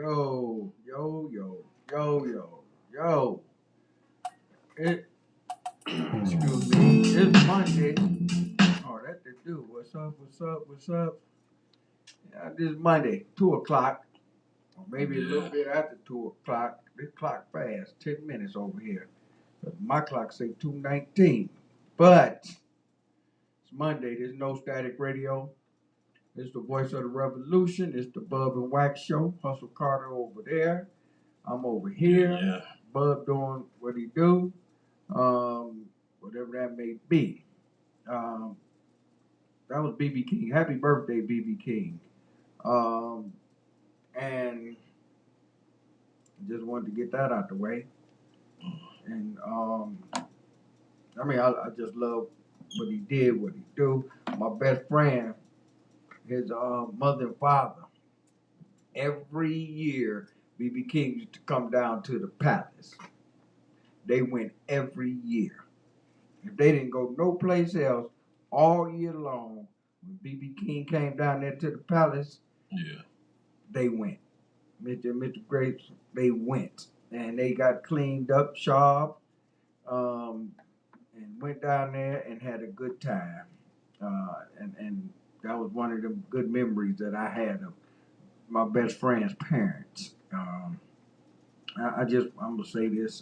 Yo, yo, yo, yo, yo, yo. It, excuse me. It's Monday. Oh, that's the dude. What's up? What's up? What's up? Yeah, this Monday, 2 o'clock, or maybe a little bit after 2 o'clock. This clock fast, 10 minutes over here. But my clock say 2:19. But it's Monday. There's no static radio. It's the voice of the revolution. It's the Bub and Wax show. Hustle Carter over there. I'm over here. Yeah. Bub doing what he do. Whatever that may be. Um, that was BB King. Happy birthday, BB King. And just wanted to get that out the way. And I just love what he did, what he do. My best friend, his mother and father, every year BB King used to come down to the palace. They went every year. If they didn't go no place else all year long, when BB King came down there to the palace, they went. Mr. Grapes, they went. And they got cleaned up sharp, and went down there and had a good time. And that was one of the good memories that I had of my best friend's parents. I'm gonna say this.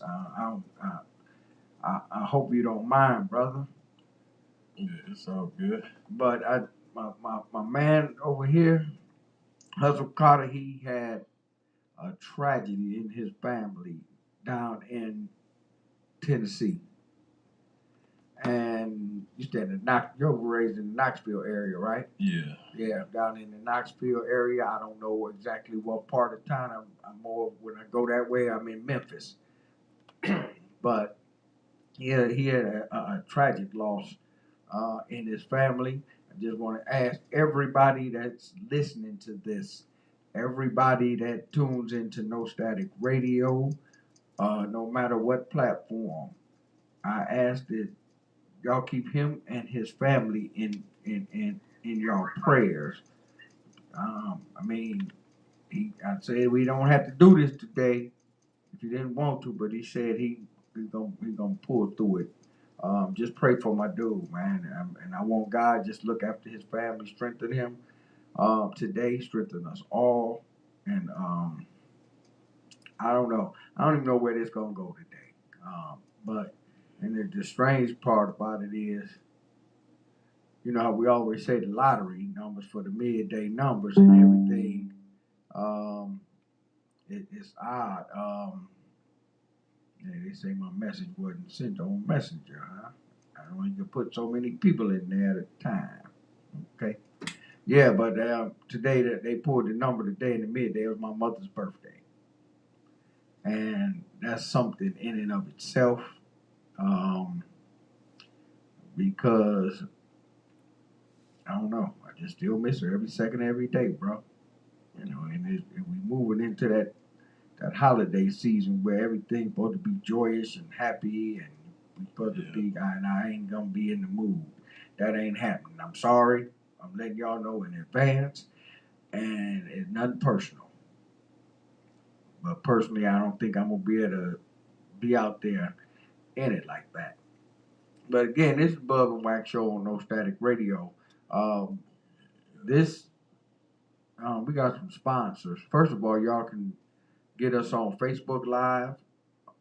I hope you don't mind, brother. Yeah, it's all good. But my man over here, Hustle Carter, he had a tragedy in his family down in Tennessee. And you said you're raised in the Knoxville area, right? Yeah. Yeah, down in the Knoxville area. I don't know exactly what part of town. I'm more, when I go that way, I'm in Memphis. But yeah, he had a tragic loss in his family. I just want to ask everybody that's listening to this, everybody that tunes into No Static Radio, no matter what platform, I ask that y'all keep him and his family in your prayers. I'd say we don't have to do this today if he didn't want to, but he said he gonna pull through it. Just pray for my dude, man, and I want God just look after his family, strengthen him today, strengthen us all, and I don't know, I don't even know where this gonna go today, but and the strange part about it is, you know how we always say the lottery numbers for the midday numbers and everything. Um, it's odd. Yeah, they say my message wasn't sent on Messenger, huh? I don't know, you can put so many people in there at a time. Okay. Yeah, but today that they pulled the number today in the midday, it was my mother's birthday. And that's something in and of itself. Um, because I don't know, I just still miss her every second, every day, bro. You know, and we moving into that holiday season where everything's supposed to be joyous and happy, and we supposed to be, and I ain't gonna be in the mood. That ain't happening. I'm sorry. I'm letting y'all know in advance, and it's nothing personal. But personally, I don't think I'm gonna be able to be out there in it like that. But again, this is Bub and Wax show on No Static Radio. Um, this we got some sponsors. First of all, y'all can get us on Facebook Live.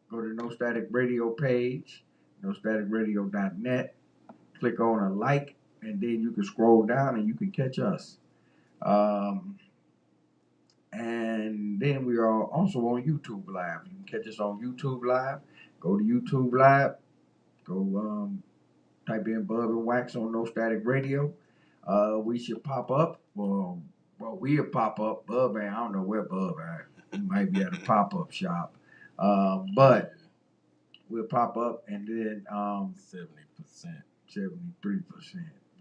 Go to No Static Radio page, nostaticradio.net. Click on a like, and then you can scroll down and you can catch us. Um, and then we are also on YouTube Live. You can catch us on YouTube Live. Go to YouTube Live. Go type in Bub and Wax on No Static Radio. We should pop up. Well, we'll pop up. Bub, man, I don't know where Bub at. He might be at a pop-up shop. But we'll pop up, and then 70%. 73%.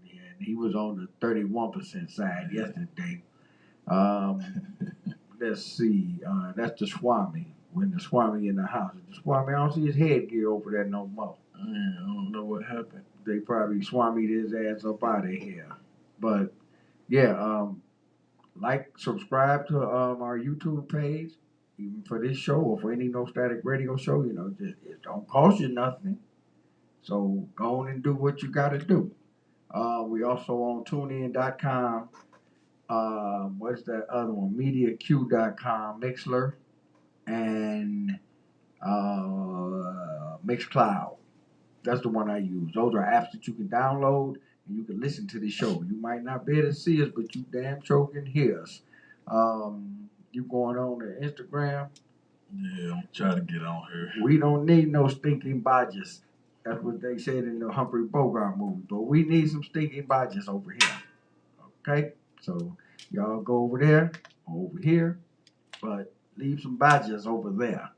Yeah, and he was on the 31% side yesterday. Um, let's see. That's the Swami. When the Swami in the house. The Swami, I don't see his headgear over there no more. I don't know what happened. They probably Swami'd his ass up out of here. But yeah, Like, subscribe to our YouTube page, even for this show or for any No Static Radio show. Just it don't cost you nothing. So go on and do what you got to do. We also on TuneIn.com. What's that other one? MediaQ.com, Mixler, and Mixcloud. That's the one I use. Those are apps that you can download and you can listen to the show. You might not be able to see us, but you damn sure can hear us. You going on to Instagram? Yeah, I'm trying to get on here. We don't need no stinking badges. That's what they said in the Humphrey Bogart movie. But we need some stinking badges over here. Okay? So y'all go over here, but leave some badges over there.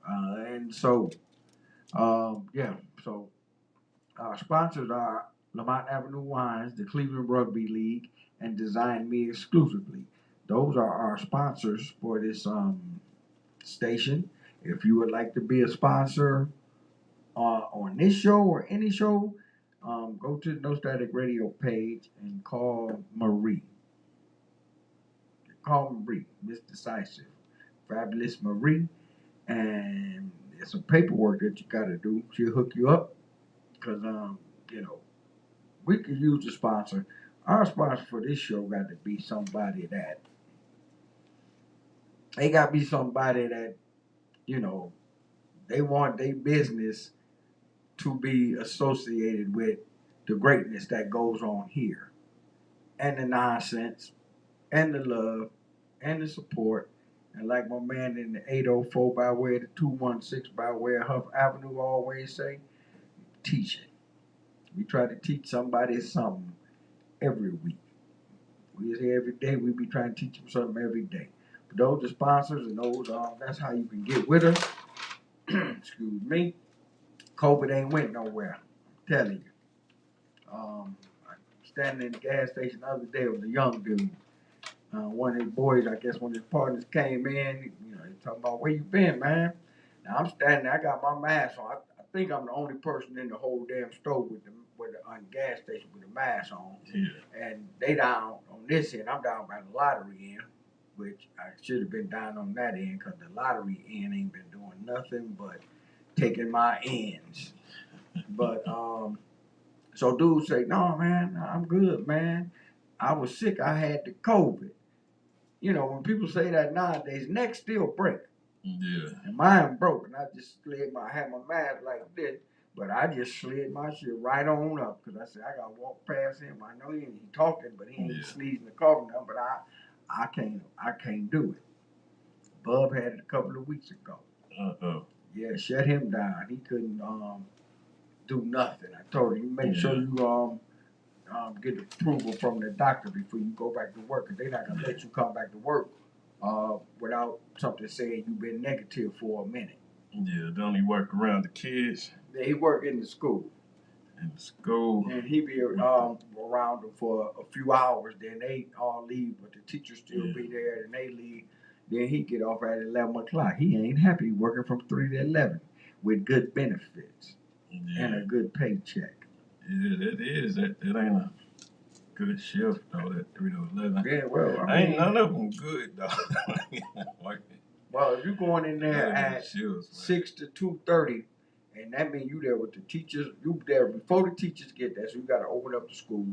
And so, yeah. So our sponsors are Lamont Avenue Wines, the Cleveland Rugby League, and Design Me Exclusively. Those are our sponsors for this station. If you would like to be a sponsor on this show or any show, go to the No Static Radio page and call Marie. Call Marie, Miss Decisive, Fabulous Marie, and there's some paperwork that you got to do. She'll hook you up because you know we could use the sponsor. Our sponsor for this show got to be somebody that you know they want their business to be associated with the greatness that goes on here, and the nonsense, and the love, and the support. And like my man in the 804 by way of the 216 by way of Huff Avenue always say, teaching. We try to teach somebody something every week. We is here every day. We be trying to teach them something every day. But those are sponsors, and that's how you can get with us. Excuse me. COVID ain't went nowhere. I'm telling you. I standing in the gas station the other day with a young dude. One of his boys, I guess, when his partners came in, he talking about where you been, man. Now I'm standing there, I got my mask on. I think I'm the only person in the whole damn store with the gas station with the mask on. Yeah. And they down on this end. I'm down by the lottery end, which I should have been down on that end because the lottery end ain't been doing nothing but taking my ends. But so dude say, no man, I'm good, man. I was sick. I had the COVID. When people say that nowadays, necks still break. Yeah. And mine broke, and I just I had my mask like this, but I just slid my shit right on up because I said I gotta walk past him. I know he talking, but he ain't sneezing or coughing nothing. But I can't do it. Bub had it a couple of weeks ago. Yeah, shut him down. He couldn't do nothing. I told him, you make sure you get approval from the doctor before you go back to work, because they're not gonna let you come back to work without something saying you've been negative for a minute. Yeah, don't he work around the kids? Yeah, he work in the school. In the school. And he be around them for a few hours, then they all leave, but the teachers still be there, and they leave. Then he get off at 11 o'clock. He ain't happy working from 3 to 11 with good benefits and a good paycheck. Yeah, that is. That ain't a good shift, though, that 3 to 11. Yeah, well, ain't none of them good, though. Well, if you're going in there at 6 to 2:30, and that means you there with the teachers, you there before the teachers get there, so you got to open up the school.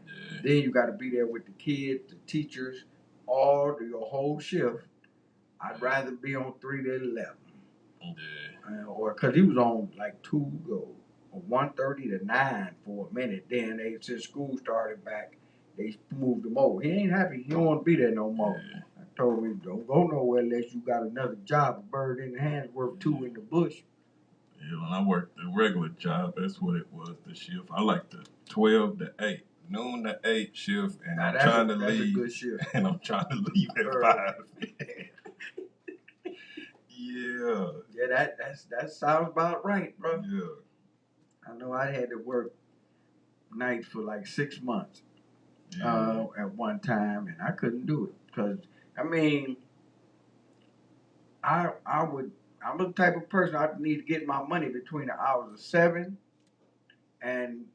Yeah. Then you got to be there with the kids, the teachers, your whole shift. I'd rather be on 3 to 11. Yeah. Or because he was on like 1:30 to 9 for a minute. Then since school started back, they moved him over. He ain't happy. He don't want to be there no more. Yeah. I told him, don't go nowhere unless you got another job. A bird in the hand is worth two in the bush. Yeah, when I worked the regular job, that's what it was, the shift. I like the 12 to 8. Noon to 8 shift, and I'm trying to leave. That's a good shift. And I'm trying to leave at 5. Yeah. Yeah, that sounds about right, bro. Yeah. I know I had to work nights for like 6 months at one time, and I couldn't do it because I'm the type of person I need to get my money between the hours of 7 and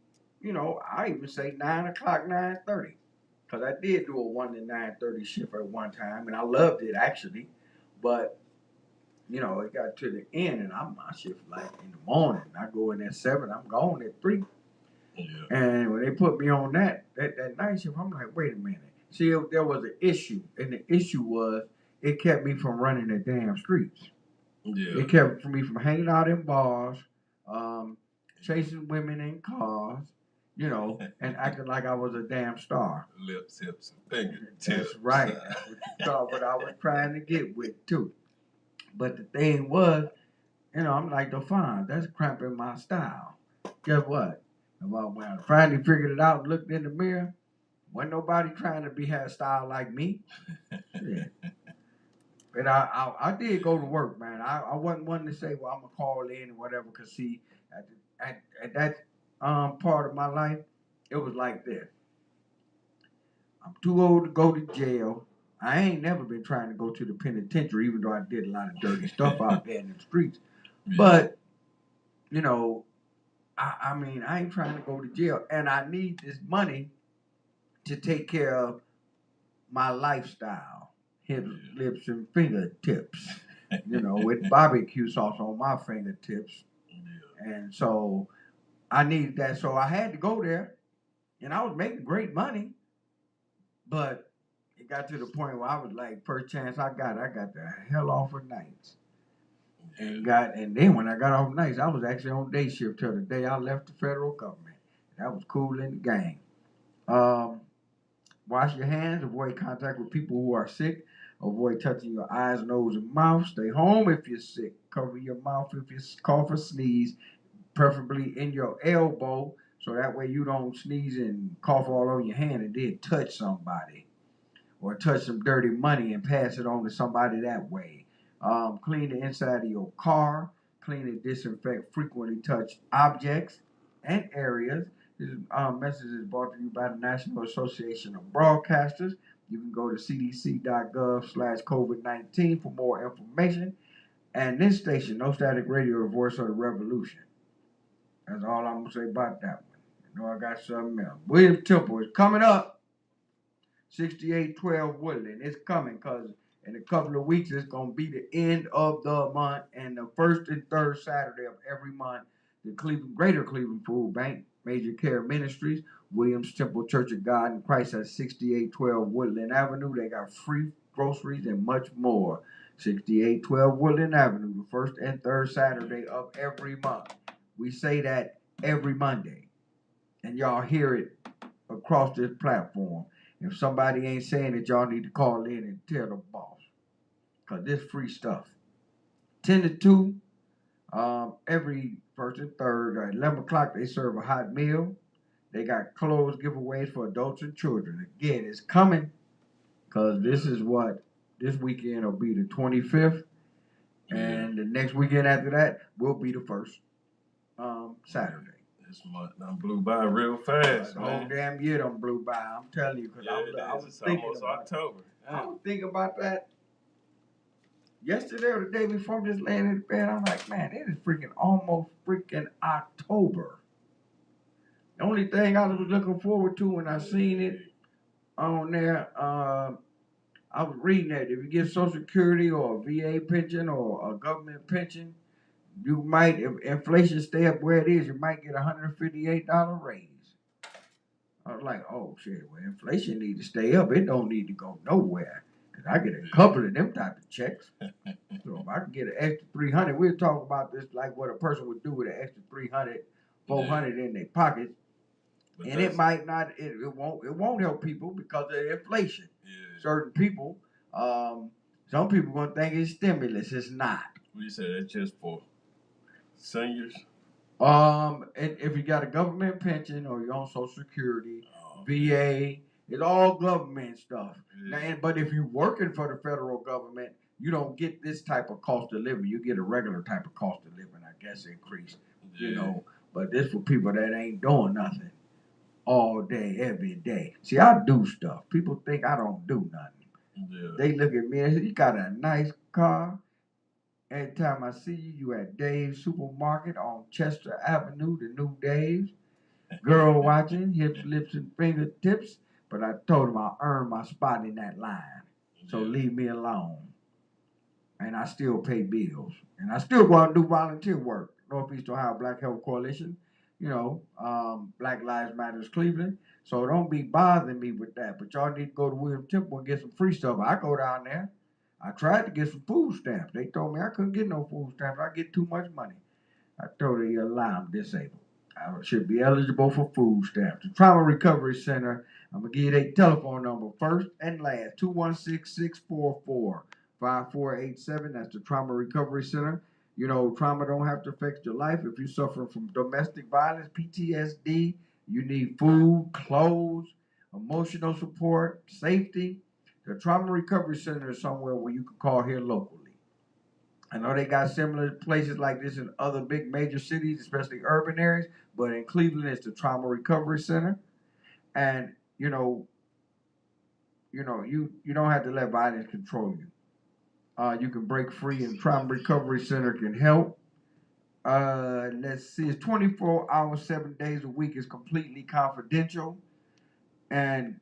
I even say 9 o'clock, 9:30. Because I did do a 1 to 9:30 shift at one time, and I loved it actually. But it got to the end, and my shift like in the morning. I go in at 7, I'm gone at 3. Yeah. And when they put me on that night shift, I'm like, wait a minute. See, there was an issue, and the issue was it kept me from running the damn streets. Yeah. It kept me from hanging out in bars, chasing women in cars, and acting like I was a damn star. Lips, hips, and fingertips. That's right. That's what you thought, what I was trying to get with, too. But the thing was, I'm like, fine, that's cramping my style. Guess what? When I finally figured it out and looked in the mirror, wasn't nobody trying to have style like me. Yeah. But I did go to work, man. I wasn't one to say, well, I'm going to call in or whatever, because, see, at that part of my life, it was like this. I'm too old to go to jail. I ain't never been trying to go to the penitentiary, even though I did a lot of dirty stuff out there in the streets. Yeah. But, I mean, I ain't trying to go to jail. And I need this money to take care of my lifestyle. Hips, lips, and fingertips. With barbecue sauce on my fingertips. Yeah. And so I needed that. So I had to go there. And I was making great money. But it got to the point where I was like, first chance I got the hell off of nights. And then when I got off nights, I was actually on day shift till the day I left the federal government. That was cool in the gang. Wash your hands, avoid contact with people who are sick, avoid touching your eyes, nose, and mouth. Stay home if you're sick. Cover your mouth if you cough or sneeze, preferably in your elbow, so that way you don't sneeze and cough all over your hand and then touch somebody. Or touch some dirty money and pass it on to somebody that way. Clean the inside of your car. Clean and disinfect frequently touched objects and areas. This message is brought to you by the National Association of Broadcasters. You can go to cdc.gov/COVID-19 for more information. And this station, No Static Radio, the voice of the revolution. That's all I'm going to say about that one. I got something else. William Temple is coming up. 6812 Woodland. It's coming because in a couple of weeks it's going to be the end of the month and the first and third Saturday of every month. The Greater Cleveland Food Bank, Major Care Ministries, Williams Temple Church of God in Christ at 6812 Woodland Avenue. They got free groceries and much more. 6812 Woodland Avenue, the first and third Saturday of every month. We say that every Monday. And y'all hear it across this platform. If somebody ain't saying it, y'all need to call in and tell the boss. Because this free stuff. 10 to 2, every first and third. At 11 o'clock, they serve a hot meal. They got clothes giveaways for adults and children. Again, it's coming. Because this weekend will be the 25th. And the next weekend after that will be the first Saturday. This month done blew by real fast, man. The whole damn year done blew by. I'm telling you, because I was thinking almost October. I was thinking about that yesterday or the day before. I'm just laying in the bed. I'm like, man, it is almost October. The only thing I was looking forward to when I seen it on there, I was reading that if you get Social Security or a VA pension or a government pension, you might, if inflation stay up where it is, you might get a $158 raise. I was like, oh shit, well, inflation need to stay up. It don't need to go nowhere. Cause I get a couple of them type of checks. So if I can get an extra $300, we'll talk about this like what a person would do with an extra $300, $400 in their pockets. But and it might not, it won't help people because of inflation. Yeah. Certain people, some people gonna think it's stimulus. It's not. What you say? That's just for seniors? If you got a government pension or you're on Social Security, VA, it's all government stuff. Yeah. But if you're working for the federal government, you don't get this type of cost of living. You get a regular type of cost of living, I guess, increase. Yeah. But this for people that ain't doing nothing all day, every day. See, I do stuff. People think I don't do nothing. Yeah. They look at me and say, you got a nice car. Every time I see you, you at Dave's Supermarket on Chester Avenue, the new Dave's. Girl watching, hips, lips, and fingertips. But I told him I earned my spot in that line. So leave me alone. And I still pay bills. And I still go out and do volunteer work. Northeast Ohio Black Health Coalition, Black Lives Matters Cleveland. So don't be bothering me with that. But y'all need to go to William Temple and get some free stuff. I go down there. I tried to get some food stamps. They told me I couldn't get no food stamps. I get too much money. I told her I'm disabled. I should be eligible for food stamps. The Trauma Recovery Center, I'm going to give you their telephone number first and last, 216-644-5487. That's the Trauma Recovery Center. You know, trauma don't have to affect your life. If you're suffering from domestic violence, PTSD, you need food, clothes, emotional support, safety. The Trauma Recovery Center is somewhere where you can call here locally. I know they got similar places like this in other big major cities, especially urban areas, but in Cleveland, it's the Trauma Recovery Center. And, you don't have to let violence control you. You can break free, and Trauma Recovery Center can help. Let's see, it's 24 hours, 7 days a week. It's completely confidential. And,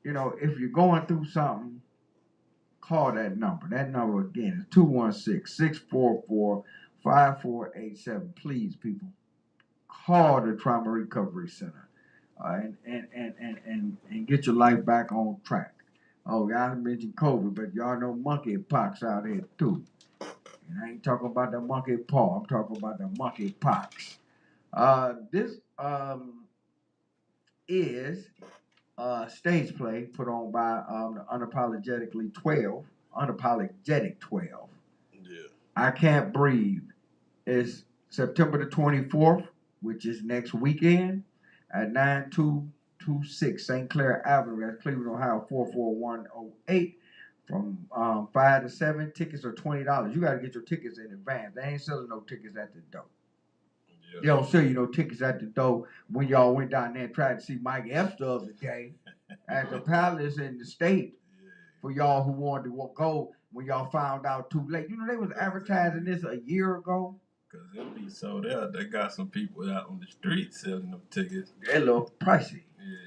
if you're going through something, call that number. That number again is 216-644-5487. Please, people, call the Trauma Recovery Center and get your life back on track. Oh, y'all mentioned COVID, but y'all know monkeypox out here too. And I ain't talking about the monkey paw. I'm talking about the monkeypox. This is a stage play put on by the Unapologetic 12. Yeah. I Can't Breathe. It's September the 24th, which is next weekend at 9226 St. Clair Avenue. That's Cleveland, Ohio, 44108. From 5 to 7. Tickets are $20. You got to get your tickets in advance. They ain't selling no tickets at the door. They don't sell you no tickets at the door when y'all went down there and tried to see Mike Epps the other day at the Palace in the state. For y'all who wanted to go when y'all found out too late. You know, they was advertising this a year ago. Because it'll be sold out. They got some people out on the street selling them tickets. They're a little pricey. Yeah.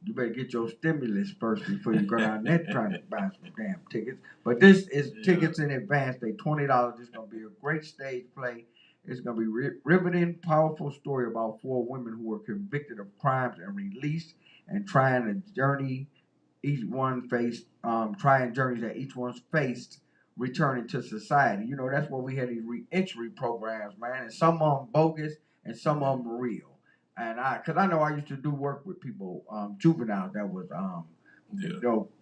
You better get your stimulus first before you go down there trying to buy some damn tickets. But this is tickets in advance. They $20. It's going to be a great stage play. It's going to be riveting, powerful story about 4 women who were convicted of crimes and released and trying a journey trying journeys that each one's faced returning to society. You know, that's why we had these re-entry programs, man. And some of them bogus and some of them real. And because I know I used to do work with people, juveniles that was,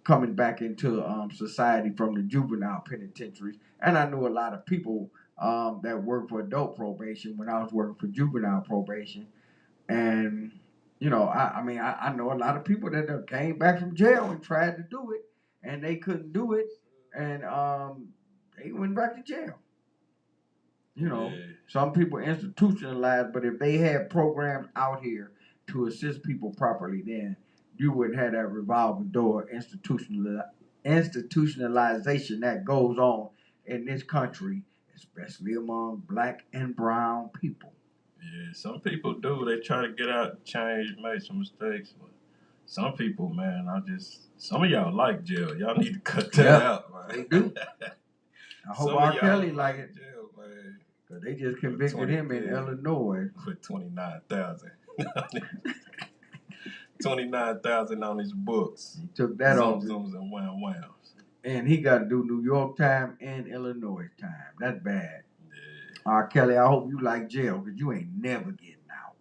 coming back into society from the juvenile penitentiaries. And I knew a lot of people that worked for adult probation when I was working for juvenile probation. And, I know a lot of people that came back from jail and tried to do it, and they couldn't do it, and they went back to jail. Some people institutionalized, but if they had programs out here to assist people properly, then you wouldn't have that revolving door institutionalization that goes on in this country, especially among black and brown people. Yeah, some people do. They try to get out, change, make some mistakes. But some people, man, some of y'all like jail. Y'all need to cut that out, man. They do. I hope R. Kelly like it. Jail, man. Cause they just convicted him in Illinois for $29,000. $29,000 on his books. He took that off. Zooms and whams. And he got to do New York time and Illinois time. That's bad. Yeah. R. Kelly, I hope you like jail because you ain't never getting out.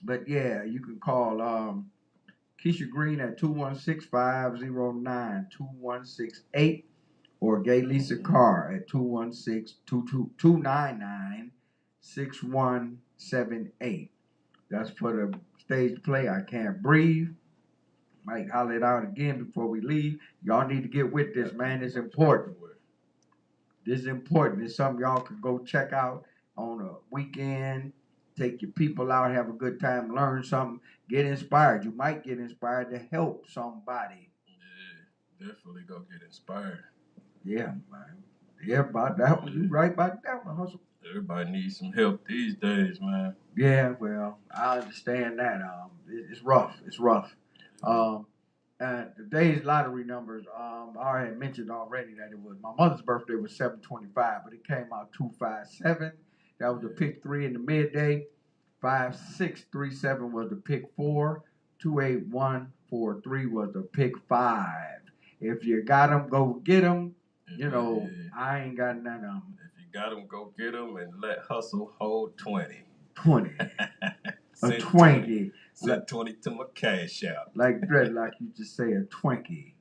But yeah, you can call Keisha Green at 216-509-2168 or Gay Lisa Carr at 216-299-6178. That's for the stage play, I Can't Breathe. Might holler it out again before we leave. Y'all need to get with this, man. It's important. This is important. It's something y'all can go check out on a weekend. Take your people out, have a good time, learn something, get inspired. You might get inspired to help somebody. Yeah, definitely go get inspired. Yeah, man. Yeah, about that one. You right about that one, Hustle. Everybody needs some help these days, man. Yeah, well, I understand that. It's rough. It's rough. Um, today's lottery numbers. I already mentioned already that it was my mother's birthday was 725, but it came out 257. That was the pick three in the midday. 5637 was the pick four. 28143 was the pick five. If you got them, go get them. You know, I ain't got none of them. If you got them, go get them and let Hustle hold 20. 20. A 20. 20. Send 20 to my cash out. Like Dreadlock used to say, a Twinkie.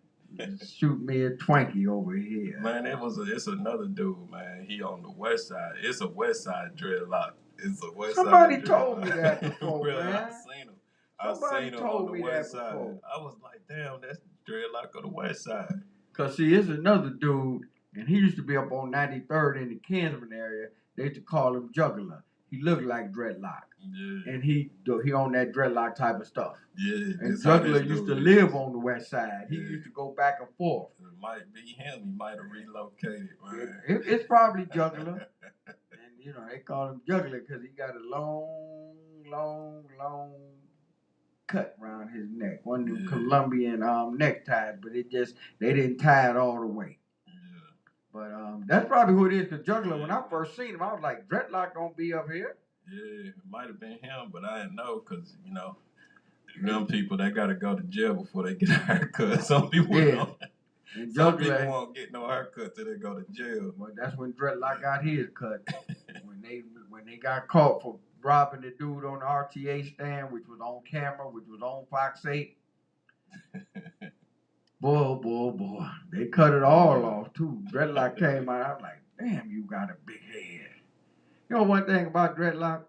Shoot me a Twinkie over here. Man, it's another dude, man. He on the west side. It's a west side Dreadlock. It's a west Somebody side told me that before, Really, man. I seen him. Somebody I seen him told on me the that west side. before. I was like, damn, that's Dreadlock on the west side. Because, see, it's another dude, and he used to be up on 93rd in the Kinsman area. They used to call him Juggler. He looked like Dreadlock. Yeah. And he on that Dreadlock type of stuff. Yeah. And Juggler used to live on the west side. He used to go back and forth. It might be him. He might have relocated, man. It's probably Juggler. And, you know, they call him Juggler because he got a long cut around his neck. One of them Colombian neckties, but they didn't tie it all the way. Yeah. But that's probably who it is, because Juggler, when I first seen him, I was like, Dreadlock gonna be up here. Yeah, it might have been him, but I didn't know because, you know, them people, they got to go to jail before they get a haircut. Some people don't. And some people won't get no haircut till they go to jail. Well, that's when Dreadlock got his cut. when they got caught for robbing the dude on the RTA stand, which was on camera, which was on Fox 8. Boy. They cut it all off, too. Dreadlock came out. I was like, damn, you got a big head. You know one thing about Dreadlock?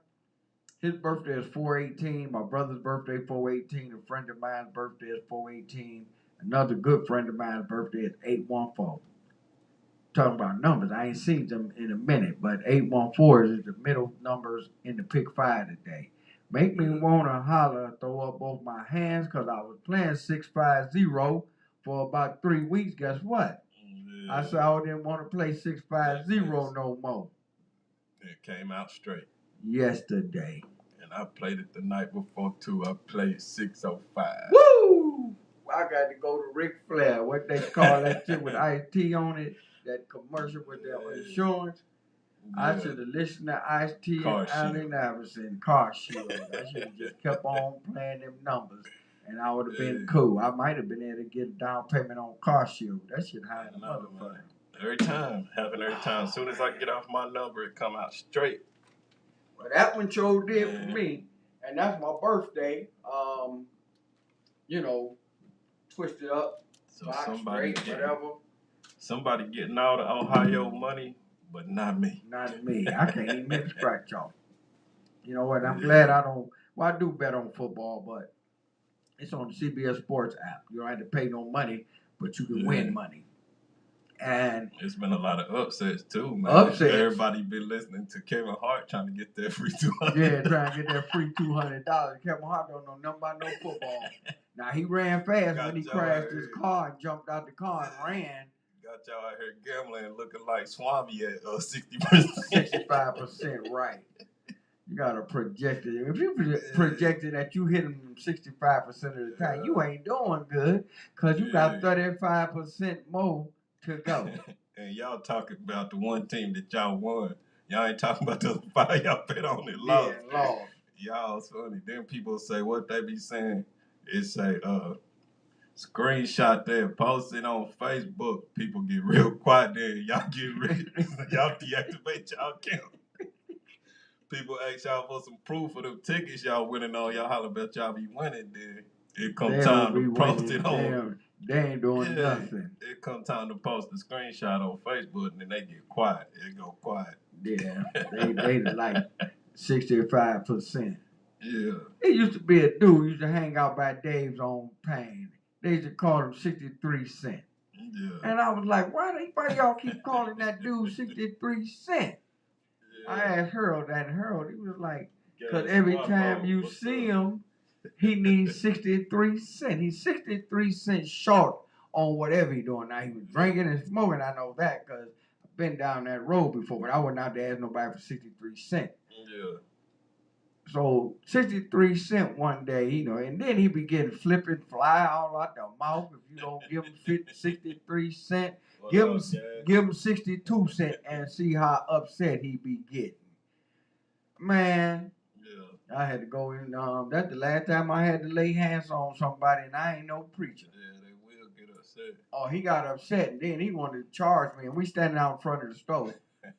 His birthday is 4/18. My brother's birthday 4/18. A friend of mine's birthday is 4/18. Another good friend of mine's birthday is 8/14. Talking about numbers, I ain't seen them in a minute, but 8/14 is the middle numbers in the pick five today. Make me wanna holler, throw up both my hands, cause I was playing 650 for about 3 weeks. Guess what? Yeah. I said I didn't want to play 650 no more. It came out straight. Yesterday. And I played it the night before too. I played 605. Woo! I got to go to Ric Flair. What they call that shit with Ice-T on it? That commercial with the insurance. Yeah. I should have listened to Ice-T and Allen Iverson, Car Shield. I should have just kept on playing them numbers, and I would have been cool. I might have been able to get a down payment on Car Shield. That shit high in the motherfucker. Every time. Happen every time. As soon as I get off my number, it come out straight. Well, that one sure did for me. And that's my birthday. You know, twisted up, so box, somebody straight, whatever. Somebody getting all the Ohio money, but not me. Not me. I can't even make a scratch off. You know what? I'm glad I don't. Well, I do bet on football, but it's on the CBS Sports app. You don't have to pay no money, but you can win money. And it's been a lot of upsets too, man. Upsets. Everybody been listening to Kevin Hart trying to get that free $200. Yeah, trying to get that free $200. Kevin Hart don't know nothing about no football. Now he ran fast when he crashed his car and jumped out the car and ran. Got y'all out here gambling, looking like Swami at 60%. 65% right. You gotta project it. If you projected that you hit them 65% of the time, you ain't doing good, because you got 35% more to go. And y'all talking about the one team that y'all won. Y'all ain't talking about the five y'all bet on it lost. Yeah, lost. Y'all's funny. Then people say what they be saying. It say, screenshot there, post it on Facebook. People get real quiet there. Y'all get ready. Y'all deactivate y'all account. People ask y'all for some proof of them tickets y'all winning on. Y'all holler about y'all be winning. Then it come time to post it on. They ain't doing nothing. It come time to post the screenshot on Facebook, and then they get quiet. It go quiet. Yeah, they like 65%. Yeah. It used to be a dude used to hang out by Dave's on Payne. They used to call him 63 Cent. Yeah. And I was like, why y'all keep calling that dude 63 Cent? Yeah. I asked Harold that, and Harold, he was like, because every time you see him, he needs 63 cents. He's 63 cents short on whatever he's doing. Now, he was drinking and smoking. I know that because been down that road before, but I wasn't out there asking nobody for 63 cents. Yeah. So 63 cents one day, and then he began flipping fly all out the mouth. If you don't give him 63 cents, give him 62 cents and see how upset he be getting. Man, yeah. I had to go in. That's the last time I had to lay hands on somebody, and I ain't no preacher. Yeah, they will get upset. Oh, he got upset, and then he wanted to charge me, and we standing out in front of the store.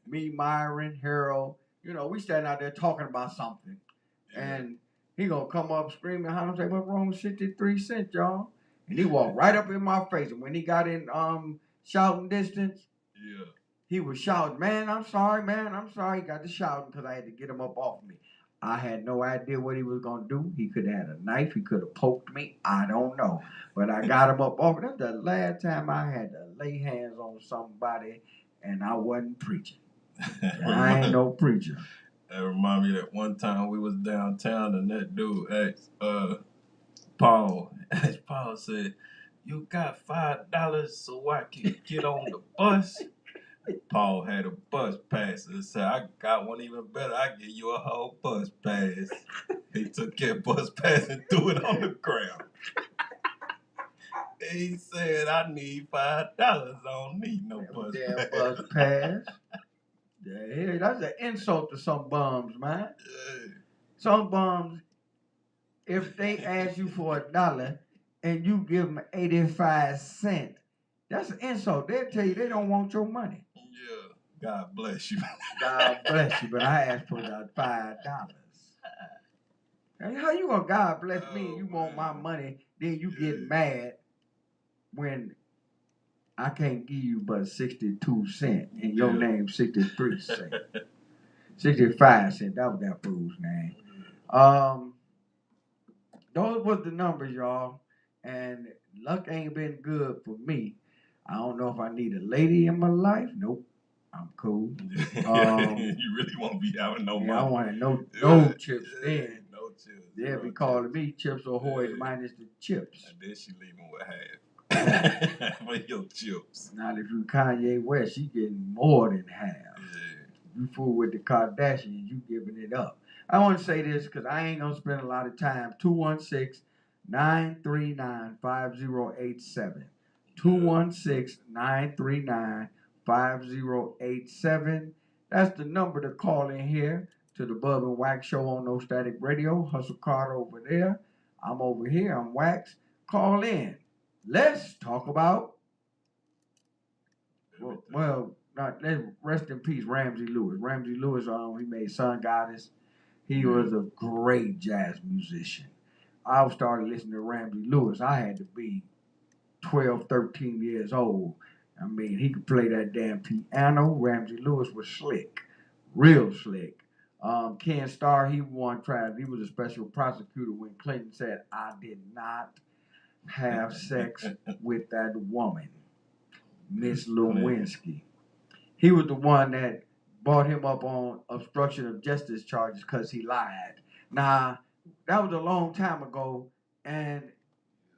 Me, Myron, Harold, we standing out there talking about something. Yeah. And he gonna come up screaming, and say, "What's wrong with 63 cents, y'all?" And he walked right up in my face, and when he got in shouting distance, yeah, he was shouting, "Man, I'm sorry, man, I'm sorry." He got to shouting because I had to get him up off me. I had no idea what he was going to do. He could have had a knife. He could have poked me. I don't know. But I got him up off. That's the last time I had to lay hands on somebody and I wasn't preaching. I ain't no preacher. That remind me that one time we was downtown and that dude asked Paul said, "You got $5 so I can get on the bus?" Paul had a bus pass and said, "I got one even better. I give you a whole bus pass." He took that bus pass and threw it on the ground. He said, "I need $5. I don't need no bus pass." Bus pass. Yeah, that's an insult to some bums, man. Yeah. Some bums, if they ask you for $1 and you give them 85 cents, that's an insult. They'll tell you they don't want your money. Yeah. God bless you. God bless you, but I asked for that $5. Hey, how you gonna God bless me and you want my money, then you get mad when I can't give you but 62 cents and your name 63 cents. 65 cents, that was that fool's name. Those was the numbers, y'all. And luck ain't been good for me. I don't know if I need a lady in my life. Nope. I'm cool. You really won't be having no money. I want no chips then. No chips. They'll be calling me Chips Ahoy minus the chips. And then she leaving with half. For your chips. Now if you Kanye West, she getting more than half. Yeah. You fool with the Kardashians, you giving it up. I want to say this because I ain't going to spend a lot of time. 216-939-5087. 216-939-5087. That's the number to call in here to the Bub and Wax show on No Static Radio. Hustle Carter over there. I'm over here. I'm Wax. Call in. Let's talk about, let's rest in peace, Ramsey Lewis. Ramsey Lewis, he made Sun Goddess. He was a great jazz musician. I started listening to Ramsey Lewis. I had to be 12, 13 years old. I mean, he could play that damn piano. Ramsey Lewis was slick, real slick. Ken Starr, he won trial. He was a special prosecutor when Clinton said, "I did not have sex with that woman, Miss Lewinsky." He was the one that brought him up on obstruction of justice charges because he lied. Now, that was a long time ago, and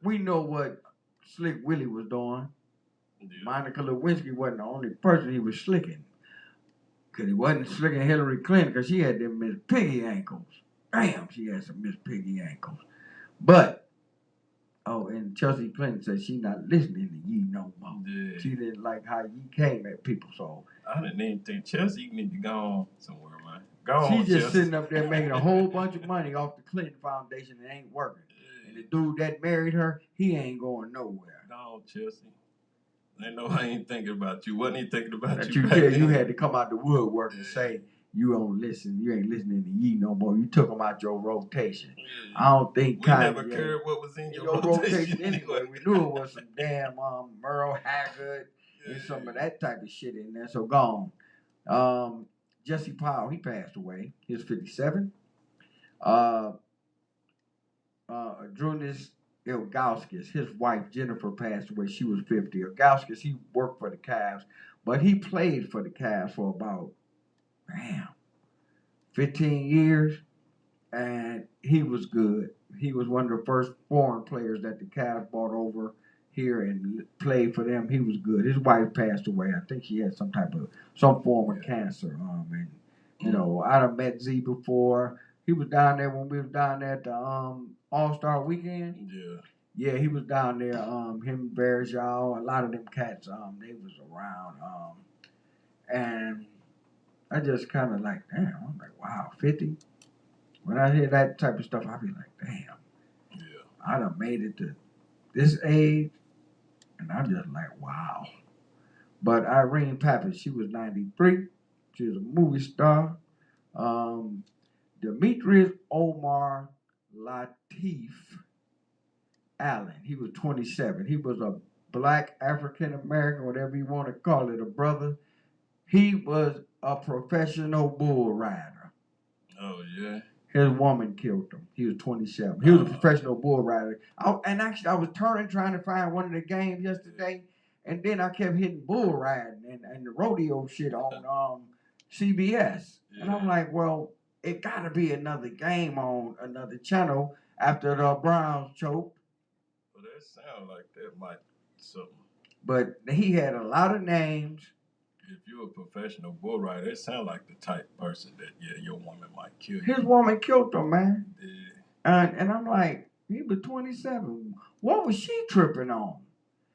we know what Slick Willie was doing. Yeah. Monica Lewinsky wasn't the only person he was slicking. Because he wasn't slicking Hillary Clinton because she had them Miss Piggy ankles. Damn, she had some Miss Piggy ankles. But, and Chelsea Clinton said she not listening to ye no more. Yeah. She didn't like how ye came at people, so. I didn't even think Chelsea need to go on somewhere, man. She's just sitting up there making a whole bunch of money off the Clinton Foundation and ain't working. Yeah. And the dude that married her, he ain't going nowhere. Go on, Chelsea. They know I ain't thinking about you. Wasn't he thinking about that you? You had to come out the woodwork and say, you don't listen. You ain't listening to ye no more. You took them out your rotation. Yeah. I don't think we never cared what was in your rotation anyway. We knew it was some damn Merle Haggard and some of that type of shit in there. So gone. Jesse Powell, he passed away. He was 57. Drunis Ilgauskas, his wife Jennifer passed away. She was 50. Ilgauskas, he worked for the Cavs, but he played for the Cavs for about 15 years, and he was good. He was one of the first foreign players that the Cavs brought over. here and played for them. He was good. His wife passed away. I think she had some form of cancer. And you know, I done met Z before. He was down there when we was down there at the All-Star Weekend. Yeah. Yeah, he was down there. Him, Bears, y'all, a lot of them cats. They was around. And I just kind of like, damn. I'm like, wow, 50. When I hear that type of stuff, I be like, damn. Yeah. I done made it to this age, and I'm just like, wow. But Irene Pappas, she was 93. She was a movie star. Demetrius Omar Latif Allen, he was 27. He was a black African American, whatever you want to call it, a brother. He was a professional bull rider. Oh, yeah. His woman killed him. He was 27. He was a professional bull rider. And actually, I was trying to find one of the games yesterday, and then I kept hitting bull riding and the rodeo shit on CBS. Yeah. And I'm like, well, it got to be another game on another channel after the Browns choked. Well, that sound like that might something. But he had a lot of names. If you're a professional bull rider, it sounds like the type of person that, yeah, your woman might kill you. His woman killed him, man. Yeah. And I'm like, he was 27. What was she tripping on?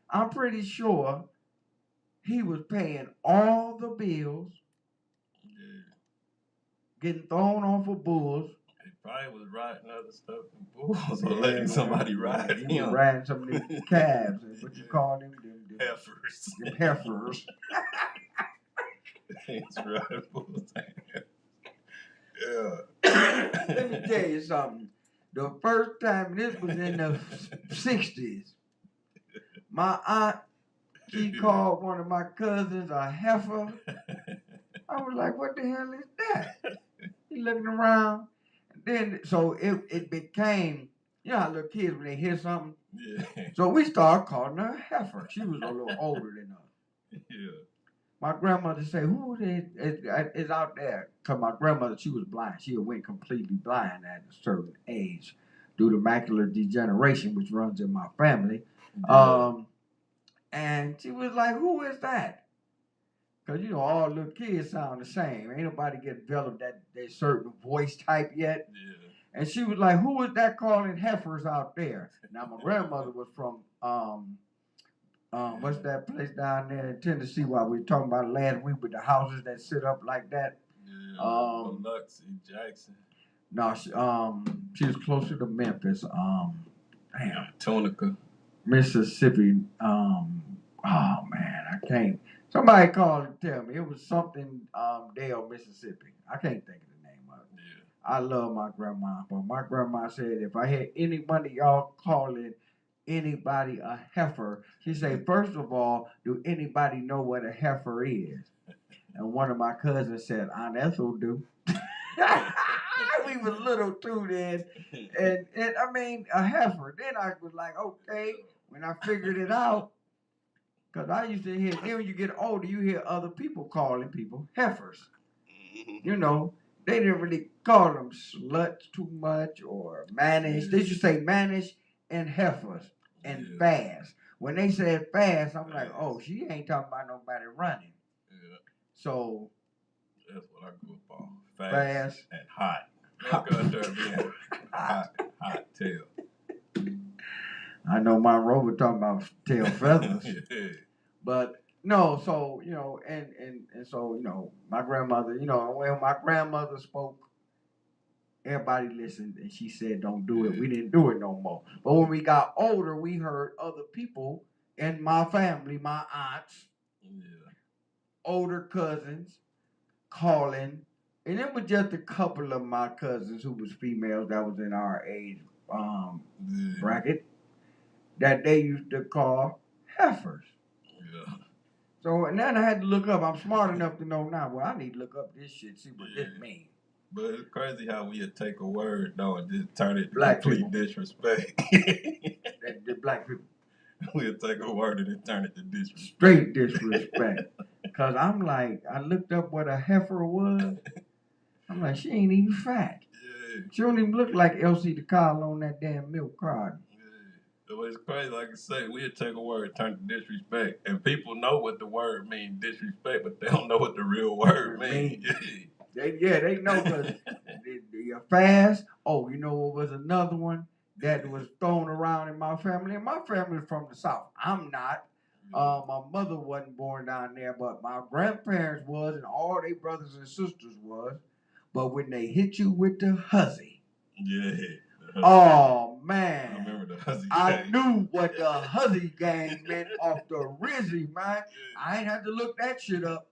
I'm pretty sure he was paying all the bills, getting thrown off of bulls. He probably was riding other stuff than bulls or letting somebody ride him. He was riding some of them calves. What you call them? Heifers. Them heifers. He's riding bulls. Yeah. Let me tell you something. The first time, this was in the 60s, my aunt, she called one of my cousins a heifer. I was like, what the hell is that? He looking around. And then, so it became, you know how little kids, when they hear something? Yeah. So we started calling her a heifer. She was a little older than us. Yeah. My grandmother said, who is out there? Because my grandmother, she was blind. She went completely blind at a certain age due to macular degeneration, which runs in my family. Yeah. And she was like, who is that? Because, you know, all little kids sound the same. Ain't nobody get developed that certain voice type yet. Yeah. And she was like, who is that calling heifers out there? Now, my grandmother was from, what's that place down there in Tennessee while we were talking about it last week with the houses that sit up like that? Yeah, Biloxi, Jackson. No, she was closer to Memphis. Tunica. Mississippi. Oh, man, I can't. Somebody called and tell me. It was something Dale, Mississippi. I can't think of the name of it. Yeah. I love my grandma, but my grandma said if I had any money, y'all calling anybody a heifer, she said, first of all, do anybody know what a heifer is? And one of my cousins said, Aunt Ethel do. We was little too then. And I mean, a heifer. Then I was like, okay, when I figured it out, because I used to hear, then when you get older, you hear other people calling people heifers. You know, they didn't really call them sluts too much or mannish. They used to say mannish and heifers and fast. When they said fast, I'm like, oh, she ain't talking about nobody running. Yeah. So that's what I grew up on. Fast and hot. Look out there being hot tail. I know my Rover talking about tail feathers. Yeah. But no, so, you know, and so, you know, my grandmother, you know, when my grandmother spoke, everybody listened and she said, don't do it. We didn't do it no more. But when we got older, we heard other people in my family, my aunts, older cousins calling. And it was just a couple of my cousins who was females that was in our age bracket that they used to call heifers. Yeah. So, and then I had to look up. I'm smart enough to know now. Well, I need to look up this shit, see what this means. But it's crazy how we take a word, though, and just turn it to complete disrespect. The black people. We'll take a word and then turn it to disrespect. Straight disrespect. Because I'm like, I looked up what a heifer was. I'm like, she ain't even fat. Yeah. She don't even look like Elsie the cow on that damn milk carton. It's crazy. Like I say, we'll take a word, turn to disrespect, and people know what the word means, disrespect, but they don't know what the real word means. They know because you're fast. Oh, you know what was another one that was thrown around in my family? And my family's from the South. I'm not. My mother wasn't born down there, but my grandparents was, and all their brothers and sisters was. But when they hit you with the hussy, oh man, I remember the hussy I gang. knew what the hussy gang meant off the Rizzy, man. I ain't had to look that shit up.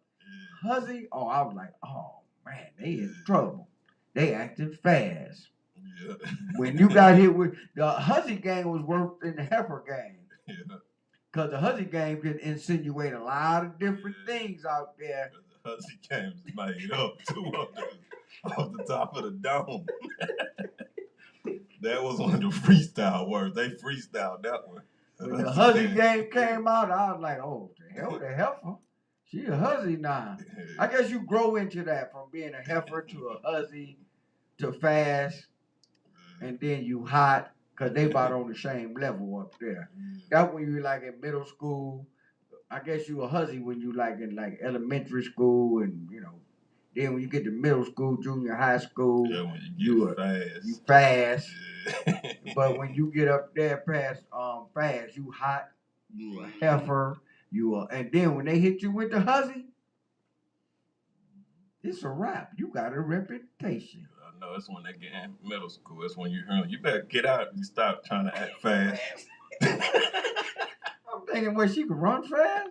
Hussy, oh, I was like, oh man, they in trouble. They acting fast. Yeah. When you got hit with the hussy gang was worse than the heifer gang. Yeah. Because the hussy gang can insinuate a lot of different things out there. The hussy gang was made up too off the top of the dome. That was one of the freestyle words. They freestyled that one. When the hussy gang came out, I was like, oh, the hell, the heifer. She a hussy now. I guess you grow into that from being a heifer to a hussy to fast, and then you hot, because they about on the same level up there. That's when you like in middle school. I guess you a hussy when you like in like elementary school, and you know, then when you get to middle school, junior high school, when you fast. You fast. But when you get up there past fast, you hot, you a heifer, and then when they hit you with the hussy, it's a wrap. You got a reputation. I know it's when they get in middle school. That's when you better get out and stop trying to act fast. I'm thinking, well, she can run fast?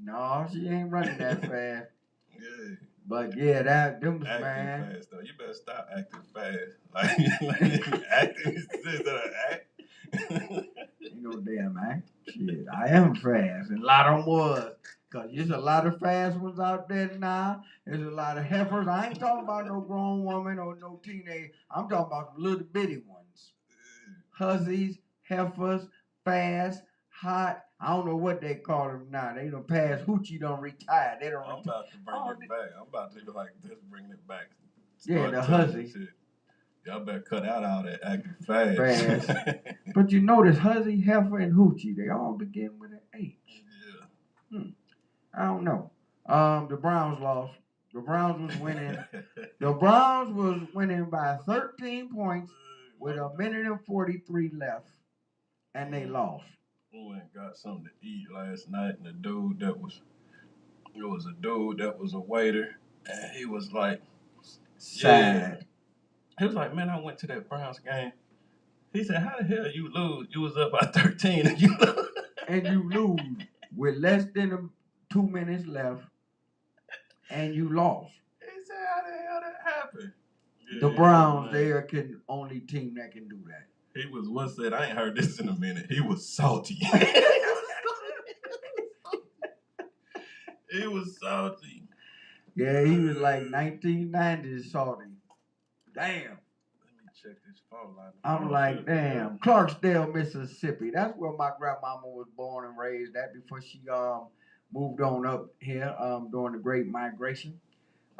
No, she ain't running that fast. Yeah. But yeah, them acting man. Fast though. You better stop acting fast. Like acting instead of act. Ain't no damn act. Shit, I am fast, and a lot of them was. Because there's a lot of fast ones out there now. There's a lot of heifers. I ain't talking about no grown woman or no teenage. I'm talking about the little bitty ones. Hussies, heifers, fast, hot. I don't know what they call them now. They done passed hoochie, done retired. They don't. I'm about to bring it back. I'm about to like this, bringing it back. Yeah, the hussy. Y'all better cut out all that acting fast. Fast. But you notice hussy, heifer, and hoochie, they all begin with an H. Yeah. I don't know. The Browns lost. The Browns was winning. The Browns was winning by 13 points with a minute and 43 left, and they lost. We went and got something to eat last night, and it was a dude that was a waiter, and he was like, sad. He was like, man, I went to that Browns game. He said, how the hell you lose? You was up by 13 and you lose. And you lose with less than 2 minutes left, and you lost. He said, how the hell that happened? The Browns, they are the only team that can do that. He was, what said, I ain't heard this in a minute. He was salty. He was salty. Yeah, he was like 1990s salty. Damn. Let me check this phone line. I'm like, damn. Clarksdale, Mississippi. That's where my grandmama was born and raised at before she moved on up here during the Great Migration.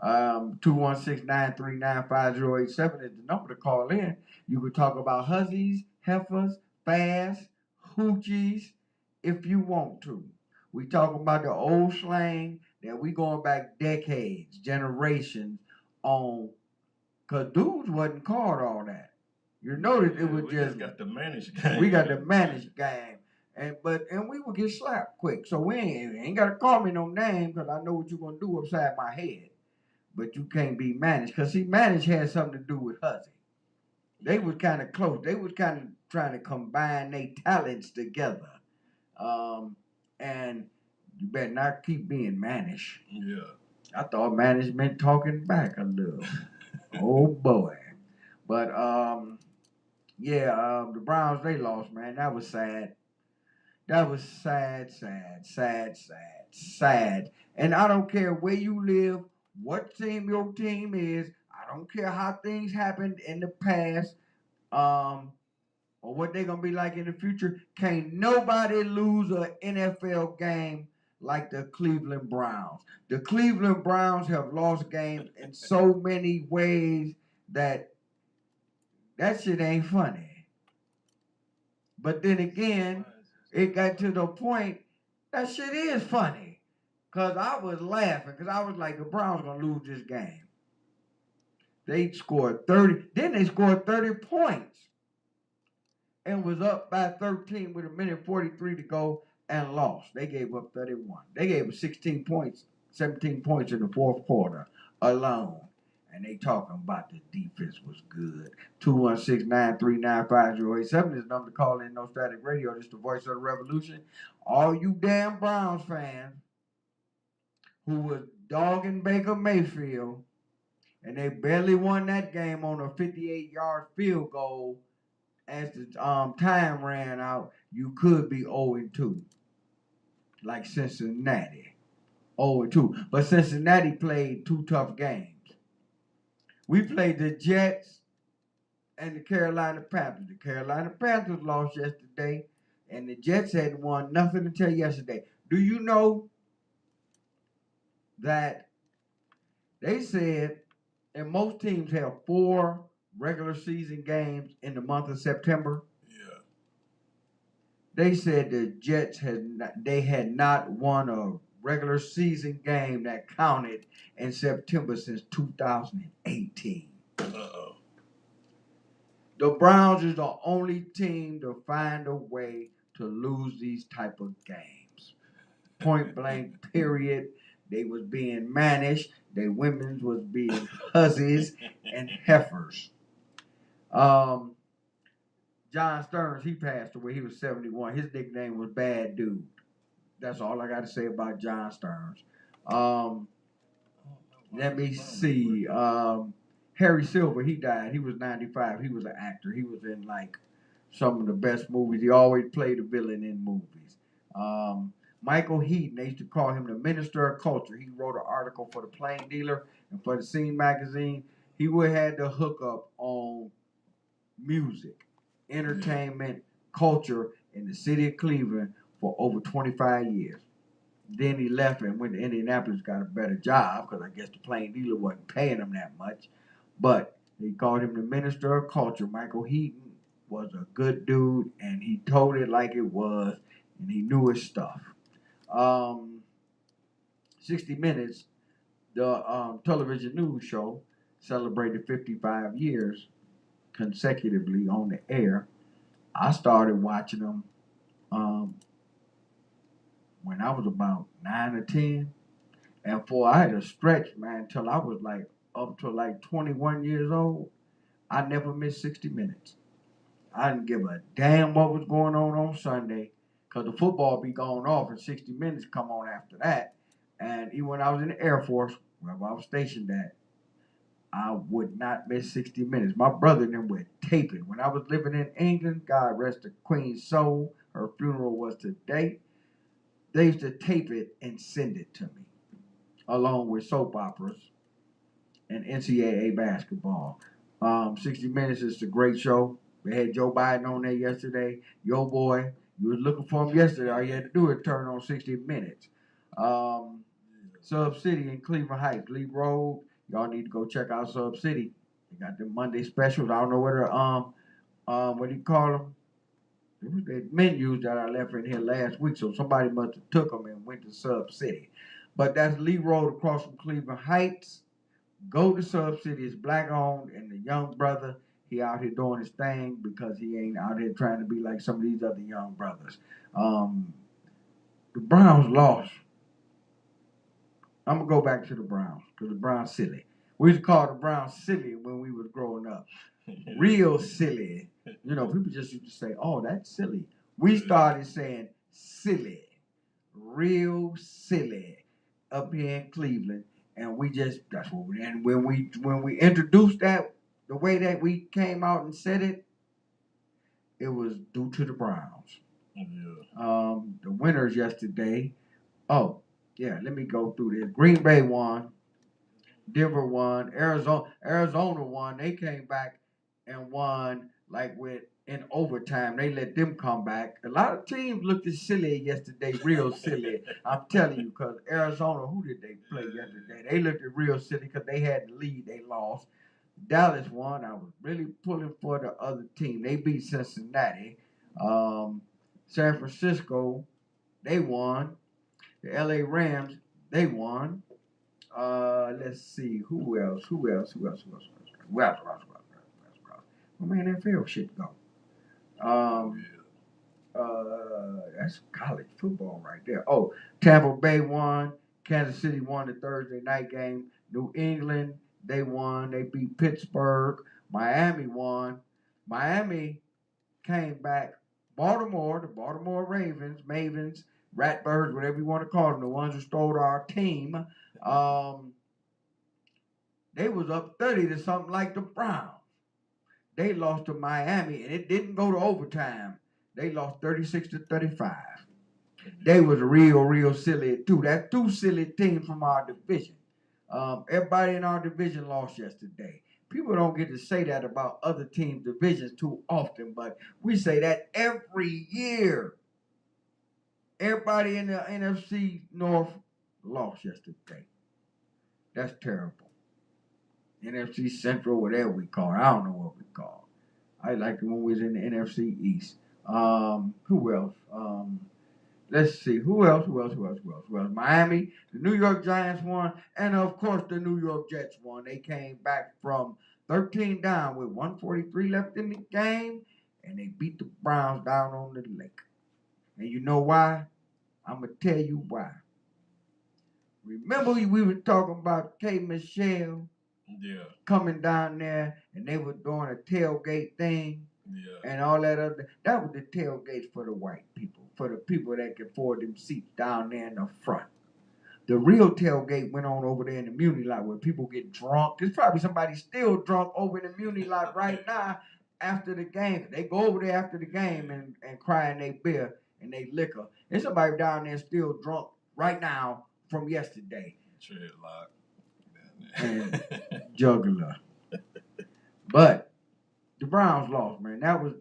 216-939-5087 is the number to call in. You could talk about hussies, heifers, fast, hoochies, if you want to. We talk about the old slang that we going back decades, generations on, because dudes wasn't called all that. You notice it was just got the managed game. We got the managed game. And we would get slapped quick. So we ain't got to call me no name because I know what you're going to do upside my head. But you can't be managed. Because, see, managed had something to do with hussy. They was kind of close. They was kind of trying to combine their talents together. And you better not keep being managed. Yeah. I thought management talking back a little. Oh, boy. But, the Browns, they lost, man. That was sad. That was sad. And I don't care where you live, what team your team is. I don't care how things happened in the past, or what they're going to be like in the future. Can't nobody lose an NFL game like the Cleveland Browns. The Cleveland Browns have lost games in so many ways that shit ain't funny. But then again, it got to the point that shit is funny. Because I was laughing because I was like, the Browns going to lose this game. They scored 30. Then they scored 30 points and was up by 13 with 1:43 to go and lost. They gave up 31. They gave up 16 points, 17 points in the fourth quarter alone. And they talking about the defense was good. 216-939-5087 is the number to call in. No Static Radio. This is the voice of the revolution. All you damn Browns fans who was dogging Baker Mayfield, and they barely won that game on a 58-yard field goal as the time ran out. You could be 0-2, like Cincinnati. 0-2. But Cincinnati played two tough games. We played the Jets and the Carolina Panthers. The Carolina Panthers lost yesterday, and the Jets hadn't won nothing until yesterday. Do you know that they said, and most teams have 4 regular season games in the month of September? Yeah. They said the Jets had not won a regular season game that counted in September since 2018. Uh-oh. The Browns is the only team to find a way to lose these type of games. Point blank, period. They was being managed. They women's was being hussies and heifers. John Stearns, he passed away. He was 71. His nickname was Bad Dude. That's all I got to say about John Stearns. Let me see. Harry Silver, he died. He was 95. He was an actor. He was in like some of the best movies. He always played a villain in movies. Michael Heaton, they used to call him the Minister of Culture. He wrote an article for the Plain Dealer and for the Scene magazine. He would have the hookup on music, entertainment, culture in the city of Cleveland for over 25 years. Then he left and went to Indianapolis, got a better job because I guess the Plain Dealer wasn't paying him that much. But they called him the Minister of Culture. Michael Heaton was a good dude, and he told it like it was, and he knew his stuff. 60 Minutes, the television news show, celebrated 55 years consecutively on the air. I started watching them when I was about 9 or 10. And I had a stretch, man, till I was like up to like 21 years old. I never missed 60 Minutes. I didn't give a damn what was going on Sunday because the football be going off and 60 Minutes come on after that. And even when I was in the Air Force, where I was stationed at, I would not miss 60 Minutes. My brother and them would tape it. When I was living in England, God rest the Queen's soul, her funeral was today, they used to tape it and send it to me, along with soap operas and NCAA basketball. 60 Minutes is a great show. We had Joe Biden on there yesterday. Yo, boy, you was looking for him yesterday. All you had to do is turn on 60 Minutes. Sub City in Cleveland Heights, Lee Road. Y'all need to go check out Sub City. They got the Monday specials. I don't know whether what do you call them? It was the menus that I left in here last week, so somebody must have took them and went to Sub City. But that's Lee Road across from Cleveland Heights. Go to Sub City. It's black owned, and the young brother, he out here doing his thing because he ain't out here trying to be like some of these other young brothers. The Browns lost. I'm going to go back to the Browns because the Browns silly. We used to call the Browns silly when we was growing up. Real silly. You know, people just used to say, oh, that's silly. We started saying silly. Real silly up here in Cleveland. And that's what we, and when we introduced that, the way that we came out and said it, it was due to the Browns. Yeah. The winners yesterday, let me go through this. Green Bay won. Denver won. Arizona won. They came back and won in overtime. They let them come back. A lot of teams looked as silly yesterday, real silly. I'm telling you, because Arizona, who did they play yesterday? They looked at real silly because they had the lead. They lost. Dallas won. I was really pulling for the other team. They beat Cincinnati. San Francisco, they won. The LA Rams, they won. Let's see, who else? Who else? Where my NFL shit go? That's college football right there. Oh, Tampa Bay won. Kansas City won the Thursday night game. New England, they won. They beat Pittsburgh. Miami won. Miami came back. Baltimore, the Baltimore Ravens, Mavens, Ratbirds, whatever you want to call them, the ones who stole our team. They was up 30 to something like the Browns. They lost to Miami, and it didn't go to overtime. They lost 36-35. They was real silly too. That's two silly teams from our division. Everybody in our division lost yesterday. People don't get to say that about other teams' divisions too often, but we say that every year. Everybody in the NFC North lost yesterday. That's terrible. NFC Central, whatever we call it. I don't know what we call it. I like it when we was in the NFC East. Who else? Let's see. Who else? Miami, the New York Giants won, and of course the New York Jets won. They came back from 13 down with 1:43 left in the game, and they beat the Browns down on the lake. And you know why? I'm going to tell you why. Remember we were talking about K. Michelle coming down there, and they were doing a tailgate thing and all that other. That was the tailgates for the white people, for the people that could afford them seats down there in the front. The real tailgate went on over there in the Muni lot where people get drunk. There's probably somebody still drunk over in the Muni lot right now after the game. They go over there after the game and cry in their beer and they liquor. There's somebody down there still drunk right now from yesterday. Treadlock. And juggler. But the Browns lost, man. That was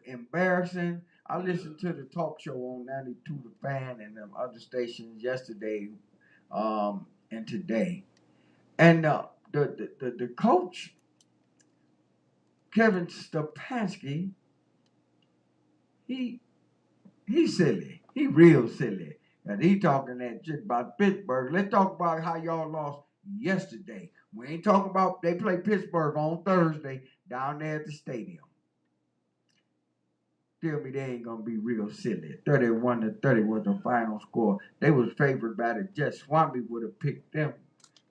embarrassing. I listened to the talk show on 92 The Fan and them other stations yesterday and today. And the coach, Kevin Stefanski, he's silly. He real silly. And he talking that shit about Pittsburgh. Let's talk about how y'all lost yesterday. We ain't talking about they play Pittsburgh on Thursday down there at the stadium. Tell me they ain't gonna be real silly. 31-30 was the final score. They was favored by the Jets. Swami would have picked them,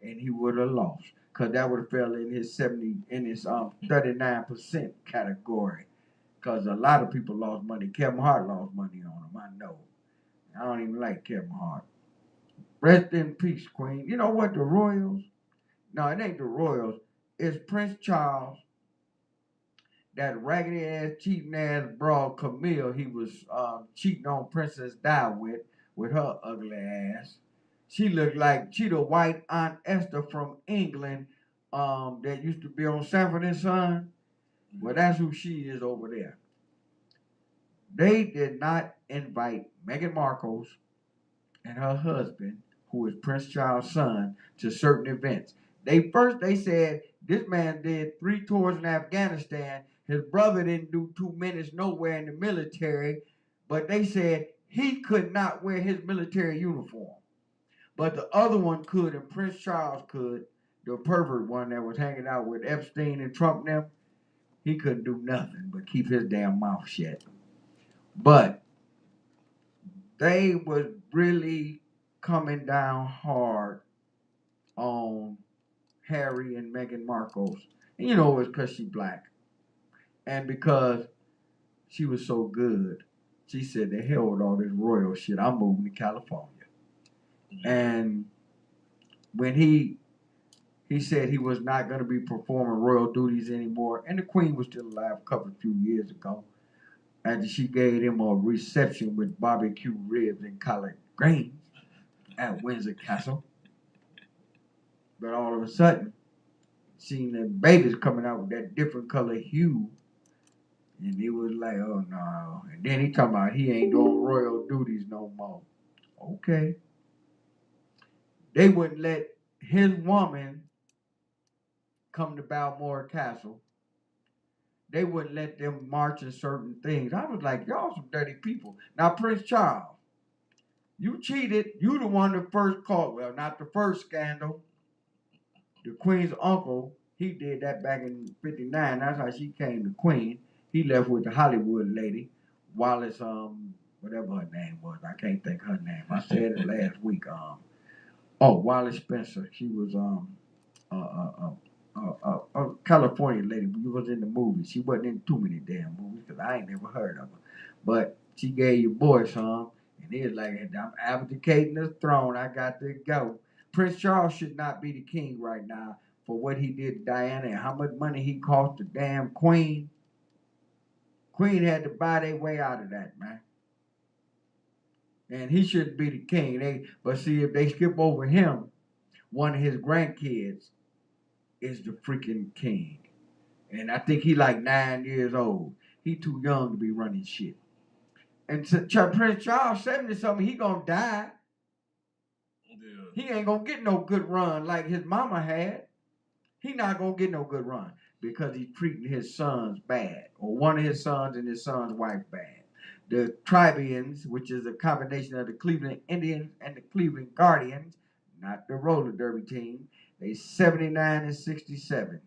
and he would have lost, cause that would have fell in his 39% category. Cause a lot of people lost money. Kevin Hart lost money on him. I know. I don't even like Kevin Hart. Rest in peace, Queen. You know what? The Royals. No, it ain't the Royals. It's Prince Charles. That raggedy ass, cheating ass broad Camille, he was cheating on Princess Di with her ugly ass. She looked like she the white Aunt Esther from England that used to be on Sanford and Son. Well, that's who she is over there. They did not invite Meghan Markle and her husband, who is Prince Charles' son, to certain events. They said this man did 3 tours in Afghanistan. His brother didn't do 2 minutes nowhere in the military, but they said he could not wear his military uniform. But the other one could, and Prince Charles could, the pervert one that was hanging out with Epstein and Trump and them. He couldn't do nothing but keep his damn mouth shut. But they was really coming down hard on Harry and Meghan Markle. And you know it's because she's black. And because she was so good, she said, the hell with all this royal shit. I'm moving to California. And when he said he was not going to be performing royal duties anymore, and the Queen was still alive a couple of few years ago, after she gave him a reception with barbecue ribs and collard greens at Windsor Castle. But all of a sudden, seeing the babies coming out with that different color hue, and he was like, oh no. And then he talking about he ain't doing royal duties no more. Okay. They wouldn't let his woman come to Balmoral Castle they wouldn't let them march in certain things. I was like, y'all some dirty people. Now, Prince Charles, you cheated. You the one that first caught. Well, not the first scandal. The Queen's uncle, he did that back in '59. That's how she came the Queen. He left with the Hollywood lady, Wallace, whatever her name was. I can't think her name. I said it last week. Wallace Spencer. She was a California lady. She was in the movies. She wasn't in too many damn movies because I ain't never heard of her. But she gave your boy some, and he was like, I'm abdicating the throne. I got to go. Prince Charles should not be the king right now for what he did to Diana and how much money he cost the damn Queen. Queen had to buy their way out of that, man. And he shouldn't be the king. But see, if they skip over him, one of his grandkids is the freaking king. And I think he like 9 years old. He too young to be running shit. And Prince Charles, 70 something, he gonna die. Yeah. He ain't gonna get no good run like his mama had. He not gonna get no good run because he's treating his sons bad, or one of his sons and his son's wife bad. The Tribians, which is a combination of the Cleveland Indians and the Cleveland Guardians, not the roller derby team, they 79 and 67.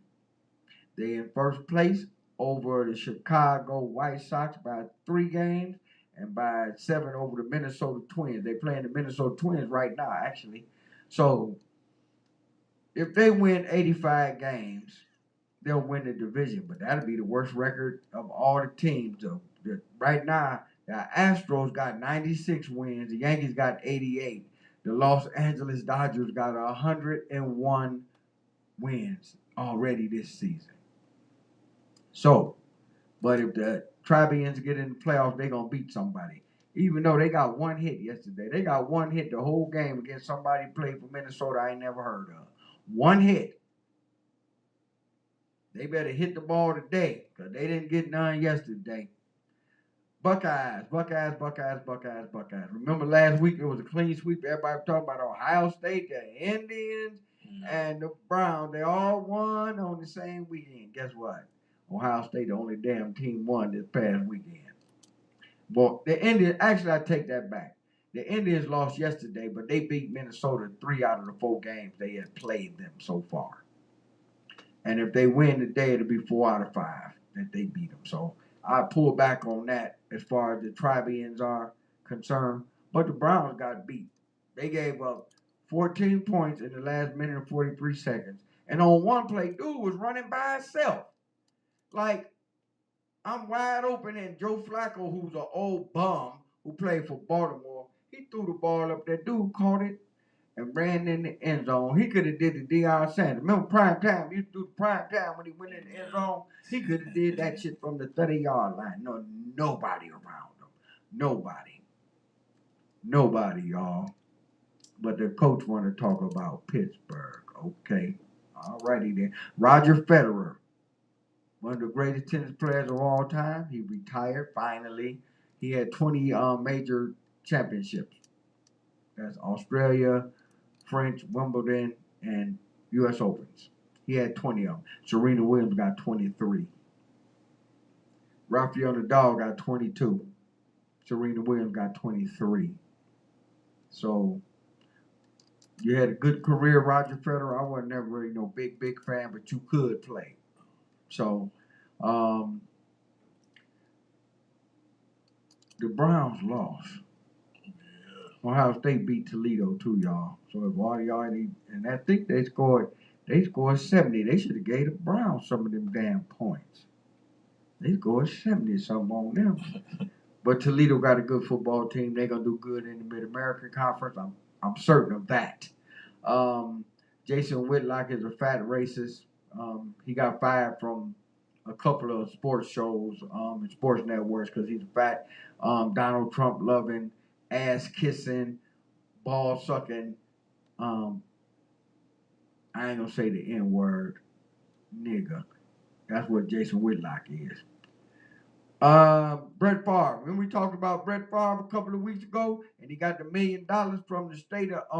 They in first place over the Chicago White Sox by 3 games and by 7 over the Minnesota Twins. They playing the Minnesota Twins right now, actually. So if they win 85 games, they'll win the division. But that'll be the worst record of all the teams. Right now, the Astros got 96 wins. The Yankees got 88. The Los Angeles Dodgers got 101 wins already this season. So, but if the Tribians get in the playoffs, they're going to beat somebody. Even though they got one hit yesterday. They got one hit the whole game against somebody who played for Minnesota I ain't never heard of. One hit. They better hit the ball today because they didn't get none yesterday. Buckeyes. Remember last week it was a clean sweep. Everybody was talking about Ohio State, the Indians, and the Browns. They all won on the same weekend. Guess what? Ohio State, the only damn team won this past weekend. Well, the Indians, actually, I take that back. The Indians lost yesterday, but they beat Minnesota 3 out of the 4 games they had played them so far. And if they win today, it'll be 4 out of 5 that they beat them. So I pull back on that as far as the Tribians are concerned. But the Browns got beat. They gave up 14 points in the last minute and 43 seconds. And on one play, dude was running by himself. Like, I'm wide open, and Joe Flacco, who's an old bum who played for Baltimore, he threw the ball up. That dude caught it and ran in the end zone. He could have did the Deion Sanders. Remember prime time? He used to do the prime time when he went in the end zone. He could have did that shit from the 30-yard line. No, nobody around him. Nobody, y'all. But the coach want to talk about Pittsburgh. Okay. All righty then. Roger Federer, one of the greatest tennis players of all time. He retired finally. He had 20 major championships. That's Australia, French, Wimbledon, and U.S. Opens. He had 20 of them. Serena Williams got 23. Rafael Nadal got 22. Serena Williams got 23. So you had a good career, Roger Federer. I wasn't never really no big fan, but you could play. So the Browns lost. Ohio State beat Toledo too, y'all. So if all y'all need, and I think they scored 70. They should have gave the Browns some of them damn points. They scored 70 something on them. But Toledo got a good football team. They're gonna do good in the Mid-American Conference. I'm certain of that. Jason Whitlock is a fat racist. He got fired from a couple of sports shows and sports networks because he's fat. Donald Trump loving, ass kissing, ball sucking. I ain't gonna say the N word, nigga. That's what Jason Whitlock is. Brett Favre. When we talked about Brett Favre a couple of weeks ago, and he got the $1 million from the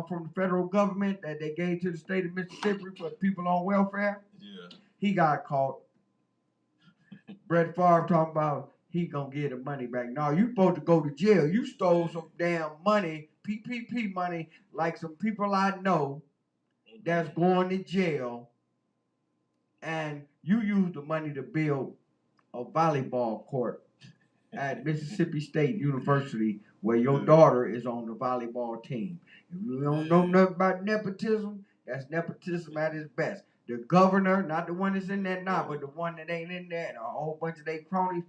from the federal government that they gave to the state of Mississippi for people on welfare. Yeah. He got caught. Brett Favre talking about he gonna get the money back. No, you supposed to go to jail. You stole some damn money, PPP money, like some people I know that's going to jail, and you used the money to build a volleyball court at Mississippi State University where your daughter is on the volleyball team. If you don't know nothing about nepotism, that's nepotism at its best. The governor, not the one that's in there now, but the one that ain't in there, and a whole bunch of their cronies,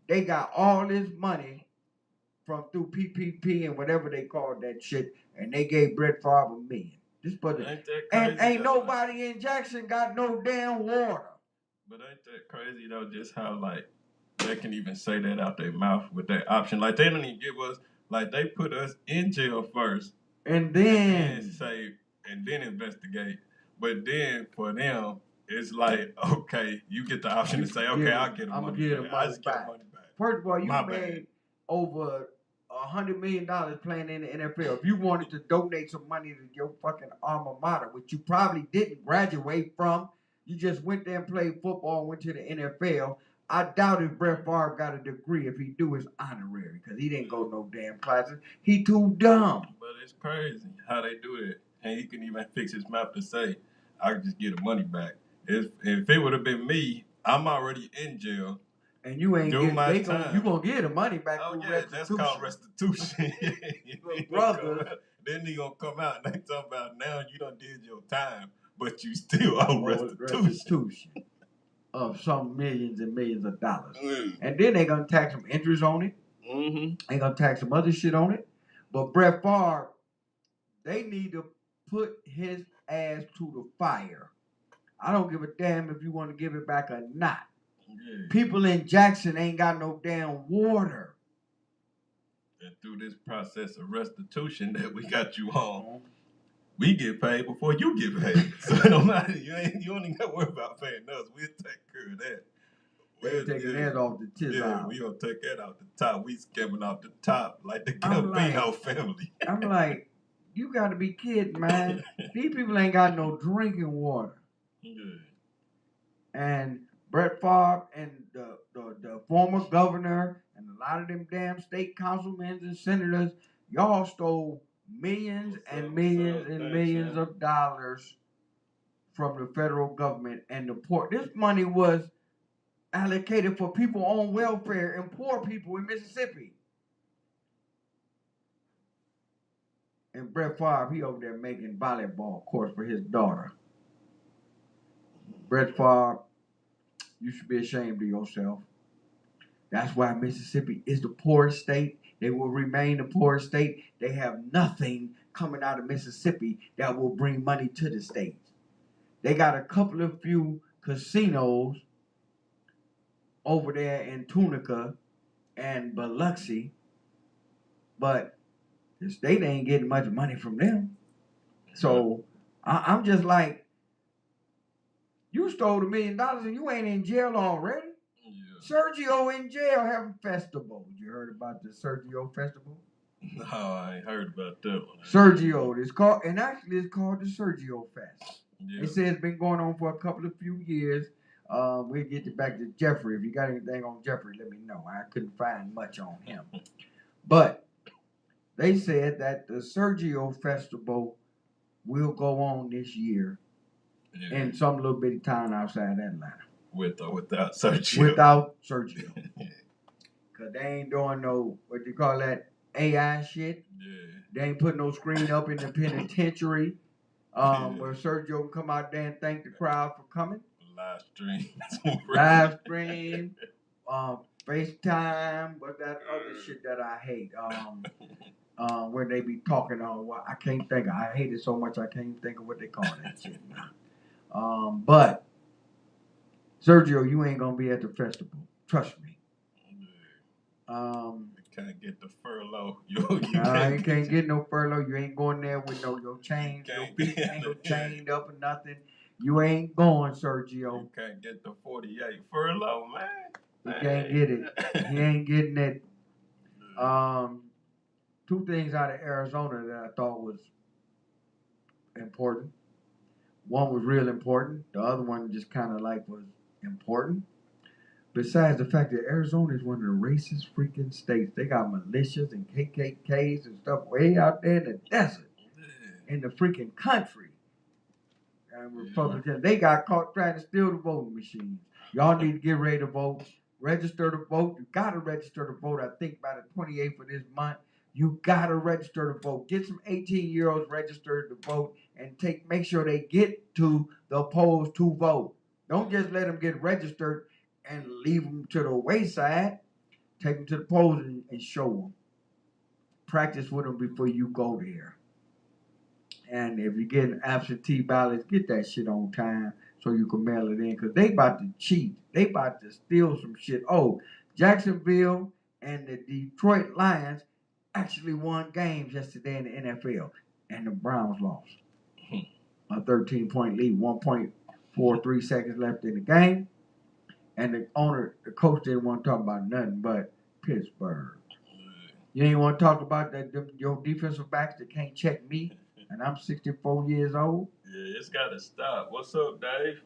they got all this money from through PPP and whatever they called that shit, and they gave Brett Favre $1 million. This brother, and ain't nobody in Jackson got no damn water. But ain't that crazy though? Just how like they can even say that out their mouth with that option. Like they don't even give us. Like they put us in jail first, and then say, and then investigate. But then for them, it's like, okay, you get the option to say, okay, I'll get the money back. I just get the money back. First of all, you made over $100 million playing in the NFL. If you wanted to donate some money to your fucking alma mater, which you probably didn't graduate from, you just went there and played football and went to the NFL. I doubt if Brett Favre got a degree. If he do, it's honorary because he didn't go no damn classes. He too dumb. But it's crazy how they do that. And he can even fix his mouth to say, I can just get the money back. If it would have been me, I'm already in jail. And you ain't getting my time. You gonna get the money back. Oh yeah, that's called restitution. Brother. Then he gonna come out and they talk about now you done did your time, but you still owe restitution of some millions and millions of dollars. And then they gonna tax some interest on it. They gonna tax some other shit on it. But Brett Favre, they need to put his ass to the fire. I don't give a damn if you want to give it back or not. People in Jackson ain't got no damn water. And through this process of restitution that we got you on, we get paid before you get paid. So it don't matter. You don't even got to worry about paying us. We'll take care of that. We're taking that off the tip. Yeah, we gonna take that off the top. We skimming off the top like the Gambino family. I'm like, you got to be kidding, man. These people ain't got no drinking water. Yeah. And Brett Favre and the former governor and a lot of them damn state councilmen and senators, y'all stole millions and millions and millions of dollars from the federal government and the poor. This money was allocated for people on welfare and poor people in Mississippi. And Brett Favre, he over there making volleyball courts for his daughter. Brett Favre, you should be ashamed of yourself. That's why Mississippi is the poorest state. They will remain the poorest state. They have nothing coming out of Mississippi that will bring money to the state. They got a couple of few casinos over there in Tunica and Biloxi, but the state ain't getting much money from them. So I'm just like, you stole $1 million and you ain't in jail already. Yeah. Sergio in jail having festivals. You heard about the Sergio festival? No, I ain't heard about that one. Sergio, it's called the Sergio Fest. Yeah. It says it's been going on for a couple of few years. We'll get it back to Jeffrey. If you got anything on Jeffrey, let me know. I couldn't find much on him. But they said that the Sergio Festival will go on this year in some little bitty town outside Atlanta. With or without Sergio? Without Sergio. Because they ain't doing no, what you call that, AI shit. Yeah. They ain't putting no screen up in the penitentiary where Sergio can come out there and thank the crowd for coming. Live stream. FaceTime. What's that other shit that I hate? Where they be talking on, I can't think. I hate it so much I can't think of what they call that shit now. But Sergio, you ain't gonna be at the festival. Trust me. You can't get the furlough. You can't get no furlough. You ain't going there with your chains. Your feet ain't no chained up or nothing. You ain't going, Sergio. You can't get the 48 furlough, man. He can't get it. He ain't getting it. Two things out of Arizona that I thought was important. One was real important. The other one just kind of like was important. Besides the fact that Arizona is one of the racist freaking states, they got militias and KKKs and stuff way out there in the desert, in the freaking country. And Republicans, they got caught trying to steal the voting machines. Y'all need to get ready to vote. Register to vote. You gotta register to vote. I think by the 28th of this month, you gotta register to vote. Get some 18-year-olds registered to vote and make sure they get to the polls to vote. Don't just let them get registered and leave them to the wayside. Take them to the polls and show them. Practice with them before you go there. And if you're getting absentee ballots, get that shit on time so you can mail it in. Because they about to cheat. They about to steal some shit. Oh, Jacksonville and the Detroit Lions actually won games yesterday in the NFL. And the Browns lost. A 13-point lead, 1.43 seconds left in the game. And the coach didn't want to talk about nothing but Pittsburgh. You ain't want to talk about your defensive backs that can't check me. And I'm 64 years old. Yeah, it's got to stop. What's up, Dave?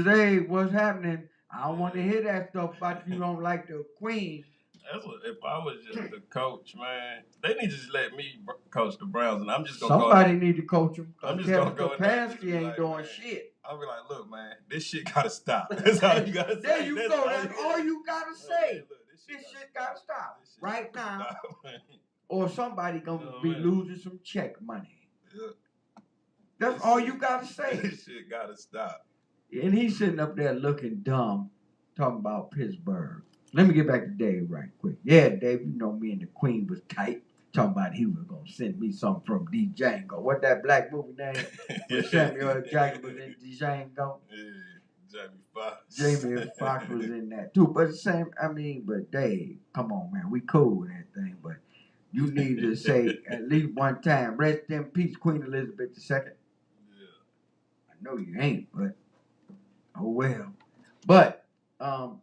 Dave, what's happening? I don't want to hear that stuff about you don't like the Queen. That's what, if I was just the coach, man, they need to just let me coach the Browns, and I'm just going to go. Somebody need to coach them. I'm just going to go in there. Stefanski ain't doing shit. I'll be like, look, man, this shit got to stop. That's all you got to say. There you go. That's all you got to say. Look, this shit got to stop right now. Or somebody going to be losing some check money. Yeah. That's all you gotta say. This shit gotta stop. And he's sitting up there looking dumb, talking about Pittsburgh. Let me get back to Dave right quick. Yeah, Dave, you know me and the Queen was tight. Talking about he was gonna send me something from Django. What that black movie name? When Samuel L. Jackson was in Django. Yeah, Jamie Foxx. Jamie Foxx was in that too. But but Dave, come on, man, we cool with that thing, but you need to say at least one time, rest in peace, Queen Elizabeth II. Yeah. I know you ain't, but oh well. But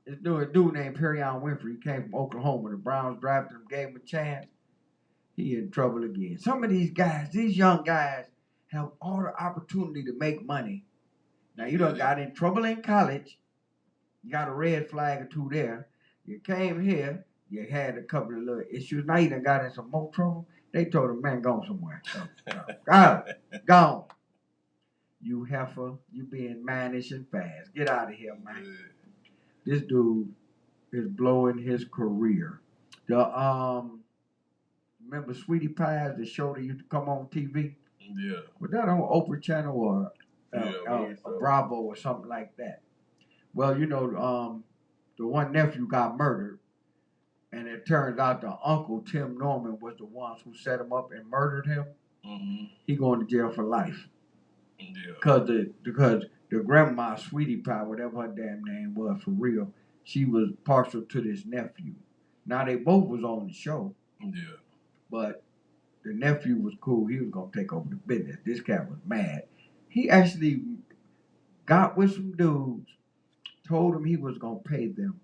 it's a dude named Perion Winfrey. He came from Oklahoma. The Browns drafted him, gave him a chance. He in trouble again. Some of these guys, these young guys, have all the opportunity to make money. Now you done got in trouble in college. You got a red flag or two there. You came here. You had a couple of little issues. Now you done got in some more trouble. They told him, man, go somewhere. Gone. You heifer, you being mannish and fast. Get out of here, man. Yeah. This dude is blowing his career. Remember Sweetie Pies, the show that used to come on TV? Yeah. Was that on Oprah Channel or Bravo or something like that? Well, you know, the one nephew got murdered. And it turns out the uncle, Tim Norman, was the ones who set him up and murdered him. Mm-hmm. He going to jail for life. Yeah. Because the grandma, Sweetie Pie, whatever her damn name was for real, she was partial to this nephew. Now they both was on the show. Yeah. But the nephew was cool. He was going to take over the business. This cat was mad. He actually got with some dudes, told him he was going to pay them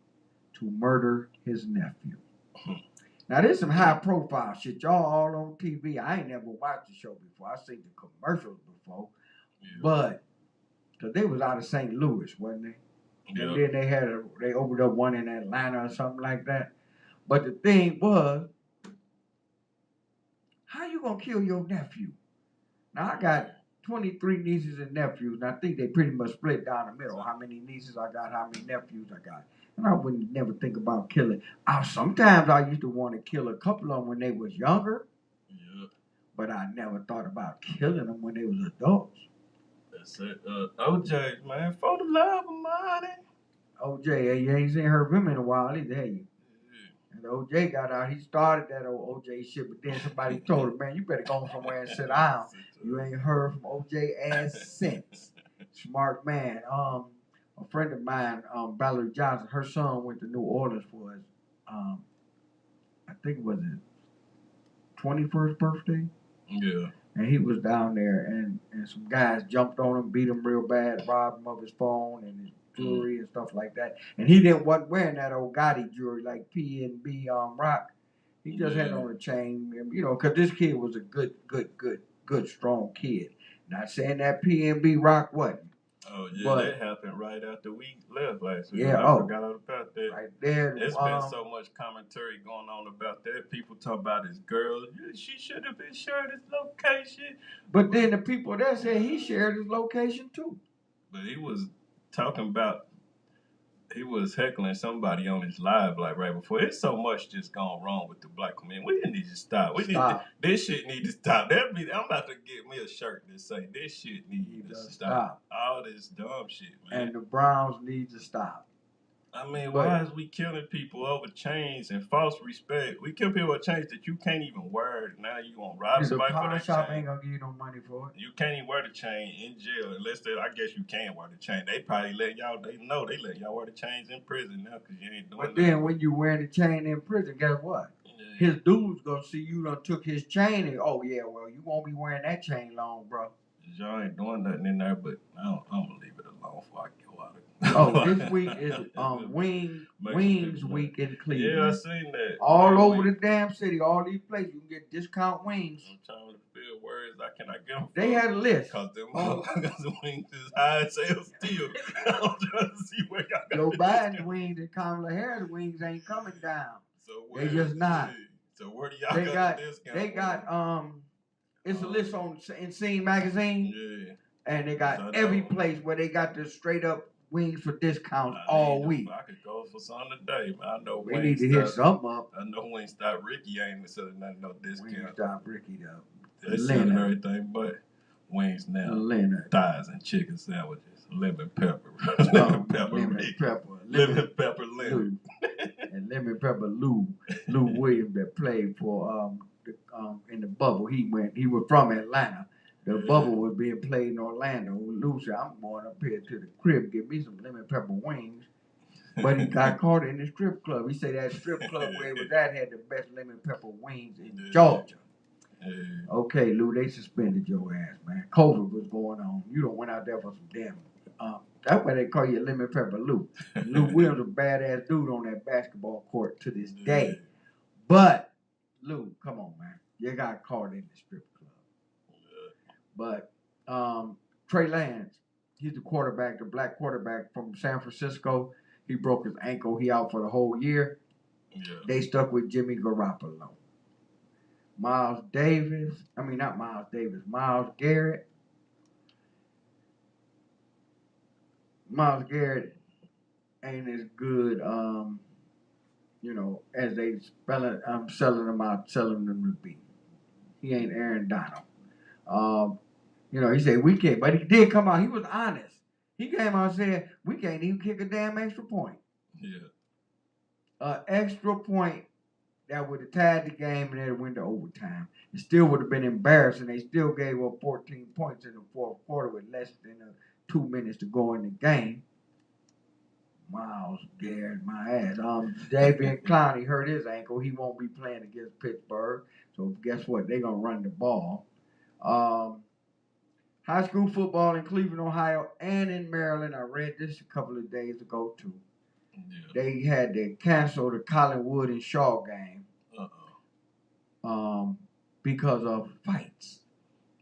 to murder his nephew. Now, there's some high-profile shit. Y'all all on TV. I ain't never watched the show before. I seen the commercials before. Yeah. But, because they was out of St. Louis, wasn't they? Yeah. And then they opened up one in Atlanta or something like that. But the thing was, how you going to kill your nephew? Now, I got 23 nieces and nephews, and I think they pretty much split down the middle. How many nieces I got, how many nephews I got. And I wouldn't never think about killing. Sometimes I used to want to kill a couple of them when they was younger. Yeah. But I never thought about killing them when they was adults. That's it. OJ, man, for the love of money. OJ, you ain't seen her him in a while either, have you? And OJ got out. He started that old OJ shit, but then somebody told him, man, you better go somewhere and sit down. You ain't heard from OJ ass since. Smart man. A friend of mine, Valerie Johnson, her son went to New Orleans for his, I think it was his 21st birthday. Yeah. And he was down there, and some guys jumped on him, beat him real bad, robbed him of his phone and his jewelry and stuff like that. And he wasn't wearing that old Gotti jewelry like P&B rock. He just had on a chain, you know, because this kid was a good, strong kid. Not saying that P&B rock wasn't. Oh yeah, but, that happened right after we left last week. Yeah, I forgot all about that. Right there. It's been so much commentary going on about that. People talk about his girl. She should have been sharing his location. But then the people there said he shared his location too. But he was talking about, he was heckling somebody on his live like right before. There's so much just gone wrong with the black community. We need to stop. This shit need to stop. I'm about to get me a shirt that say this shit need to stop. All this dumb shit, man. And the Browns need to stop. I mean, why is we killing people over chains and false respect? We kill people over chains that you can't even wear. Now you want to rob somebody for that chain. The pawn shop ain't gonna give you no money for it. You can't even wear the chain in jail unless I guess you can wear the chain. They probably let y'all. They let y'all wear the chains in prison now because you ain't doing. But then when you wearing the chain in prison, guess what? Yeah. His dude's gonna see you done took his chain and you won't be wearing that chain long, bro. Y'all ain't doing nothing in there, but I'm gonna leave it alone before I go out. This week is Wings Week in Cleveland. Yeah, I seen that. All over the damn city, all these places you can get discount wings. I'm trying to feel where can I get them. They had a list. Cause the wings is high as hell still. I'm trying to see where y'all got. Joe Biden's wings and Kamala Harris' wings ain't coming down. So they just not. So where do y'all got the discount? They got it's a list on Insane magazine. Yeah. And they got every place where they got the straight up wings for discounts all week. I could go for some today, man. I know we need to hit something up. I know Wingstop Ricky ain't selling nothing no discount. Wingstop Ricky though. They selling everything but wings now. Leonard. Thighs and chicken sandwiches. Lemon pepper. Lemon pepper. Lemon pepper Leonard. And lemon pepper Lou Williams that played for in the bubble. He was from Atlanta. The bubble was being played in Orlando. Lou said, I'm going up here to the crib, get me some lemon pepper wings. But he got caught in the strip club. He said that strip club where he was at had the best lemon pepper wings in Georgia. Okay, Lou, they suspended your ass, man. COVID was going on. You done went out there for some damn. That's why they call you Lemon Pepper Lou. Lou Williams a badass dude on that basketball court to this day. But, Lou, come on, man. You got caught in the strip club. But Trey Lance, he's the quarterback, the black quarterback from San Francisco. He broke his ankle. He out for the whole year. Yeah. They stuck with Jimmy Garoppolo. Miles Garrett ain't as good, as they selling them to be. He ain't Aaron Donald. He said we can't, but he did come out. He was honest. He came out and said we can't even kick a damn extra point. Yeah. Extra point that would have tied the game and they'd went to overtime. It still would have been embarrassing. They still gave up 14 points in the fourth quarter with less than 2 minutes to go in the game. Miles Garrett, my ass. David Clowney hurt his ankle. He won't be playing against Pittsburgh. So guess what? They're going to run the ball. High school football in Cleveland, Ohio, and in Maryland. I read this a couple of days ago, too. Yeah. They had to cancel the Collinwood and Shaw game because of fights.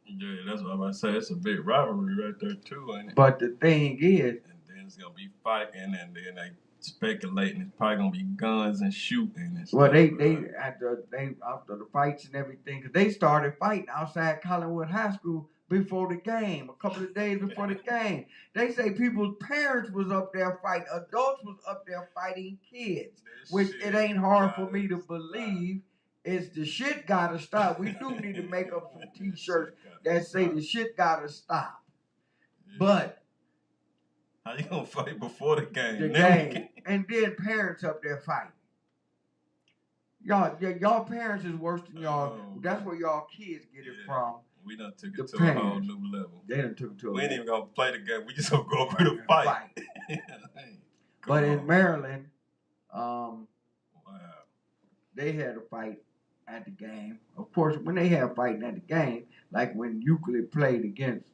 Yeah, that's what I'm about to say. It's a big rivalry right there, too, ain't it? But the thing is... And then it's going to be fighting, and then they speculating it's probably going to be guns and shooting and stuff. Well, after the fights and everything, because they started fighting outside Collinwood High School before the game, a couple of days before the game. They say people's parents was up there fighting, adults was up there fighting kids, which it ain't hard for me to believe. It's the shit gotta stop. We do need to make up some t-shirts that say the shit gotta stop. Yeah. But how you gonna fight before the game? And then parents up there fighting. Y'all parents is worse than y'all. That's where y'all kids get it from. We done took it to a whole new level. They done took it to a We ain't even gonna play the game. We just gonna go over to fight. But in Maryland, they had a fight at the game. Of course, when they have fighting at the game, like when Euclid played against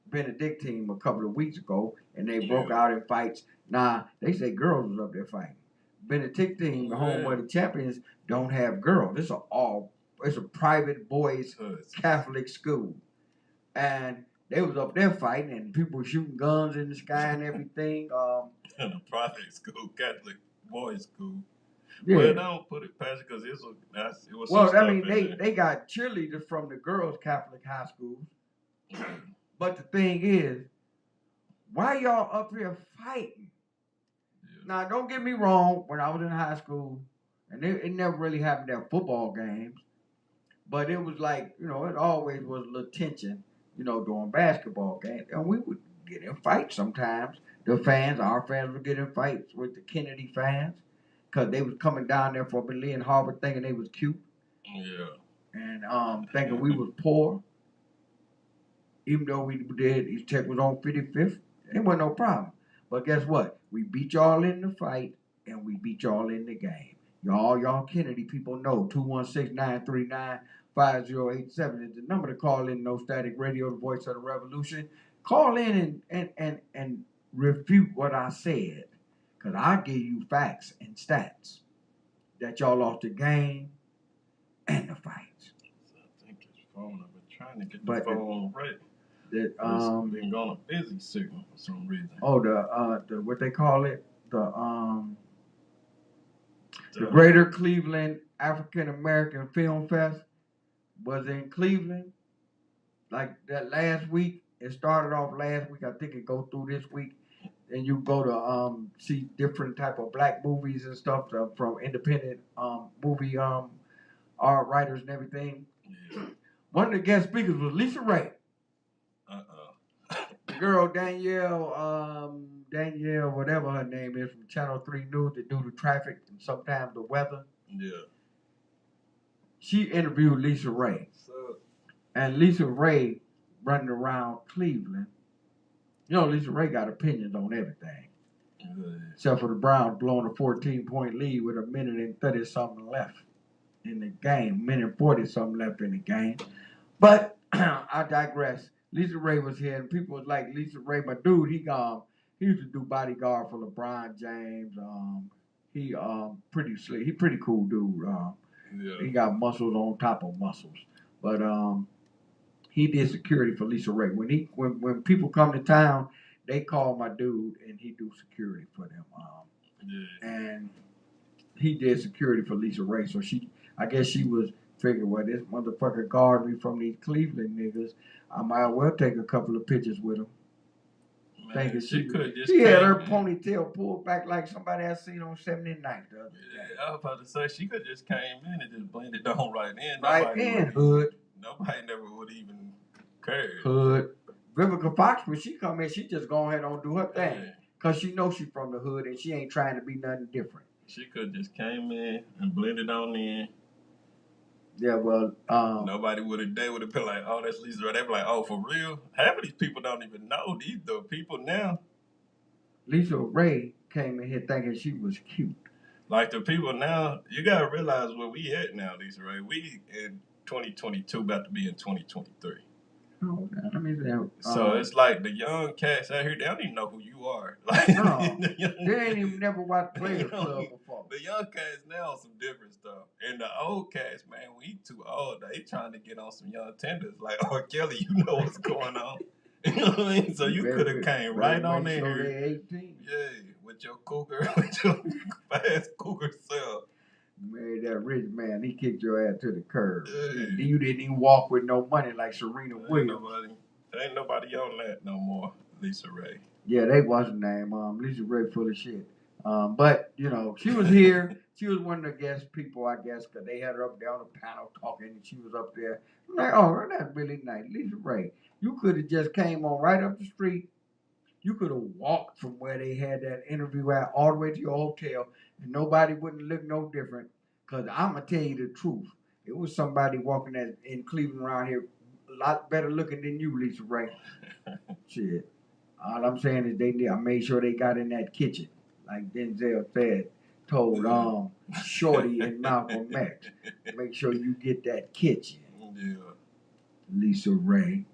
Benedictine a couple of weeks ago, and they broke out in fights. Nah, they say girls was up there fighting. Benedictine, the home of the champions, don't have girls. It's a private boys Catholic school, and They was up there fighting, and people shooting guns in the sky and everything. In a private school, Catholic boys' school. Yeah. Well, I don't put it past because it was some Well, stuff I mean, in they got cheerleaders from the girls' Catholic high schools. But the thing is, why y'all up here fighting? Yeah. Now, don't get me wrong. When I was in high school, and it never really happened at football games, but it was like, you know, it always was a little tension, you know, during basketball games, and we would get in fights sometimes. The fans, our fans, would get in fights with the Kennedy fans because they was coming down there for Berlin Harbor thinking they was cute. Yeah. And thinking we was poor. Even though we did, East Tech was on 55th, it wasn't no problem. But guess what? We beat y'all in the fight, and we beat y'all in the game. Y'all Kennedy people know 216-939-5087 is the number to call in. No Static Radio, the voice of the revolution. Call in and refute what I said, because I'll give you facts and stats that y'all lost the game and the fights. I think his phone, I've been trying to get the phone right. It's been going a busy signal for some reason. Oh, the what they call it, the Greater Cleveland African American Film Fest was in Cleveland. Like that last week, it started off last week. I think it go through this week, and you go to see different type of black movies and stuff from independent movie art writers and everything. Yeah. One of the guest speakers was Lisa Ray. The girl Danielle, whatever her name is, from Channel 3 News, that do the traffic and sometimes the weather. Yeah. She interviewed Lisa Ray. And Lisa Ray running around Cleveland. You know, Lisa Ray got opinions on everything. Except for the Browns blowing a 14-point lead with a minute and 30-something left in the game. Minute and 40-something left in the game. But I digress. Lisa Ray was here, and people was like, Lisa Ray, my dude, he used to do bodyguard for LeBron James. He pretty slick. He pretty cool dude. Yeah. He got muscles on top of muscles. But he did security for Lisa Ray. When people come to town, they call my dude, and he do security for them. Yeah. And he did security for Lisa Ray. So I guess she was figuring, well, this motherfucker guard me from these Cleveland niggas. I might well take a couple of pictures with him. Man, she had her ponytail pulled back like somebody I seen on 79th the other day. Yeah, I was about to say, she could just came in and just blended on right in. Right in, hood. Nobody never would even care. Hood. Vivica Fox, when she come in, she just go ahead and do her thing. Because she knows she from the hood and she ain't trying to be nothing different. She could just came in and blended on in. Yeah, well, nobody they would have been like, oh, that's Lisa Ray. They'd be like, oh, for real? Half of these people don't even know these the people now. Lisa Ray came in here thinking she was cute. Like the people now, you gotta realize where we at now, Lisa Ray. We in 2022, about to be in 2023. Oh, I mean, so it's like the young cats out here, they don't even know who you are. Like, no, they ain't even never watched Players Club before. The young cats now on some different stuff. And the old cats, man, we too old. They trying to get on some young tenders. Like, oh, Kelly, you know what's going on. You know what I mean? So you could have came right on in here. 18. Yeah, with your cougar, with your fast cougar self. You married that rich man, he kicked your ass to the curb. And you didn't even walk with no money like Serena Williams. Ain't nobody on that no more, Lisa Ray. Yeah, they wasn't name. Lisa Ray full of shit. But, you know, she was here. She was one of the guest people, I guess, because they had her up there on the panel talking, and she was up there. I'm like, oh, that's really nice. Lisa Ray, you could have just came on right up the street. You could have walked from where they had that interview at all the way to your hotel, and nobody wouldn't look no different. Because I'm going to tell you the truth. It was somebody walking in Cleveland around here a lot better looking than you, Lisa Ray. Shit. All I'm saying is I made sure they got in that kitchen. Like Denzel said, told Shorty and Malcolm X. Make sure you get that kitchen. Yeah. Lisa Ray.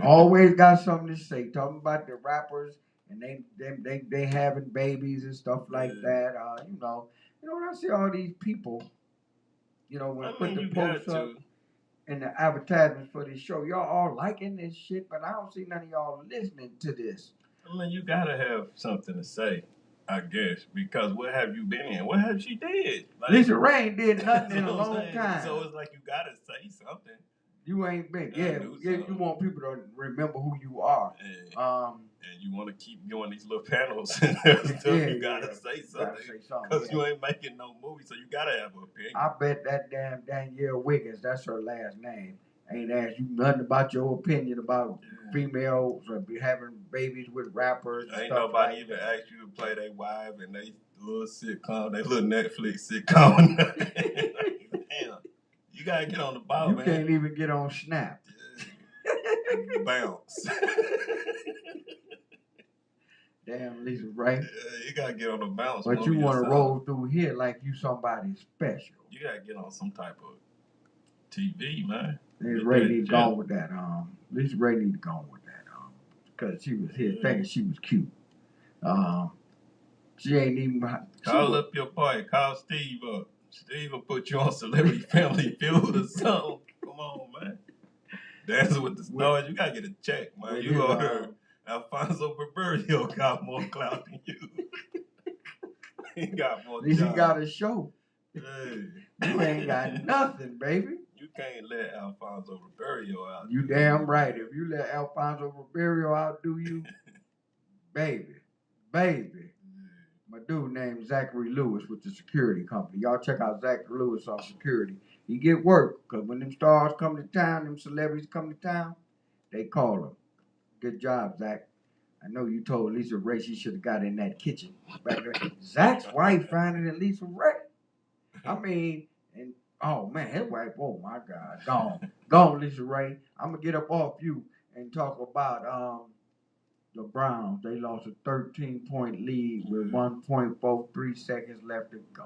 Always got something to say. Talking about the rappers and they having babies and stuff like that. You know, when I see all these people, you know, when I put the posts up, in the advertisements for this show. Y'all all liking this shit, but I don't see none of y'all listening to this. I mean, you gotta have something to say, I guess, because what have you been in? What have she did? Like, Lisa Rain did nothing in a long time. So it's like you gotta say something. You ain't been, you want people to remember who you are. And you want to keep doing these little panels and stuff. You gotta say something. Because you ain't making no movie, so you gotta have an opinion. I bet that damn Danielle Wiggins, that's her last name, ain't asked you nothing about your opinion about females or having babies with rappers. Ain't stuff nobody like even that. asked you to play their wife and they little sitcom, they little Netflix sitcom. Damn. You gotta get on the ball, man. You can't even get on Snap. Bounce. Damn, Lisa, right? Yeah, you gotta get on the bounce. But you want to roll through here like you somebody special. You gotta get on some type of TV, man. Lisa Ray need to go with that. Lisa Ray need to go with that. Because she was here thinking she was cute. She ain't even. Call up your boy. Call Steve up. Steve will put you on Celebrity Family Feud or something. Come on, man. Dancing with the Stars. You gotta get a check, man. You order. Alfonso Barberio got more clout than you. He got more. At least he got a show. Hey. You ain't got nothing, baby. You can't let Alfonso Barberio out. You damn right. If you let Alfonso Barberio outdo you, baby. My dude named Zachary Lewis with the security company. Y'all check out Zachary Lewis on security. He get work because when them stars come to town, them celebrities come to town, they call him. Good job, Zach. I know you told Lisa Ray she should have got in that kitchen back there. Zach's wife finding than Lisa Ray. I mean, and oh man, his wife, oh my God, gone, Lisa Ray. I'm gonna get up off you and talk about the Browns. They lost a 13-point lead with 1.43 seconds left to go.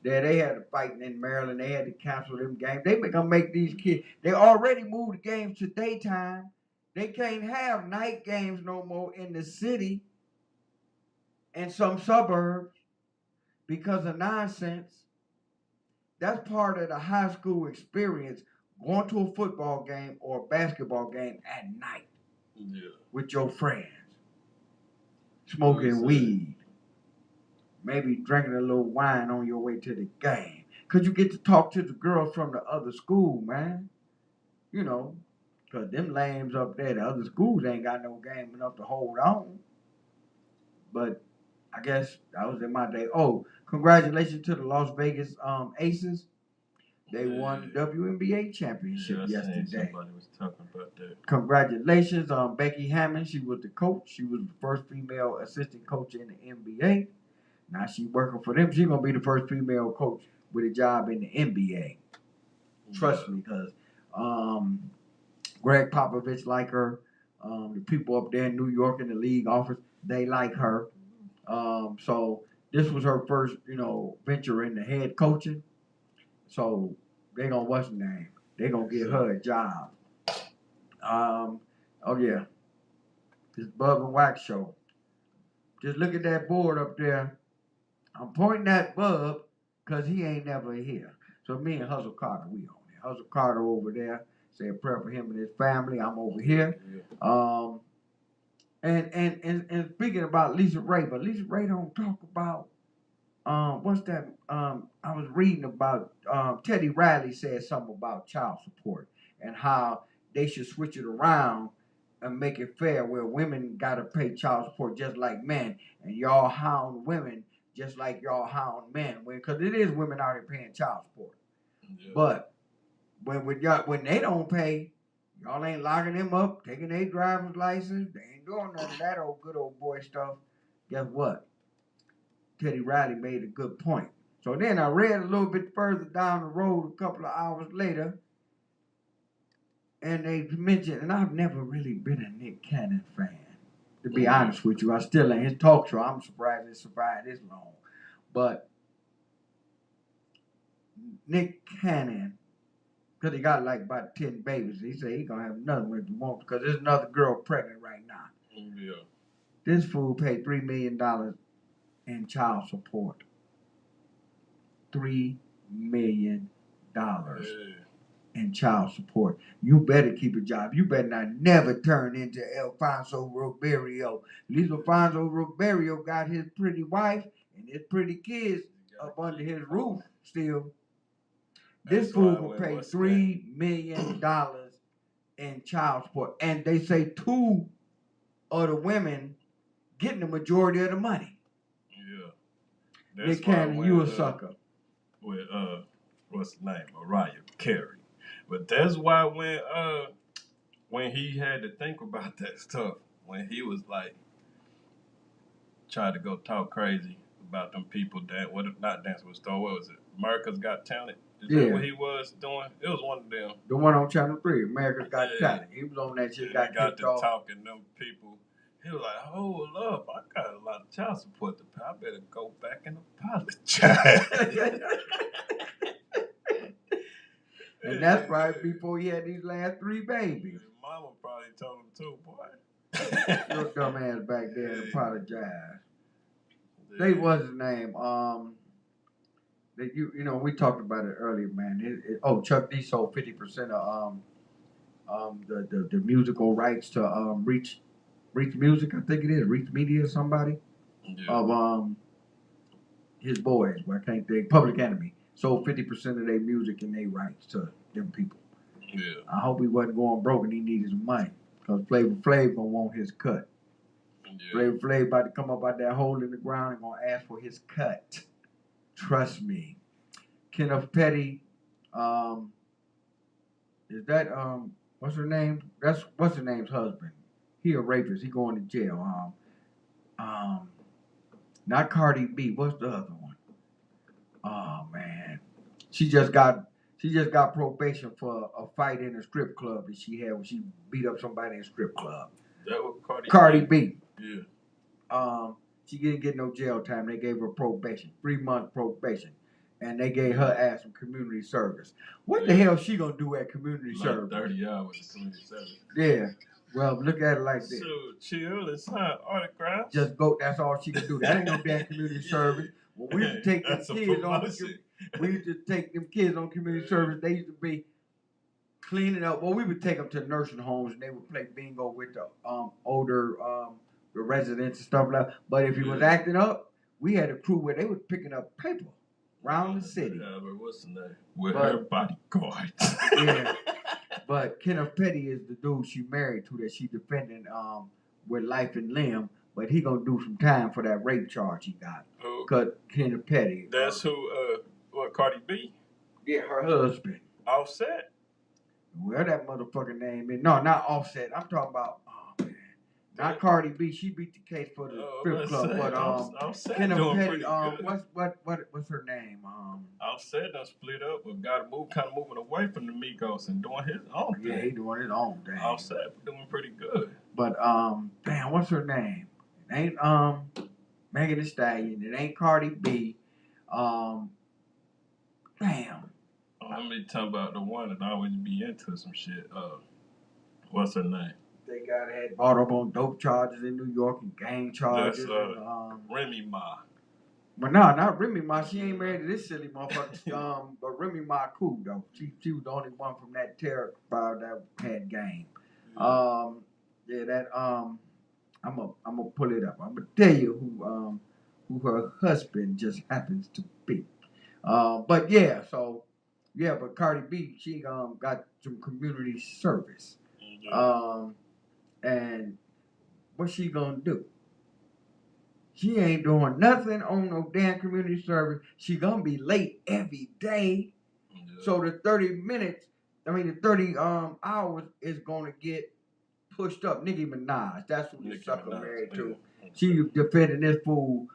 They had to fight in Maryland. They had to cancel them games. They gonna make these kids. They already moved the games to daytime. They can't have night games no more in the city and some suburbs because of nonsense. That's part of the high school experience, going to a football game or a basketball game at night with your friends, smoking weed, maybe drinking a little wine on your way to the game. Because you get to talk to the girls from the other school, man. You know, because them lames up there, the other schools ain't got no game enough to hold on. But I guess that was in my day. Oh, congratulations to the Las Vegas Aces. They won the WNBA championship yesterday. Somebody was talking about that. Congratulations on Becky Hammond. She was the coach. She was the first female assistant coach in the NBA. Now she's working for them. She's going to be the first female coach with a job in the NBA. Trust me, because Greg Popovich like her. The people up there in New York in the league office, they like her. So this was her first, venture into head coaching. So they gonna what's the name? They gonna get her a job. This Bub and Wax show. Just look at that board up there. I'm pointing at Bub because he ain't never here. So me and Hustle Carter, we on there. Hustle Carter over there. Say a prayer for him and his family. I'm over here. And speaking about Lisa Ray, but Lisa Ray don't talk about what's that? I was reading about Teddy Riley said something about child support and how they should switch it around and make it fair where women gotta pay child support just like men, and y'all hound women just like y'all hound men, because it is women out here paying child support. Yeah. But when they don't pay, y'all ain't locking them up, taking their driver's license. They ain't doing none of that good old boy stuff. Guess what? Teddy Riley made a good point. So then I read a little bit further down the road a couple of hours later, and they mentioned, and I've never really been a Nick Cannon fan, to be honest with you. I still ain't. His talk show, I'm surprised it survived this long. But Nick Cannon, because he got like about 10 babies, he said he going to have another one if he wants, because there's another girl pregnant right now. Yeah. This fool paid $3 million in child support. $3 million. in child support. You better keep a job. You better not never turn into Alfonso Ribeiro. At least Alfonso Ribeiro got his pretty wife and his pretty kids up under his roof still. This fool will pay $3 million in child support. And they say 2 of the women getting the majority of the money. Yeah. Nick Cannon, you a sucker. With what's the name? Mariah Carey. But that's why when he had to think about that stuff, when he was like tried to go talk crazy about them people that not Dancing with Stars, what was it? America's Got Talent. Is that what he was doing? It was one of them. The one on Channel 3, America's Got Talent. He was on that shit. Got to talking them people. He was like, hold up, I got a lot of child support to pay. I better go back and apologize. And that's right before he had these last 3 babies. His mama probably told him too, boy. Your dumb ass back there and apologize. They was his name. That you know we talked about it earlier, man. Chuck D sold 50% of the musical rights to Reach Music, I think it is, Reach Media or somebody, of his boys. Well, I can't think. Public Enemy sold 50% of their music and their rights to them people. Yeah. I hope he wasn't going broke and he needed some money, because Flavor Flav gonna want his cut. Yeah. Flavor Flav about to come up out that hole in the ground and gonna ask for his cut. Trust me. Kenneth Petty, is that what's her name? That's what's her name's husband. He a rapist. He going to jail. Not Cardi B. What's the other one? Oh man, she just got probation for a fight in a strip club that she had when she beat up somebody in a strip club. That was Cardi B. Yeah. She didn't get no jail time. They gave her probation, 3-month probation. And they gave her ass some community service. What the hell she gonna do at community service? 30 hours of community service. Yeah. Well, look at it like this. So chill and sign autographs. Just go. That's all she can do. That ain't no damn community service. Well, we used to take them kids on. We used to take them kids on community service. They used to be cleaning up. Well, we would take them to nursing homes and they would play bingo with the older the residents and stuff like that. But if he was acting up, we had a crew where they was picking up paper around the city. Yeah, but what's the name? With her bodyguards. Yeah. But Kenneth Petty is the dude she married to that she defending with life and limb. But he gonna do some time for that rape charge he got. Who? Cause Kenneth Petty. That's who. What? Cardi B? Yeah, her husband. Offset. Well, that motherfucking name is not Offset. I'm talking about. Not Cardi B. She beat the case for the strip club. But Kenneth Petty. What's her name? Offset done split up, but got kind of moving away from the Migos and doing his own thing. Yeah, he doing his own thing. Offset doing pretty good. But damn, what's her name? It ain't Megan Thee Stallion. It ain't Cardi B. Damn. Let me talk about the one that always be into some shit. What's her name? They had bought up on dope charges in New York and gang charges. That's Remy Ma. But no, not Remy Ma. She ain't married to this silly motherfucker. But Remy Ma cool though. She was the only one from that terror file that had game. I'm gonna pull it up. I'm gonna tell you who her husband just happens to be. But Cardi B, she got some community service. And what she gonna do? She ain't doing nothing on no damn community service. She gonna be late every day. Yeah. So the 30 hours is gonna get pushed up. Nicki Minaj, that's who the sucker married to. She defending this fool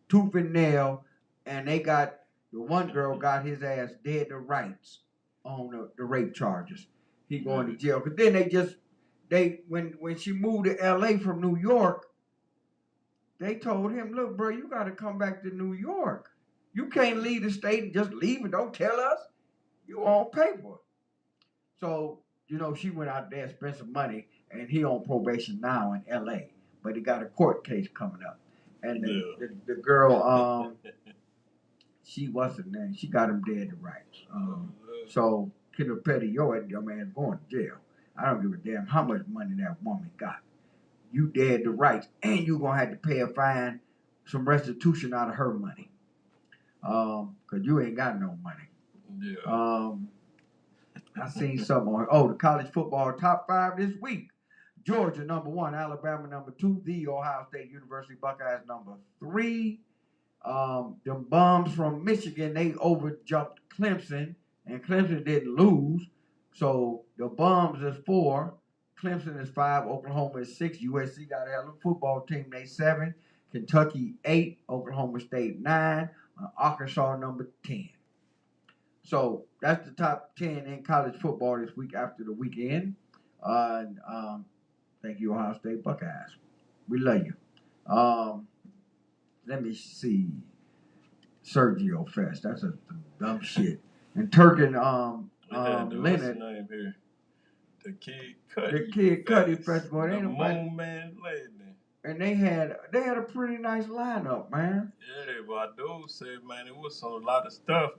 tooth and nail, and the one girl got his ass dead to rights on the rape charges. He going to jail. Cause then when she moved to LA from New York, they told him, look, bro, you got to come back to New York. You can't leave the state and just leave and don't tell us. You on paper. So, she went out there and spent some money, and he on probation now in LA. But he got a court case coming up. And the girl, she wasn't there. She got him dead to rights. So Kiddo Petty, your man going to jail. I don't give a damn how much money that woman got. You dead to rights, and you gonna have to pay a fine, some restitution out of her money, cause you ain't got no money. Yeah. I seen something on. The college football top 5 this week. Georgia #1, Alabama #2, the Ohio State University Buckeyes #3. Them bums from Michigan, they overjumped Clemson, and Clemson didn't lose. So the bums is 4, Clemson is 5, Oklahoma is 6, USC got a hell of a football team, they 7, Kentucky 8, Oklahoma State 9, Arkansas #10. So that's the top 10 in college football this week after the weekend. Thank you, Ohio State Buckeyes. We love you. Let me see. Sergio Fest. That's a dumb shit. And Turk and Leonard. What's his name here? The Kid Cudi. The Kid Cudi Festival. The Moon Man Lady. And they had a pretty nice lineup, man. Yeah, but dude said, man, it was a lot of stuff,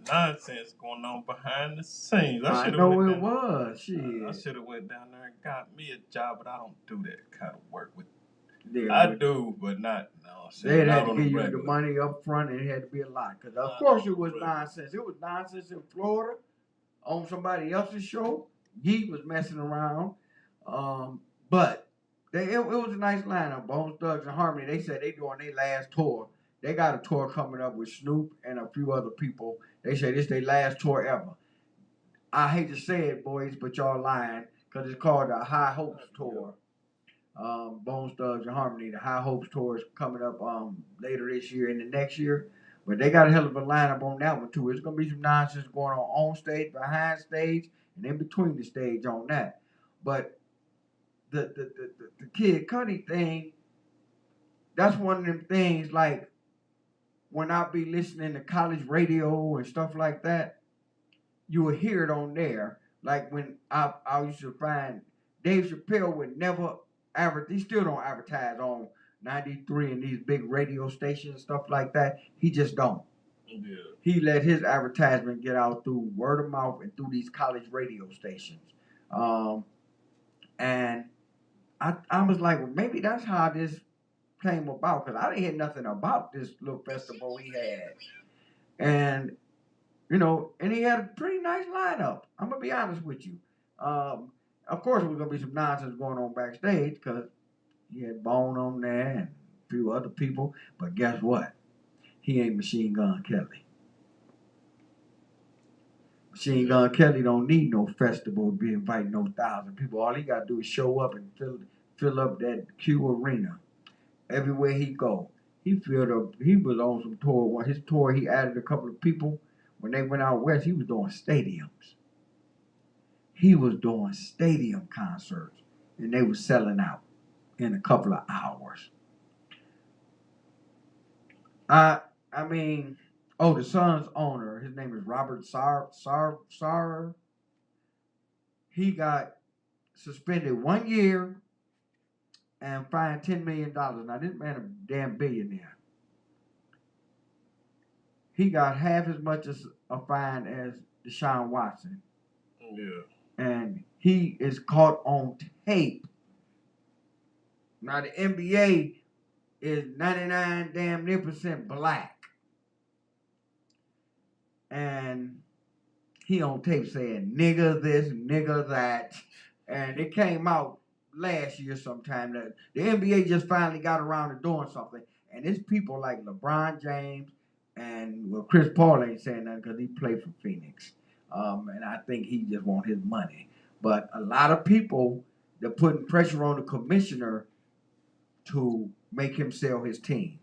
nonsense going on behind the scenes. I know it was. Shit. I should have went down there and got me a job, but I don't do that kind of work with. Yeah, I do, but not. No, they had to give you the money up front, and it had to be a lot. Because of course it was nonsense. It was nonsense in Florida on somebody else's show. He was messing around, but it was a nice lineup. Bones, Thugs, and Harmony. They said they doing their last tour. They got a tour coming up with Snoop and a few other people. They say this their last tour ever. I hate to say it, boys, but y'all lying, because it's called the High Hopes Tour. Bones, Thugs, and Harmony. The High Hopes Tour is coming up later this year and the next year. But they got a hell of a lineup on that one, too. It's going to be some nonsense going on stage, behind stage, and in between the stage on that. But the Kid Cudi thing, that's one of them things, like, when I be listening to college radio and stuff like that, you will hear it on there. Like when I used to find Dave Chappelle would never he still don't advertise on 93 and these big radio stations and stuff like that. He just don't. Yeah. He let his advertisement get out through word of mouth and through these college radio stations. And I was like, well, maybe that's how this came about, because I didn't hear nothing about this little festival he had. And and he had a pretty nice lineup. I'm going to be honest with you. Of course, there was going to be some nonsense going on backstage, because he had Bone on there and a few other people. But guess what? He ain't Machine Gun Kelly. Machine Gun Kelly don't need no festival to be inviting no 1,000 people. All he got to do is show up and fill up that Q Arena. Everywhere he go. He was on some tour. His tour, he added a couple of people. When they went out west, he was doing stadiums. He was doing stadium concerts, and they were selling out in a couple of hours. The Suns owner, his name is Robert Sarver. He got suspended 1 year and fined $10 million. Now, this man a damn billionaire. He got half as much as a fine as Deshaun Watson. Yeah. And he is caught on tape. Now, the NBA is 99 damn near % black. And he on tape saying nigga this, nigga that. And it came out last year sometime that the NBA just finally got around to doing something. And it's people like LeBron James and Chris Paul ain't saying nothing because he played for Phoenix. And I think he just want his money. But a lot of people, they're putting pressure on the commissioner to make him sell his team.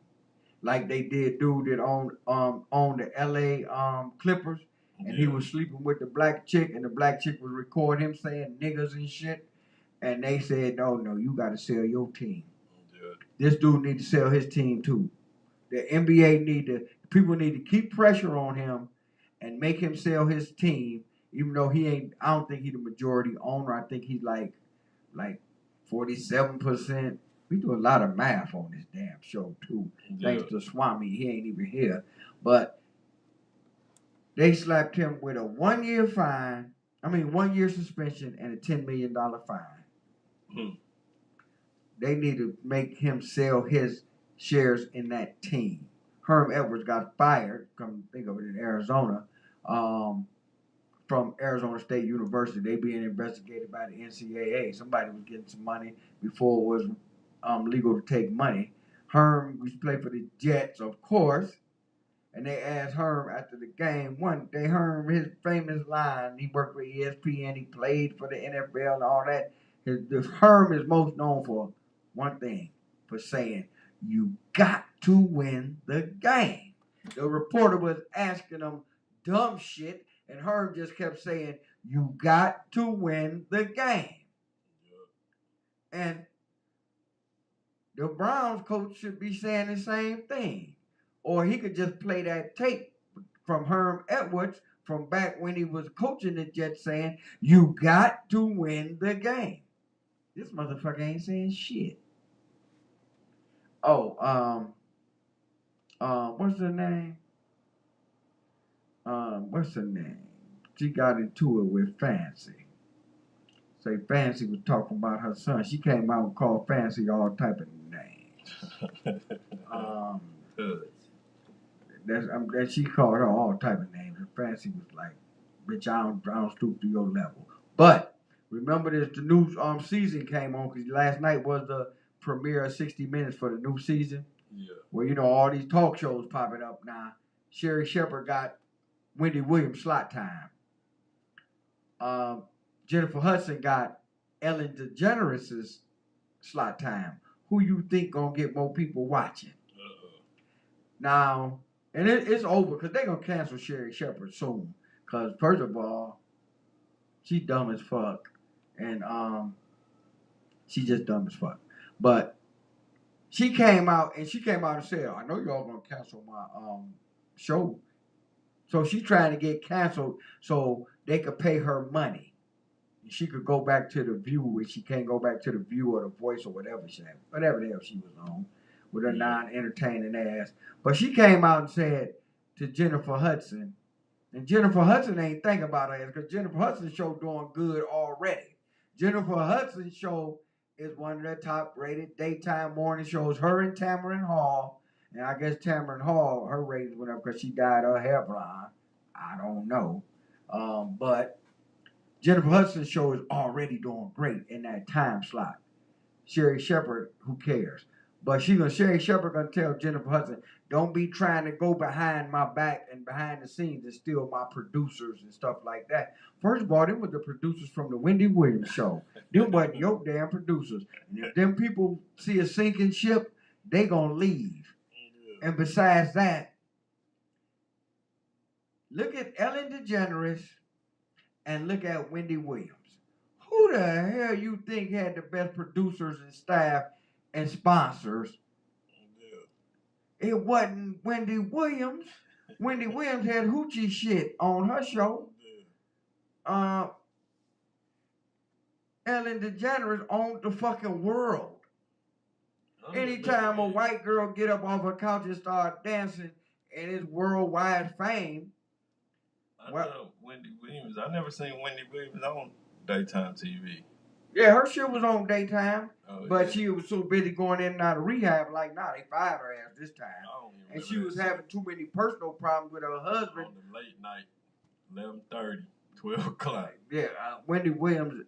Like they did dude that owned the LA Clippers, and he was sleeping with the black chick, and the black chick was recording him saying niggas and shit. And they said, no, you got to sell your team. Yeah. This dude need to sell his team too. The NBA people need to keep pressure on him and make him sell his team, even though I don't think he's the majority owner. I think he's like 47%. We do a lot of math on this damn show too. Yeah. Thanks to Swami, he ain't even here. But they slapped him with a 1 year fine 1 year suspension and a $10 million fine. They need to make him sell his shares in that team. Herm Edwards got fired, come think of it, in Arizona, from Arizona State University. They being investigated by the NCAA. Somebody was getting some money before it was legal to take money. Herm used to play for the Jets, of course. And they asked Herm after the game one day, his famous line, he worked for ESPN, he played for the NFL and all that. Herm is most known for one thing, for saying, you got to win the game. The reporter was asking him dumb shit, and Herm just kept saying, you got to win the game. And the Browns coach should be saying the same thing. Or he could just play that tape from Herm Edwards from back when he was coaching the Jets saying, you got to win the game. This motherfucker ain't saying shit. Oh, what's her name? What's her name? She got into it with Fancy. Say Fancy was talking about her son. She came out and called Fancy all type of names. That she called her all type of names, and Fancy was like, "Bitch, I don't stoop to your level." But remember this: the new season came on because last night was the premiere of 60 Minutes for the new season. Yeah. Well, all these talk shows popping up now. Sherry Shepherd got Wendy Williams slot time. Jennifer Hudson got Ellen DeGeneres' slot time. Who you think gonna get more people watching? Now, and it's over because they're going to cancel Sherry Shepherd soon. Because, first of all, she's dumb as fuck. And she's just dumb as fuck. But she came out and said, I know y'all going to cancel my show. So she's trying to get canceled so they could pay her money. She could go back to The View, which she can't go back to The View or The Voice or whatever the hell she was on. With her non-entertaining ass. But she came out and said to Jennifer Hudson, and Jennifer Hudson ain't thinking about her ass because Jennifer Hudson's show doing good already. Jennifer Hudson's show is one of the top-rated daytime morning shows. Her and Tamron Hall, and I guess Tamron Hall, her ratings went up because she dyed her hair blonde. I don't know. But Jennifer Hudson's show is already doing great in that time slot. Sherry Shepherd, who cares? But Sherry Shepherd gonna tell Jennifer Hudson, don't be trying to go behind my back and behind the scenes and steal my producers and stuff like that. First of all, them were the producers from the Wendy Williams show. Them wasn't your damn producers. And if them people see a sinking ship, they gonna leave. And besides that, look at Ellen DeGeneres and look at Wendy Williams. Who the hell you think had the best producers and staff and sponsors? Yeah. It wasn't Wendy Williams. Wendy Williams had hoochie shit on her show. Yeah. Ellen DeGeneres owned the fucking world. Anytime a white girl get up off her couch and start dancing in his worldwide fame. I know Wendy Williams. I never seen Wendy Williams on daytime TV. Yeah, her shit was on daytime, but she was so busy going in and out of rehab. Like, they fired her ass this time. And she was having too many personal problems with her husband. On the late night, 11:30, 12 o'clock. Yeah, Wendy Williams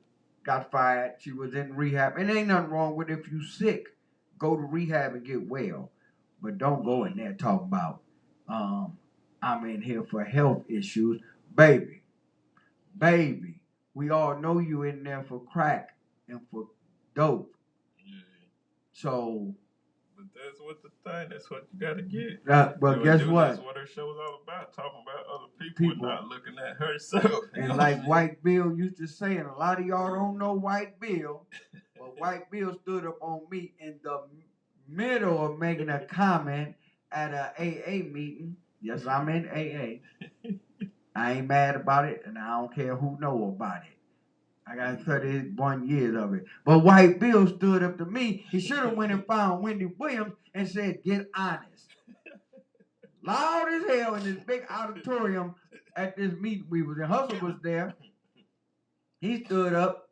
got fired. She was in rehab. And ain't nothing wrong with it. If you sick, go to rehab and get well. But don't go in there talking about, I'm in here for health issues. Baby, we all know you in there for crack and for dope. Yeah. So. But that's what you gotta get. But guess what? That's what her show was all about, talking about other people and not looking at herself. And like White Bill used to say, and a lot of y'all don't know White Bill, but White Bill stood up on me in the middle of making a comment at a AA meeting. Yes, I'm in AA. I ain't mad about it, and I don't care who know about it. I got 31 years of it. But White Bill stood up to me. He should have went and found Wendy Williams and said, get honest. Loud as hell in this big auditorium at this meeting we was in. Hustle was there. He stood up.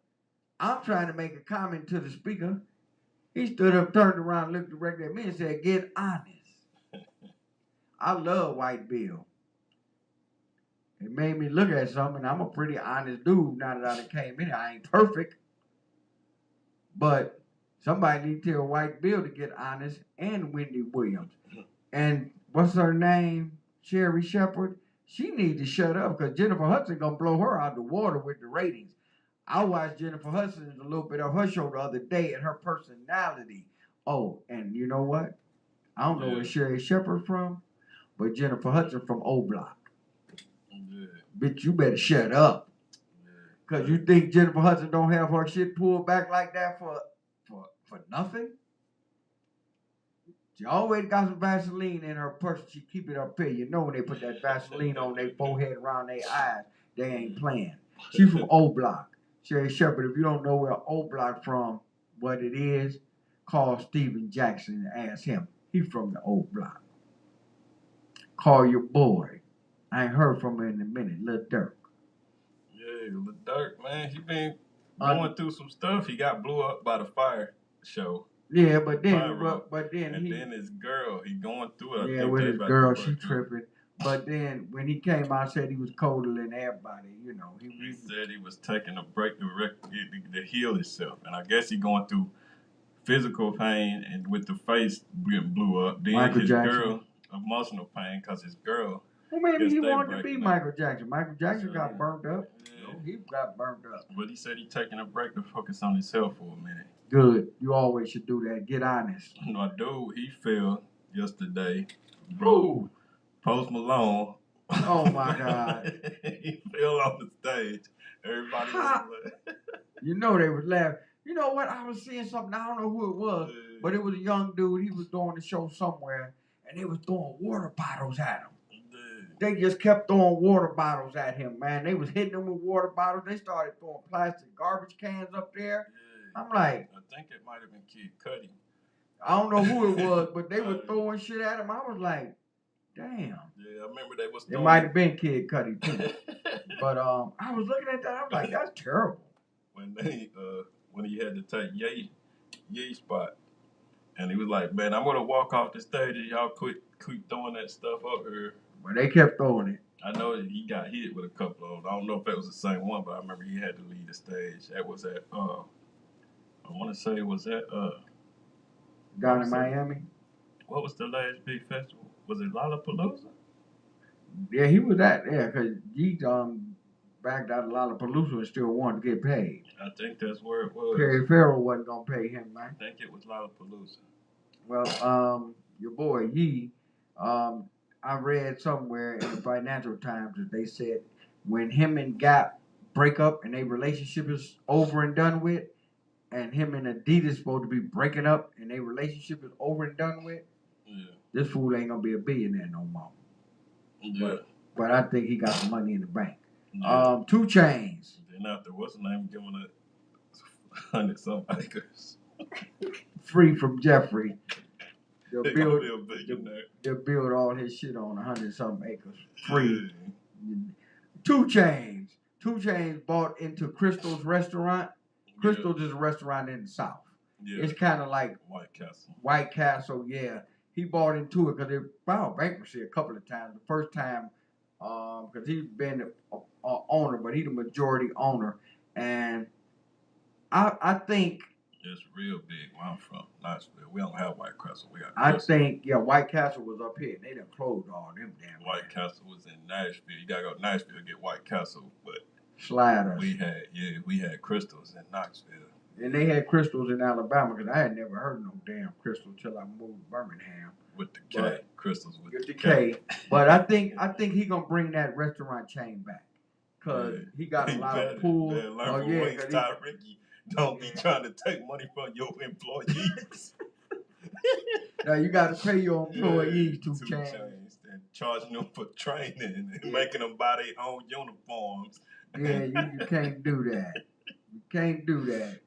I'm trying to make a comment to the speaker. He stood up, turned around, looked directly at me and said, "Get honest." I love White Bill. It made me look at something. I'm a pretty honest dude now that I came in here. I ain't perfect. But somebody need to tell White Bill to get honest, and Wendy Williams. And what's her name? Sherry Shepherd. She needs to shut up because Jennifer Hudson gonna blow her out the water with the ratings. I watched Jennifer Hudson a little bit of her show the other day and her personality. Oh, and you know what? I don't know where Sherry Shepherd from, but Jennifer Hudson from O Block. Yeah. Bitch, you better shut up. Because you think Jennifer Hudson don't have her shit pulled back like that for nothing? She always got some Vaseline in her purse. She keep it up here. You know when they put that Vaseline on their forehead around their eyes, they ain't playing. She from O Block. Sherry Shepherd, if you don't know where O Block from, what it is, call Steven Jackson and ask him. He from the O Block. Call your boy. I ain't heard from her in a minute. Lil Durk. Yeah, Lil Durk, man, he been going through some stuff. He got blew up by the fire show. Yeah, but then, then his girl, he going through it. Yeah, with his girl, she tripping. But then when he came out, said he was colder than everybody. You know, he said he was taking a break to heal himself, and I guess he going through physical pain and with the face getting blew up. Then Michael his Jackson. Girl, emotional pain because his girl. Well, maybe he wanted to be Michael Jackson. Michael Jackson got burnt up. Yeah. No, he got burnt up. But he said he's taking a break to focus on himself for a minute. Good. You always should do that. Get honest. My dude, he fell yesterday. Bro, Post Malone. Oh my God. He fell on the stage. Everybody was like, you know they was laughing. You know what? I was seeing something. I don't know who it was, but it was a young dude. He was doing a show somewhere, and they was throwing water bottles at him. They just kept throwing water bottles at him, man. They was hitting him with water bottles. They started throwing plastic garbage cans up there. Yeah. I'm like, I think it might have been Kid Cudi. I don't know who it was, but they were throwing shit at him. I was like, damn. Yeah, I remember they was throwing. It might have been Kid Cudi too. But I was looking at that. I was like, that's terrible. When he had to take Ye spot, and he was like, man, I'm gonna walk off the stage and y'all quit throwing that stuff up here. But they kept throwing it. I know that he got hit with a couple of them. I don't know if that was the same one, but I remember he had to leave the stage. That was at I want to say it was at down in Miami. What was the last big festival? Was it Lollapalooza? Yeah, he was at there because he backed out of Lollapalooza and still wanted to get paid. I think that's where it was. Perry Farrell wasn't gonna pay him, man. I think it was Lollapalooza. Well, your boy Yee, I read somewhere in the Financial Times that they said when him and Gap break up and their relationship is over and done with, and him and Adidas supposed to be breaking up and their relationship is over and done with, this fool ain't gonna be a billionaire no more. Yeah. But I think he got some money in the bank. Yeah. 2 Chainz. Then after what's the name giving it 100-some acres. Free from Jeffrey. They'll build all his shit on 100-some acres. Free. Yeah. 2 Chainz. 2 Chainz bought into Crystal's restaurant. Crystal's is a restaurant in the South. Yeah. It's kind of like White Castle, yeah. He bought into it because they filed bankruptcy a couple of times. The first time, because he's been an owner, but he's the majority owner. And I think it's real big where I'm from, Knoxville. We don't have White Castle. We got Crystal. I think, White Castle was up here. They done closed all them damn. White Castle was in Nashville. You gotta go to Nashville to get White Castle, but Sliders. We had Crystals in Knoxville. And they had Crystals in Alabama because I had never heard of no damn Crystal till I moved to Birmingham. With the K, Crystals with the K. But I think he gonna bring that restaurant chain back because he got a lot of pools. Ricky, don't be trying to take money from your employees. Now you got to pay your employees 2 Chainz. And charging them for training and making them buy their own uniforms. Yeah, you can't do that. You can't do that.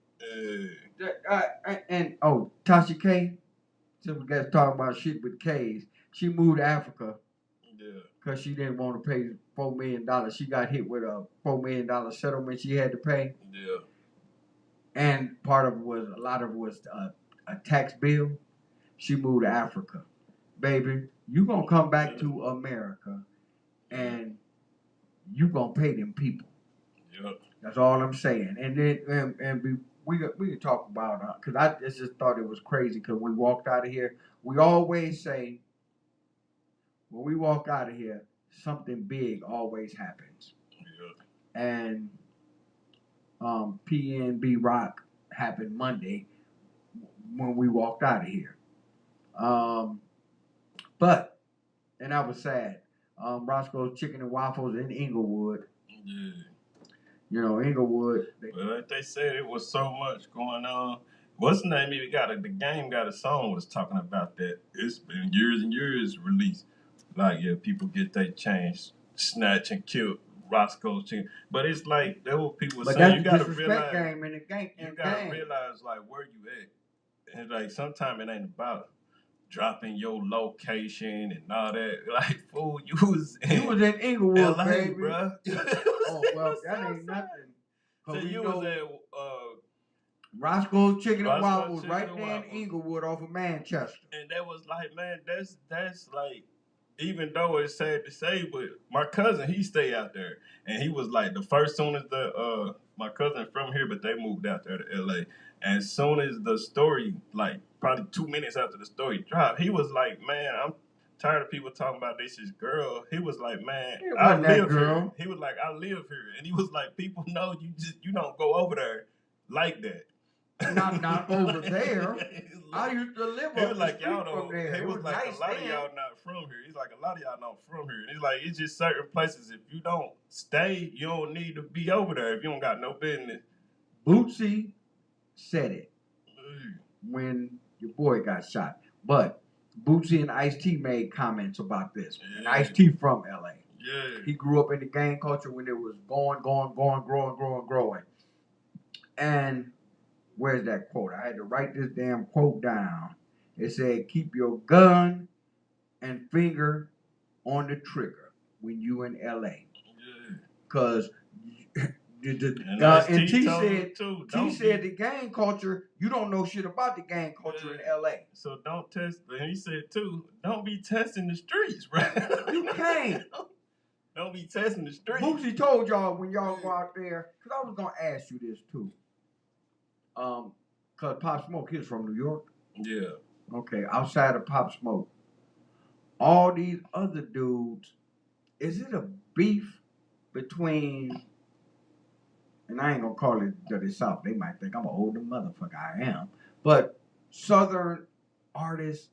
And Tasha K, since we got to talk about shit with K's, she moved to Africa Yeah. Because she didn't want to pay $4 million. She got hit with a $4 million settlement she had to pay. Yeah. And part of it was, a lot of it was a tax bill. She moved to Africa. Baby, you going to come back to America and you going to pay them people. Yep. That's all I'm saying. And then we can talk about, because I just thought it was crazy because we walked out of here. We always say, when we walk out of here, something big always happens. Yeah. And PNB Rock happened Monday when we walked out of here. But, and that was sad. Roscoe's Chicken and Waffles in Inglewood. Yeah. You know, Inglewood. Well, like they said, it was so much going on. What's the name? The game got a song was talking about that. It's been years and years released. Like, yeah, people get their chains snatched and killed Roscoe's Chicken. But it's like, that what people But saying. that's the disrespect game in the game. You gotta realize, like, where you at. And, like, sometimes it ain't about dropping your location and all that. Like, fool, you was in Inglewood, LA, baby. Bro. Oh, well, that ain't nothing. So you was at Roscoe's Chicken and Waffles Chicken right and there Waffles. in Inglewood off of Manchester. And that was like, man, that's like, even though it's sad to say, but my cousin, he stay out there. And he was like, the first soon as my cousin from here, but they moved out there to LA. And soon as the story, like probably 2 minutes after the story dropped, he was like, man, I'm tired of people talking about this girl. He was like, man, I live here. He was like, I live here. And he was like, people know you don't go over there like that. Not over there. I used to live up the street from there. He was like, nice, a lot of y'all not from here. He's like, a lot of y'all not from here. And he's like, it's just certain places. If you don't stay, you don't need to be over there if you don't got no business. Bootsy said it when your boy got shot. But Bootsy and Ice-T made comments about this. Yeah. And Ice-T from LA. Yeah. He grew up in the gang culture when it was growing. And where's that quote? I had to write this damn quote down. It said, keep your gun and finger on the trigger when you in LA. Because and T said the gang culture, you don't know shit about the gang culture in LA. So don't test, and he said too, don't be testing the streets, bro. You can't. Don't be testing the streets. Bootsy told y'all when y'all go out there, because I was going to ask you this too. Because Pop Smoke is from New York. Yeah. Okay, outside of Pop Smoke, all these other dudes, is it a beef between, and I ain't going to call it Dirty South. They might think I'm an older motherfucker. I am. But Southern artists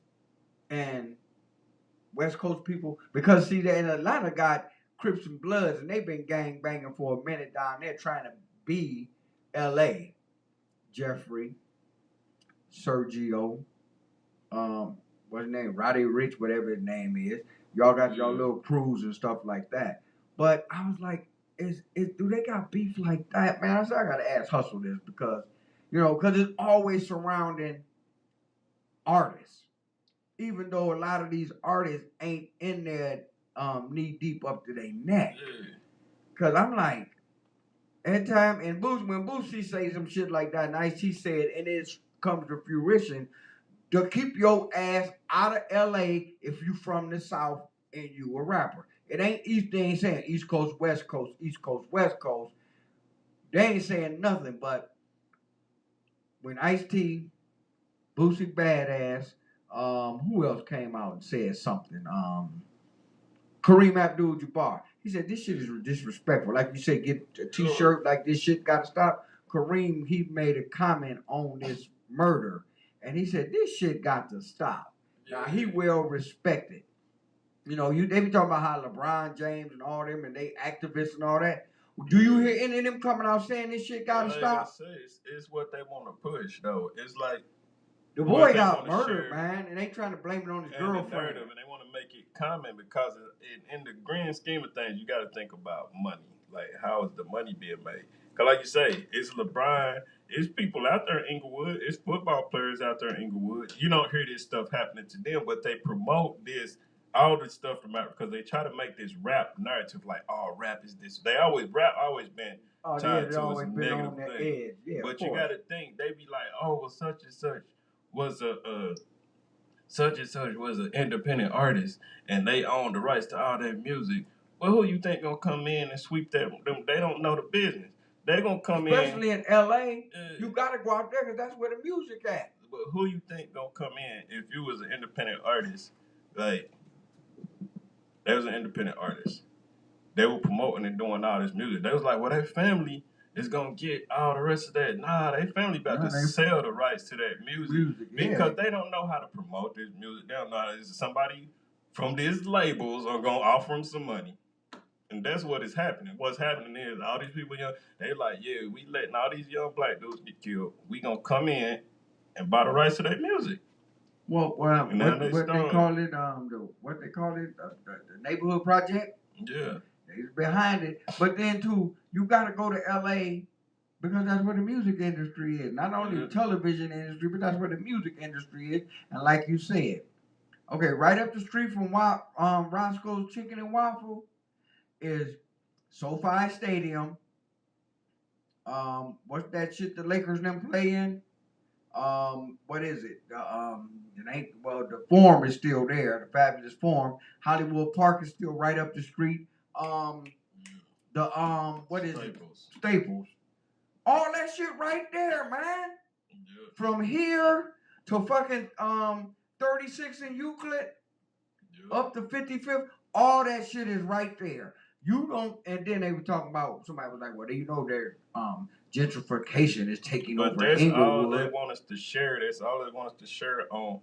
and West Coast people, because see, they in Atlanta got Crips and Bloods, and they've been gang banging for a minute down there trying to be LA. Jeffrey, Sergio, what's his name? Roddy Rich, whatever his name is. Y'all got y'all little crews and stuff like that. But I was like, do they got beef like that, man? I said, I gotta ask Hustle this because, because it's always surrounding artists. Even though a lot of these artists ain't in there knee deep up to their neck. Because I'm like, every time, and when Bootsy say some shit like that, and Ice-T said, and it comes to fruition, to keep your ass out of LA if you from the South and you a rapper. It ain't they ain't saying East Coast, West Coast, East Coast, West Coast. They ain't saying nothing, but when Ice-T, Bootsy Badass, who else came out and said something? Kareem Abdul-Jabbar. He said, this shit is disrespectful. Like you said, get a t-shirt, like this shit got to stop. Kareem, he made a comment on this murder, and he said, this shit got to stop. Now, he well respected. They be talking about how LeBron James and all them, and they activists and all that. Do you hear any of them coming out saying this shit got to stop? It's what they want to push, though. It's like, the boy got murdered, man, and they trying to blame it on his girlfriend. And they want to make it common because in the grand scheme of things, you got to think about money. Like, how is the money being made? Because like you say, it's LeBron, it's people out there in Inglewood, it's football players out there in Inglewood. You don't hear this stuff happening to them, but they promote this all the stuff from rap because they try to make this rap narrative like, oh, rap is this. Rap always been tied to as a negative thing. Yeah, but you got to think they be like, oh, well, such and such was an independent artist and they own the rights to all that music. Well, who you think gonna come in and sweep that? Them they don't know the business. They gonna come especially in L.A. You gotta go out there because that's where the music at. But who you think gonna come in if you was an independent artist? Like, they was an independent artist. They were promoting and doing all this music. They was like, well, their family is gonna get all the rest of that. Nah, their family about to sell the rights to that music because they don't know how to promote this music. They don't know how to. Somebody from these labels are gonna offer them some money. And that's what is happening. What's happening is all these people, they like, yeah, we letting all these young black dudes get killed. We gonna come in and buy the rights to that music. Well, what they call it, the neighborhood project. Yeah, they's behind it. But then too, you gotta go to L.A. because that's where the music industry is. Not only the television industry, but that's where the music industry is. And like you said, okay, right up the street from Roscoe's Chicken and Waffle is SoFi Stadium. What's that shit the Lakers them play in? What is it? The Forum is still there, the fabulous Forum. Hollywood Park is still right up the street. What is it? Staples. All that shit right there, man. Yeah. From here to fucking 36 in Euclid, up to 55th, all that shit is right there. You don't, and then they were talking about, somebody was like, well, their gentrification is taking over Inglewood. But that's all they want us to share. That's all they want us to share on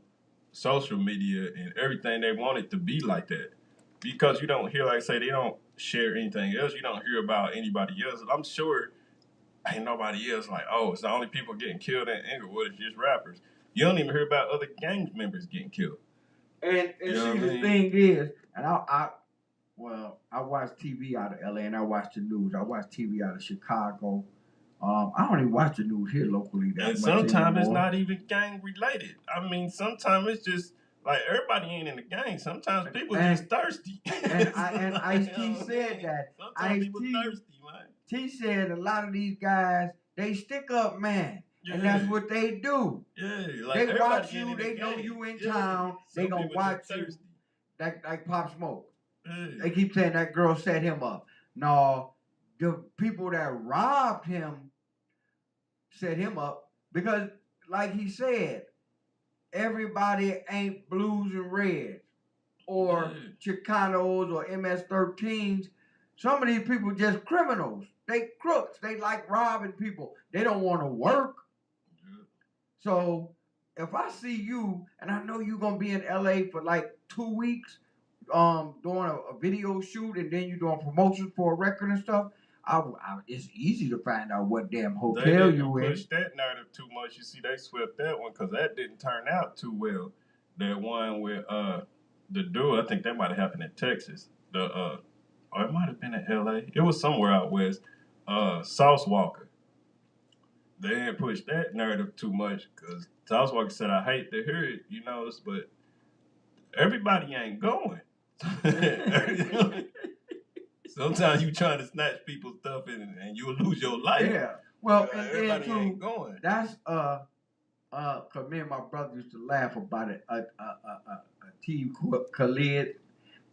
social media and everything. They want it to be like that. Because you don't hear, like I say, they don't share anything else. You don't hear about anybody else. I'm sure ain't nobody else like, oh, it's the only people getting killed in Inglewood. It's just rappers. You don't even hear about other gang members getting killed. And see, the thing is, and I watch TV out of LA and I watch the news. I watch TV out of Chicago. I don't even watch the news here locally that much. And sometimes it's not even gang related. I mean, sometimes it's just like everybody ain't in the gang. Sometimes people just thirsty. And Ice-T said that. Sometimes people thirsty, man. T said a lot of these guys, they stick up, man. Yeah. And that's what they do. Yeah, like they watch you, they know you in town, they gonna watch you. Like Pop Smoke. Yeah. They keep saying that girl set him up. No, the people that robbed him set him up because, like he said, everybody ain't blues and reds or Chicanos or MS-13s. Some of these people just criminals. They crooks. They like robbing people. They don't want to work. So if I see you, and I know you're going to be in LA for like 2 weeks, doing a video shoot, and then you're doing promotions for a record and stuff, it's easy to find out what damn hotel you in. They push that narrative too much. You see, they swept that one because that didn't turn out too well. That one with the dude, I think that might have happened in Texas. Or it might have been in LA. It was somewhere out west. Sauce Walker. They didn't push that narrative too much because Sauce Walker said, I hate to hear it, but everybody ain't going. Sometimes you trying to snatch people's stuff and you'll lose your life. Yeah. Well, and everybody ain't going. That's cause me and my brother used to laugh about it. T. Khalid,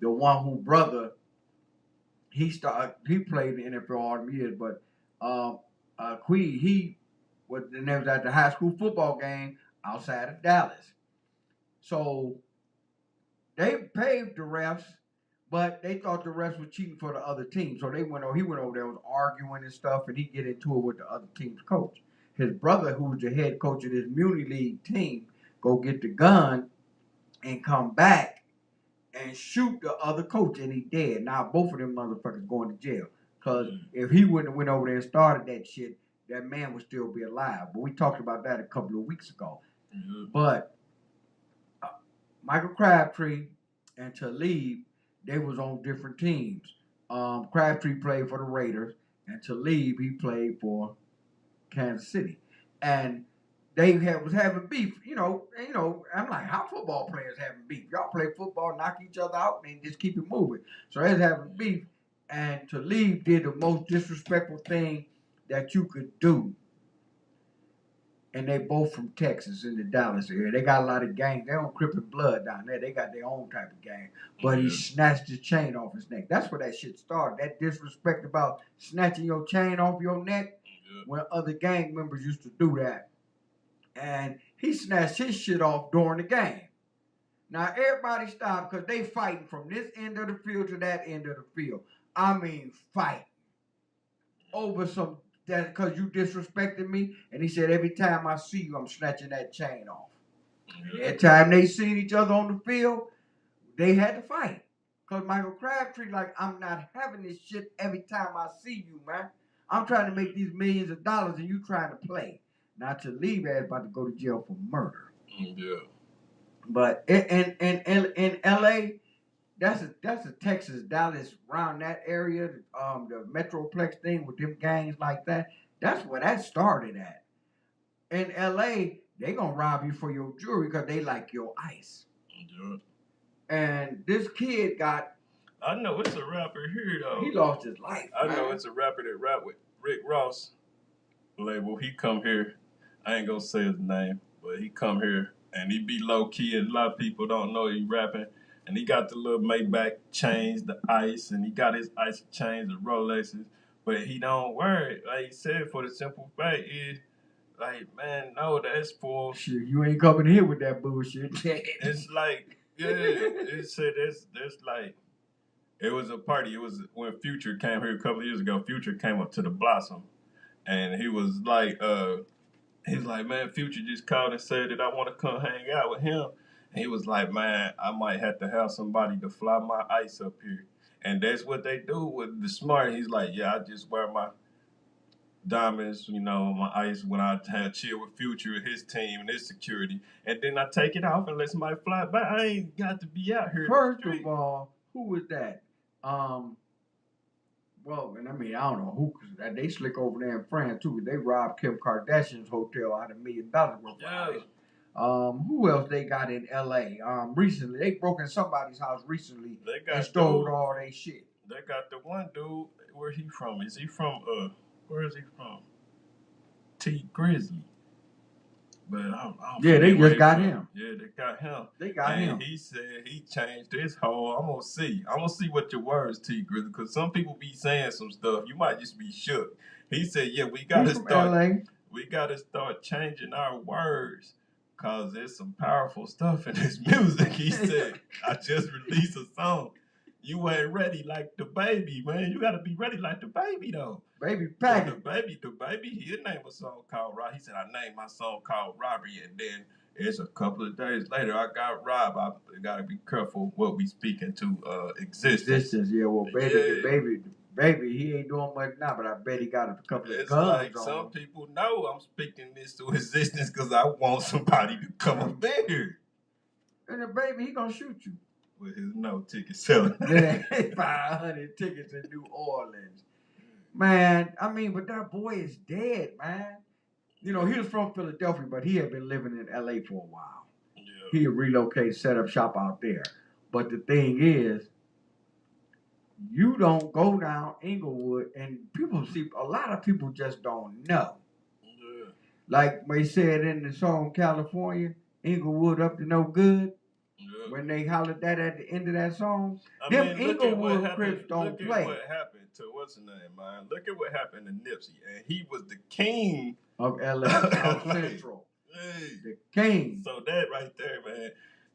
the one who brother, he played in the NFL all them years, but he was at the high school football game outside of Dallas. So they paid the refs, but they thought the refs were cheating for the other team. So he went over there, was arguing and stuff, and he get into it with the other team's coach. His brother, who was the head coach of this Muni League team, go get the gun and come back and shoot the other coach, and he dead. Now both of them motherfuckers going to jail. Because if he wouldn't have went over there and started that shit, that man would still be alive. But we talked about that a couple of weeks ago. Mm-hmm. But Michael Crabtree and Talib, they was on different teams. Crabtree played for the Raiders, and Talib, he played for Kansas City. And they was having beef. I'm like, how football players having beef? Y'all play football, knock each other out, and just keep it moving. So they was having beef, and Talib did the most disrespectful thing that you could do. And they both from Texas in the Dallas area. They got a lot of gangs. They don't Crip and Blood down there. They got their own type of gang. But he snatched his chain off his neck. That's where that shit started. That disrespect about snatching your chain off your neck when other gang members used to do that. And he snatched his shit off during the game. Now everybody stopped because they fighting from this end of the field to that end of the field. I mean, fight over some that because you disrespected me. And he said, every time I see you, I'm snatching that chain off. And every time they seen each other on the field, they had to fight. Because Michael Crabtree, like, I'm not having this shit every time I see you, man. I'm trying to make these millions of dollars and you trying to play. Not to leave ass about to go to jail for murder. Yeah. But in LA, that's a Texas, Dallas, around that area, the Metroplex thing with them gangs like that. That's where that started at. In LA, they gonna rob you for your jewelry because they like your ice. Yeah. And this kid got. I know it's a rapper here though. He lost his life. I know it's a rapper that rap with Rick Ross label. He come here. I ain't gonna say his name, but he come here and he be low key, and a lot of people don't know he rapping. And he got the little Maybach chains, the ice, and he got his ice chains, the Rolexes. But he don't wear it. Like he said, for the simple fact is, like, man, no, that's for. Shit, you ain't coming here with that bullshit. It's like, yeah, it said that's like, it was a party. It was when Future came here a couple of years ago. Future came up to the Blossom, and he was like, man, Future just called and said that I want to come hang out with him. And he was like, man, I might have to have somebody to fly my ice up here. And that's what they do with the smart. He's like, yeah, I just wear my diamonds, my ice when I had chill with Future and his team and his security. And then I take it off and let somebody fly back. I ain't got to be out here. First of all, who was that? Well, and I mean, I don't know who, cause they slick over there in France too. They robbed Kim Kardashian's hotel out of $1 million worth of ice. Who else they got in LA? Recently, they broke in somebody's house recently and stole all their shit. They got the one dude, where he from? Is he from, where is he from? T Grizzly. But I don't yeah, they just got him. Yeah, they got him. They got him. He said he changed his whole. I'm gonna see what your words, T Grizzly, because some people be saying some stuff. You might just be shook. He said, yeah, we gotta start changing our words, cause there's some powerful stuff in this music. He said, I just released a song. You ain't ready like the baby, man. You gotta be ready like the baby, though. Baby pack. The baby, he named a song called Robbery. He said, I named my song called Robbery, and then it's a couple of days later, I got robbed. I gotta be careful what we speak into existence. Yeah, well, baby, he ain't doing much now, but I bet he got a couple of guns like on some him. people know I'm speaking this to existence because I want somebody to come up there. And the baby, he gonna shoot you. With his no ticket selling. 500 tickets in New Orleans. Man, I mean, but that boy is dead, man. He was from Philadelphia, but he had been living in LA for a while. Yeah. He had relocated, set up shop out there. But the thing is, you don't go down Inglewood, and a lot of people just don't know. Yeah. Like they said in the song California, Inglewood up to no good. Yeah. When they hollered that at the end of that song, them Inglewood Crips don't play. Look at what happened to, what's his name, man? Look at what happened to Nipsey. And he was the king of LA, South Central. Hey. The king. So that right there, man.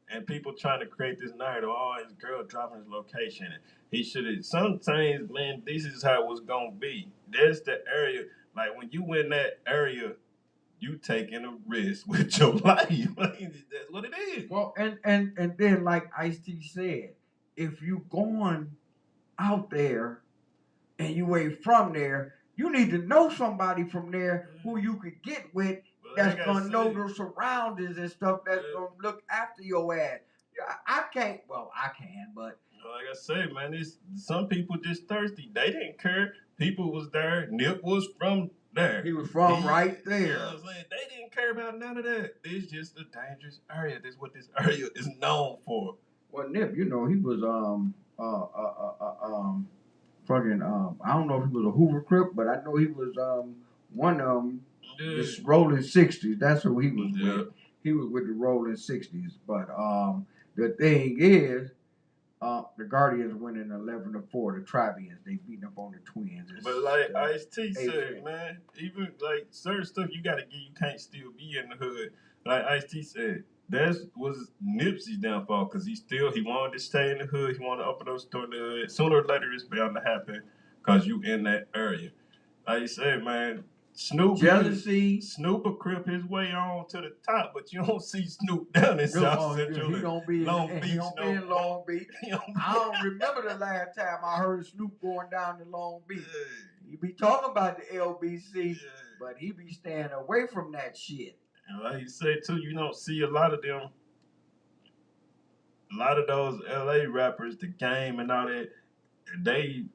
And people trying to create this narrative, his girl dropping his location. And he should have, sometimes, man, this is how it was going to be. There's the area, like when you in that area, you taking a risk with your life. That's what it is. Well, and then like Ice-T said, if you going out there and you ain't from there, you need to know somebody from there who you could get with that's gonna know the surroundings and stuff that's gonna look after your ass. I can't. Well, I can, but like I say, man, some people just thirsty. They didn't care. People was there. Nip was from there. He was from right there. You know what I'm saying? They didn't care about none of that. This is just a dangerous area. This is what this area is known for. Well, Nip, you know, he was fucking I don't know if he was a Hoover Crip, but I know he was one of them. The Rolling 60s. That's who he was with. He was with the Rolling 60s. But the thing is, the Guardians winning 11-4. The Tribians, they beating up on the Twins. But like Ice-T said, man, even like certain stuff you gotta get, you can't still be in the hood. Like Ice-T said, that was Nipsey's downfall because he wanted to stay in the hood. He wanted to open up a store in the hood. Sooner or later, it's bound to happen because you in that area. Like you said, man, Snoop will crip his way on to the top, but you don't see Snoop down in South Central. He don't be Long in, Beach. He don't be in Long Beach. I don't remember the last time I heard Snoop going down to Long Beach. He be talking about the LBC, but he be staying away from that shit. And like you say too, you don't see a lot of them. A lot of those LA rappers, the Game and all that,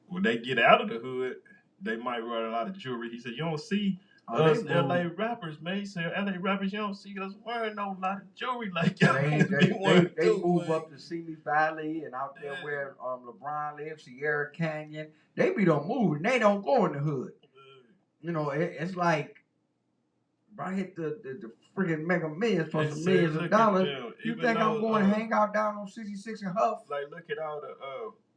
when they get out of the hood, they might run a lot of jewelry. He said, you don't see us LA rappers, man. He said, LA rappers, you don't see us wearing no lot of jewelry like y'all. They move up to Simi Valley and out there where LeBron lives, Sierra Canyon. They be don't move and they don't go in the hood. You know, it's like if I hit the freaking Mega Millions for some millions of dollars, you think I'm going to hang out down on 66 and Huff? Like, look at all the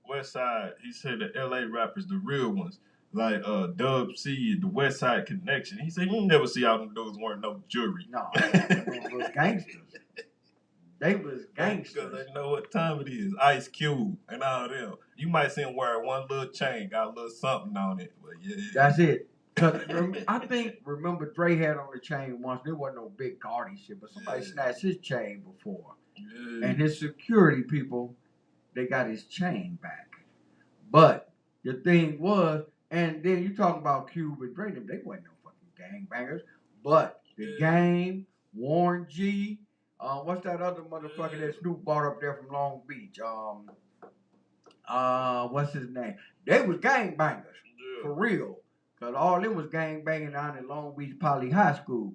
West Side. He said the LA rappers, the real ones. Like Dub C, the West Side Connection. He said you never see all them dudes wearing no jewelry. No, they was gangsters. They was gangsters. Because they know what time it is. Ice Cube and all them. You might see them wearing one little chain, got a little something on it. But yeah. That's it. Cause remember Dre had on the chain once. There wasn't no big gaudy shit, but somebody snatched his chain before. Yeah. And his security people, they got his chain back. But the thing was, and then you talking about Cube and Dre, they wasn't no fucking gangbangers. But the Game, Warren G, what's that other motherfucker that Snoop bought up there from Long Beach? What's his name? They was gangbangers. For real. Because all them was gangbanging down in Long Beach Poly High School.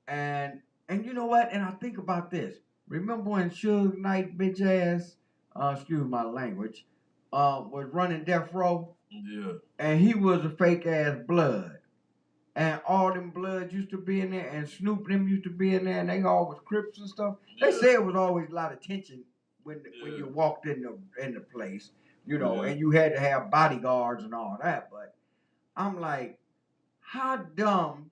And you know what? And I think about this. Remember when Suge Knight bitch ass, excuse my language, was running Death Row? Yeah. And he was a fake ass blood. And all them bloods used to be in there, and Snoop them used to be in there, and they all was Crips and stuff. Yeah. They say it was always a lot of tension when you walked in the place, you know, and you had to have bodyguards and all that. But I'm like, how dumb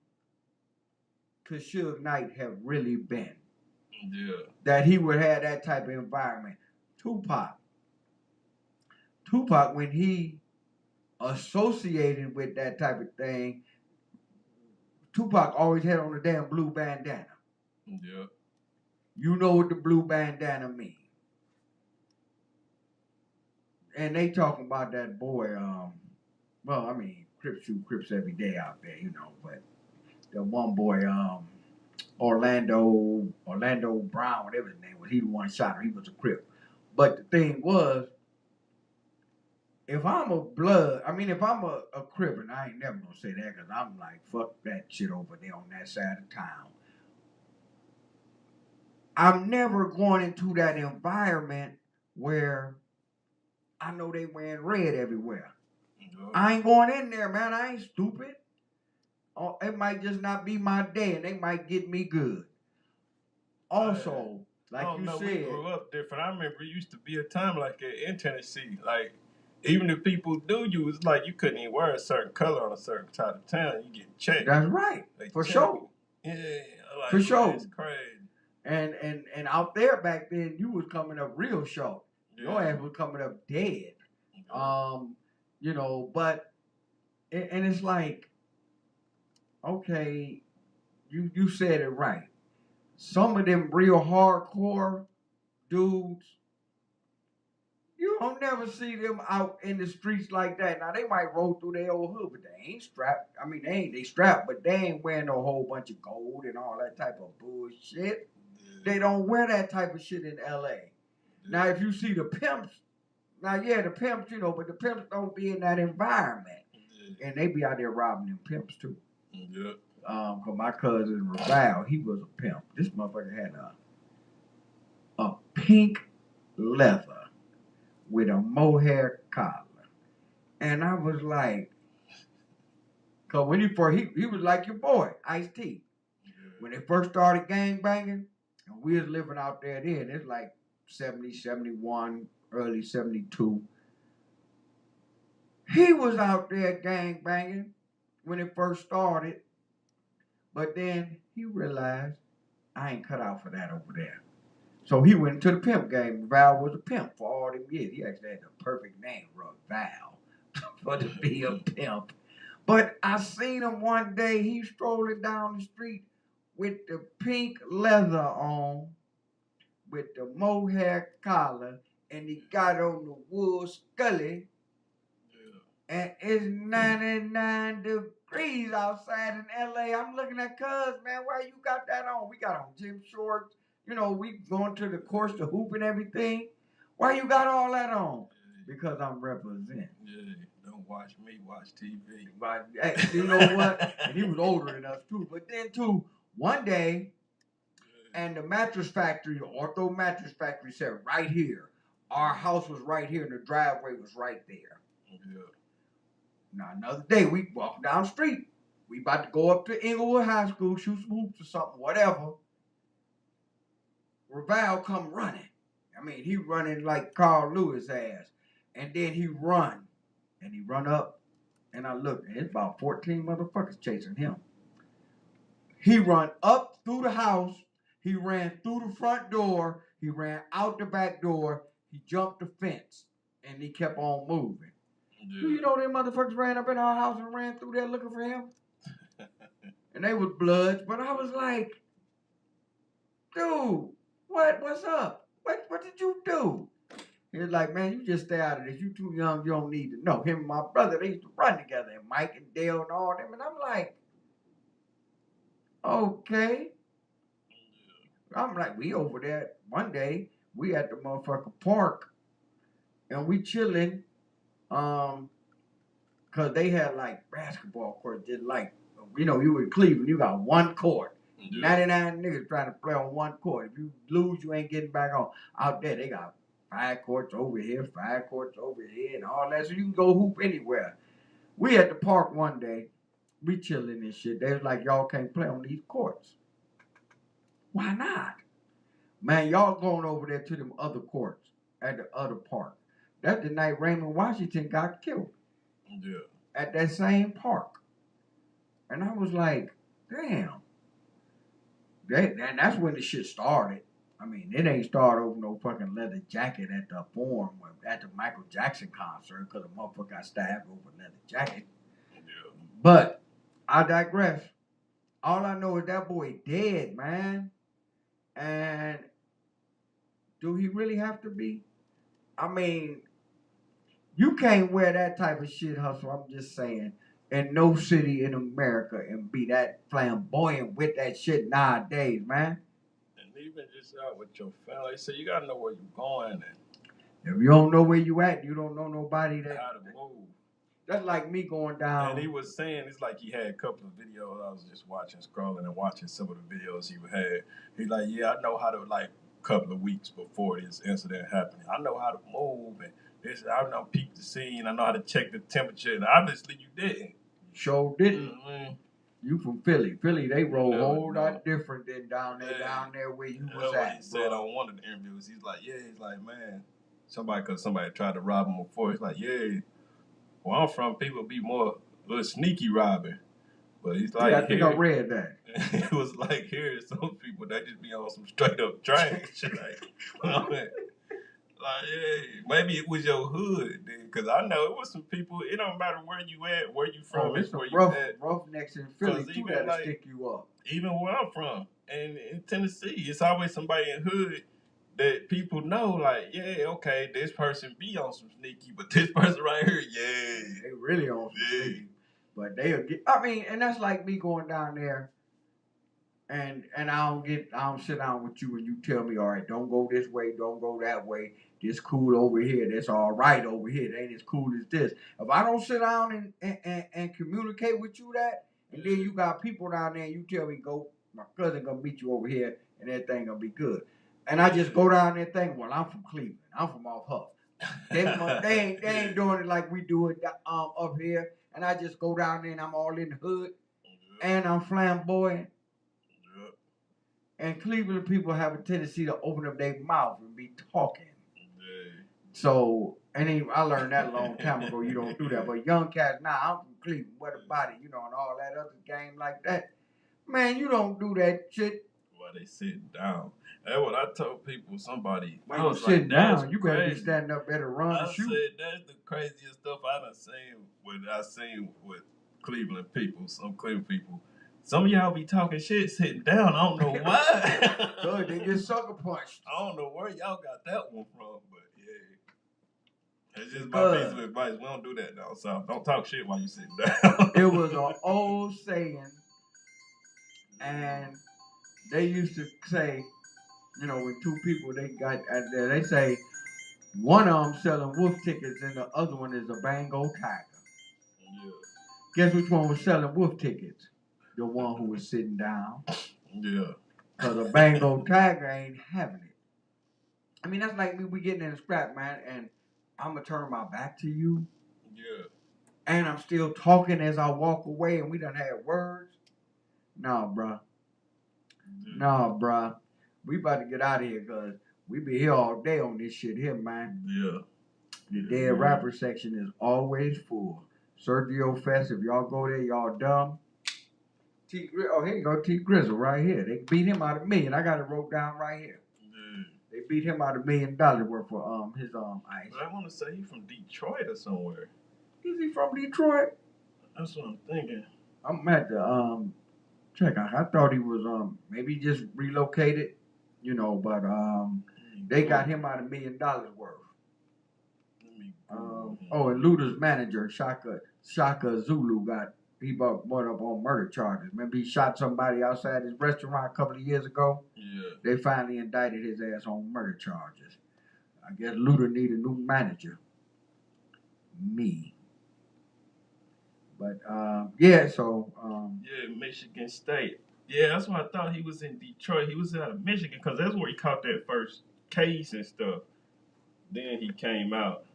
could Suge Knight have really been? Yeah. That he would have that type of environment. Tupac, when he associated with that type of thing, Tupac always had on a damn blue bandana. Yeah. You know what the blue bandana means. And they talking about that boy, well, I mean, Crips shoot Crips every day out there, you know, but the one boy, Orlando Brown, whatever his name was, he the one shot him, he was a Crip. But the thing was, if I'm a Crip, and I ain't never gonna say that because I'm like, fuck that shit over there on that side of town. I'm never going into that environment where I know they wearing red everywhere. I ain't going in there, man. I ain't stupid. Oh, it might just not be my day, and they might get me good. Also, like you said, we grew up different. I remember it used to be a time like that in Tennessee. Like, even if people do you, it's like you couldn't even wear a certain color on a certain side of town. You get checked. That's right. For sure. Yeah. Like, for sure. It's crazy. And out there back then, you was coming up real short. Yeah. Your ass was coming up dead. Yeah. You know, but and it's like, okay, you said it right. Some of them real hardcore dudes, you don't never see them out in the streets like that. Now they might roll through their old hood, but they ain't strapped. I mean, they strapped, but they ain't wearing no whole bunch of gold and all that type of bullshit. Yeah. They don't wear that type of shit in LA. Yeah. Now if you see the pimps, the pimps, you know, but the pimps don't be in that environment. Yeah. And they be out there robbing them pimps too. Yeah. Cause my cousin Raval, he was a pimp. This motherfucker had a pink leather with a mohair collar. And I was like, cause when he was like your boy, Ice-T. Yeah. When they first started gang banging, and we was living out there then, it's like 70, 71, early 72. He was out there gang banging when it first started, but then he realized I ain't cut out for that over there. So he went into the pimp game. Val was a pimp for all them years. He actually had the perfect name, Val, for to be a pimp. But I seen him one day, he strolling down the street with the pink leather on, with the mohair collar, and he got on the wool scully. And it's 99 degrees outside in LA. I'm looking at cuz, man, why you got that on? We got on gym shorts. You know, we going to the course to hoop and everything. Why you got all that on? Because I'm representing. Yeah, don't watch me, watch TV. But hey, you know what? And he was older than us too. But then too, one day, and the mattress factory, the Ortho Mattress Factory said right here. Our house was right here and the driveway was right there. Yeah. Now another day, we walking down the street. We about to go up to Inglewood High School, shoot some hoops or something, whatever. Raval come running. I mean, he running like Carl Lewis ass. And then he run. And he run up. And I look, and it's about 14 motherfuckers chasing him. He run up through the house. He ran through the front door. He ran out the back door. He jumped the fence. And he kept on moving. Yeah. Do you know them motherfuckers ran up in our house and ran through there looking for him? And they was bloods. But I was like, dude, what's up? What did you do? He was like, man, you just stay out of this. You too young. You don't need to know. Him and my brother, they used to run together. And Mike and Dale and all them. And I'm like, okay. I'm like, we over there. One day, we at the motherfucking park. And we chilling. Because they had like basketball courts. Just like, you know, you in Cleveland, you got one court. Yeah. 99 niggas trying to play on one court. If you lose, you ain't getting back on. Out there, they got 5 courts over here, 5 courts over here, and all that. So you can go hoop anywhere. We at the park one day. We chilling and shit. They was like, y'all can't play on these courts. Why not? Man, y'all going over there to them other courts at the other park. That's the night Raymond Washington got killed. Yeah. At that same park. And I was like, damn. And that's when the shit started. I mean, it ain't started over no fucking leather jacket at the Forum at the Michael Jackson concert because a motherfucker got stabbed over a leather jacket. Yeah. But I digress. All I know is that boy dead, man. And do he really have to be? I mean, you can't wear that type of shit, Hustle. I'm just saying. In no city in America and be that flamboyant with that shit nowadays, man. And even just out with your family, so you gotta know where you're going. And if you don't know where you at, you don't know nobody that how to move. That's like me going down. And he was saying, it's like he had a couple of videos. I was just watching, scrolling and watching some of the videos he had. He's like, yeah, I know how to, like, a couple of weeks before this incident happened, I know how to move and this. I know peep the scene. I know how to check the temperature. And obviously you didn't. Sure didn't. Mm-hmm. You from Philly. Philly, they roll a whole lot different than down there where you was at. He said on one of the interviews, he's like, man, because somebody tried to rob him before. He's like, yeah, where I'm from, people be more a little sneaky robbing. But he's like, I think I read that. It was like, here, some people, that just be on some straight up train shit. Like, yeah, maybe it was your hood, then, because I know it was some people. It don't matter where you at, where you from, it's where you at. Roughnecks in Philly too that'll like, stick you up. Even where I'm from, and in Tennessee, it's always somebody in hood that people know. Like, yeah, okay, this person be on some sneaky, but this person right here, yeah, they really on some sneaky. But they'll get. I mean, and that's like me going down there. And I don't sit down with you and you tell me, all right, don't go this way, don't go that way. This cool over here, that's all right over here. It ain't as cool as this. If I don't sit down and communicate with you that, And then you got people down there, and you tell me, go, my cousin gonna meet you over here, and everything gonna be good. And I just go down there thinking, well, I'm from Cleveland. I'm from off Huff. They ain't doing it like we do it up here. And I just go down there and I'm all in the hood. And I'm flamboyant. And Cleveland people have a tendency to open up their mouth and be talking. So, I learned that a long time ago. You don't do that. But young cats, I'm from Cleveland. What about it? And all that other game like that. Man, you don't do that shit. While they sitting down. That's what I told people. Somebody, I was sitting down. You better be standing up, better run and shoot. I said that's the craziest stuff I done seen with Cleveland people. Some Cleveland people. Some of y'all be talking shit sitting down. I don't know why. Good, they get sucker punched. I don't know where y'all got that one from, but yeah. It's just my piece of advice. We don't do that down south. Don't talk shit while you sitting down. It was an old saying, and they used to say, when two people they got out there, they say one of them selling wolf tickets and the other one is a Bengal tiger. Yeah. Guess which one was selling wolf tickets? The one who was sitting down. Yeah. Because a Bengal tiger ain't having it. I mean, that's like we getting in a scrap, man, and I'm going to turn my back to you. Yeah. And I'm still talking as I walk away and we done had words. Nah, bruh. Nah, bruh. We about to get out of here because we be here all day on this shit here, man. Yeah. The dead rapper section is always full. Sergio Fest, if y'all go there, y'all dumb. Oh, here you go, T Grizzle right here. They beat him out of $1 million. I got it wrote down right here. They beat him out of $1 million worth for his ice. But I want to say he's from Detroit or somewhere. Is he from Detroit? That's what I'm thinking. I'm at the check out. I thought he was maybe just relocated, but they got him out of $1 million worth. And Luda's manager, Shaka Zulu he brought up on murder charges. Remember he shot somebody outside his restaurant a couple of years ago? Yeah. They finally indicted his ass on murder charges. I guess Luda need a new manager. Me. But Michigan State. Yeah, that's why I thought he was in Detroit. He was out of Michigan because that's where he caught that first case and stuff. Then he came out.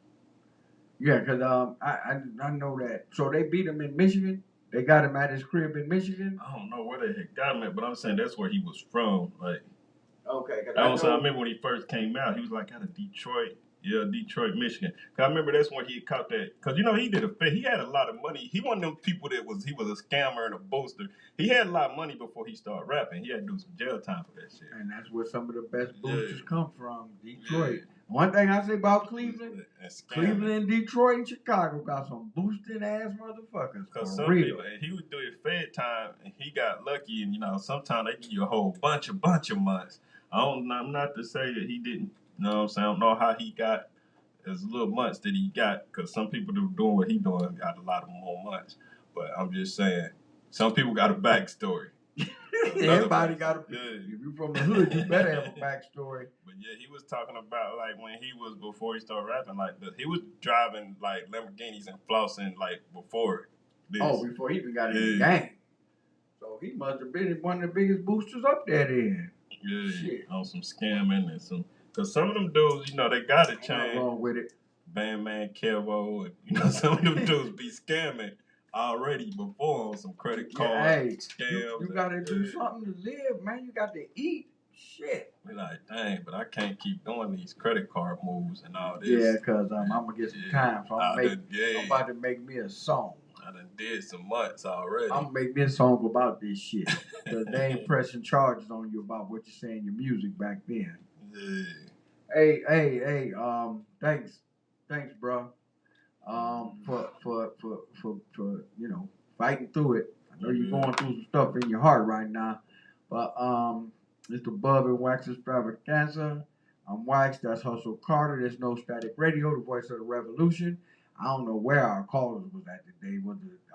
Yeah, because I know that. So they beat him in Michigan? They got him at his crib in Michigan? I don't know where they had got him at, but I'm saying that's where he was from. Like, okay. I remember when he first came out, he was like out of Detroit. Yeah, Detroit, Michigan. Cause I remember that's when he caught that. Cause he had a lot of money. He one of them people he was a scammer and a boaster. He had a lot of money before he started rapping. He had to do some jail time for that shit. And that's where some of the best boosters come from, Detroit. Yeah. One thing I say about Cleveland, Detroit, and Chicago got some boosted ass motherfuckers. Cause some people, and he would do his fed time, and he got lucky, and sometimes they give you a whole bunch of months. I'm not to say that he didn't. You know what I'm saying? I don't know how he got as little months that he got, because some people that were doing what he doing got a lot of more months. But I'm just saying, some people got a backstory. Everybody got a backstory. If you from the hood, you better have a backstory. But yeah, he was talking about like when before he started rapping, like he was driving like Lamborghinis and flossing like before this. Oh, before he even got in the game. So he must have been one of the biggest boosters up there then. Yeah, shit. On some scamming and some. Cause some of them dudes, they got a chain. Nothing wrong with it. Bandman, Kevo, and some of them dudes be scamming already before on some credit card scams. You gotta do something to live, man. You got to eat. Shit. We like, dang, but I can't keep doing these credit card moves and all this. Yeah, cause I'm gonna get some time, so I'm about to make me a song. I done did some months already. I'm gonna make me a song about this shit. Cause they ain't pressing charges on you about what you say in your music back then. Yeah. Hey, thanks, bro. For fighting through it. I know you're going through some stuff in your heart right now, but it's the Bub and Wax Extravaganza. I'm Wax. That's Hustle Carter. There's no Static Radio, the voice of the revolution. I don't know where our callers was at today.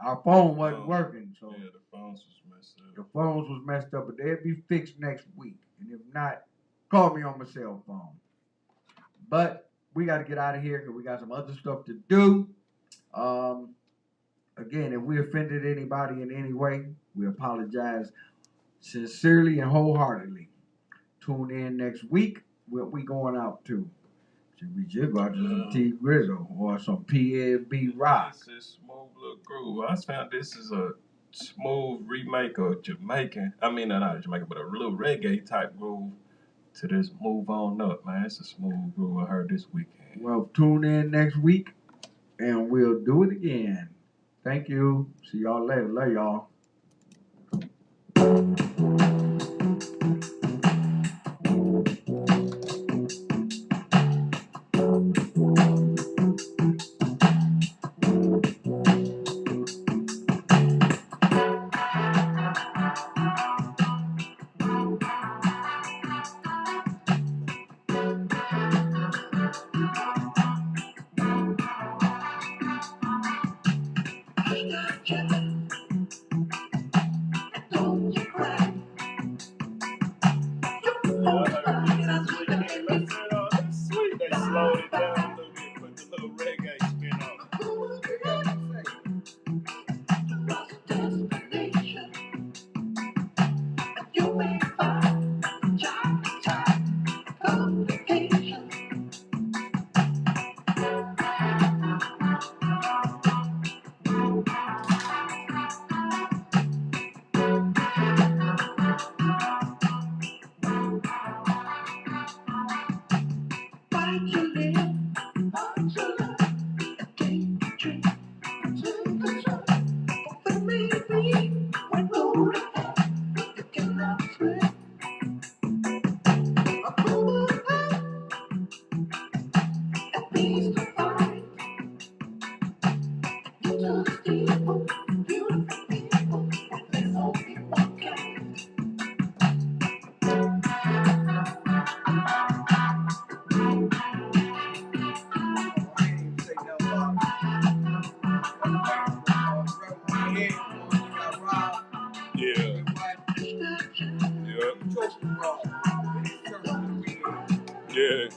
Our phone wasn't working, so yeah, the phones was messed up. The phones was messed up, but they'll be fixed next week. And if not, call me on my cell phone. But we got to get out of here because we got some other stuff to do. Again, if we offended anybody in any way, we apologize sincerely and wholeheartedly. Tune in next week. What we going out to? Should we just go out to some T Grizzle or some PNB Rock? This is smooth little groove. I found this is a smooth remake of Jamaican. I mean, not Jamaican, but a little reggae type groove to this Move On Up, man. It's a smooth groove I heard this weekend. Well, tune in next week and we'll do it again. Thank you. See y'all later. Love y'all. Sweet, they slowed it down a little bit, put the little reggae spin on Yeah.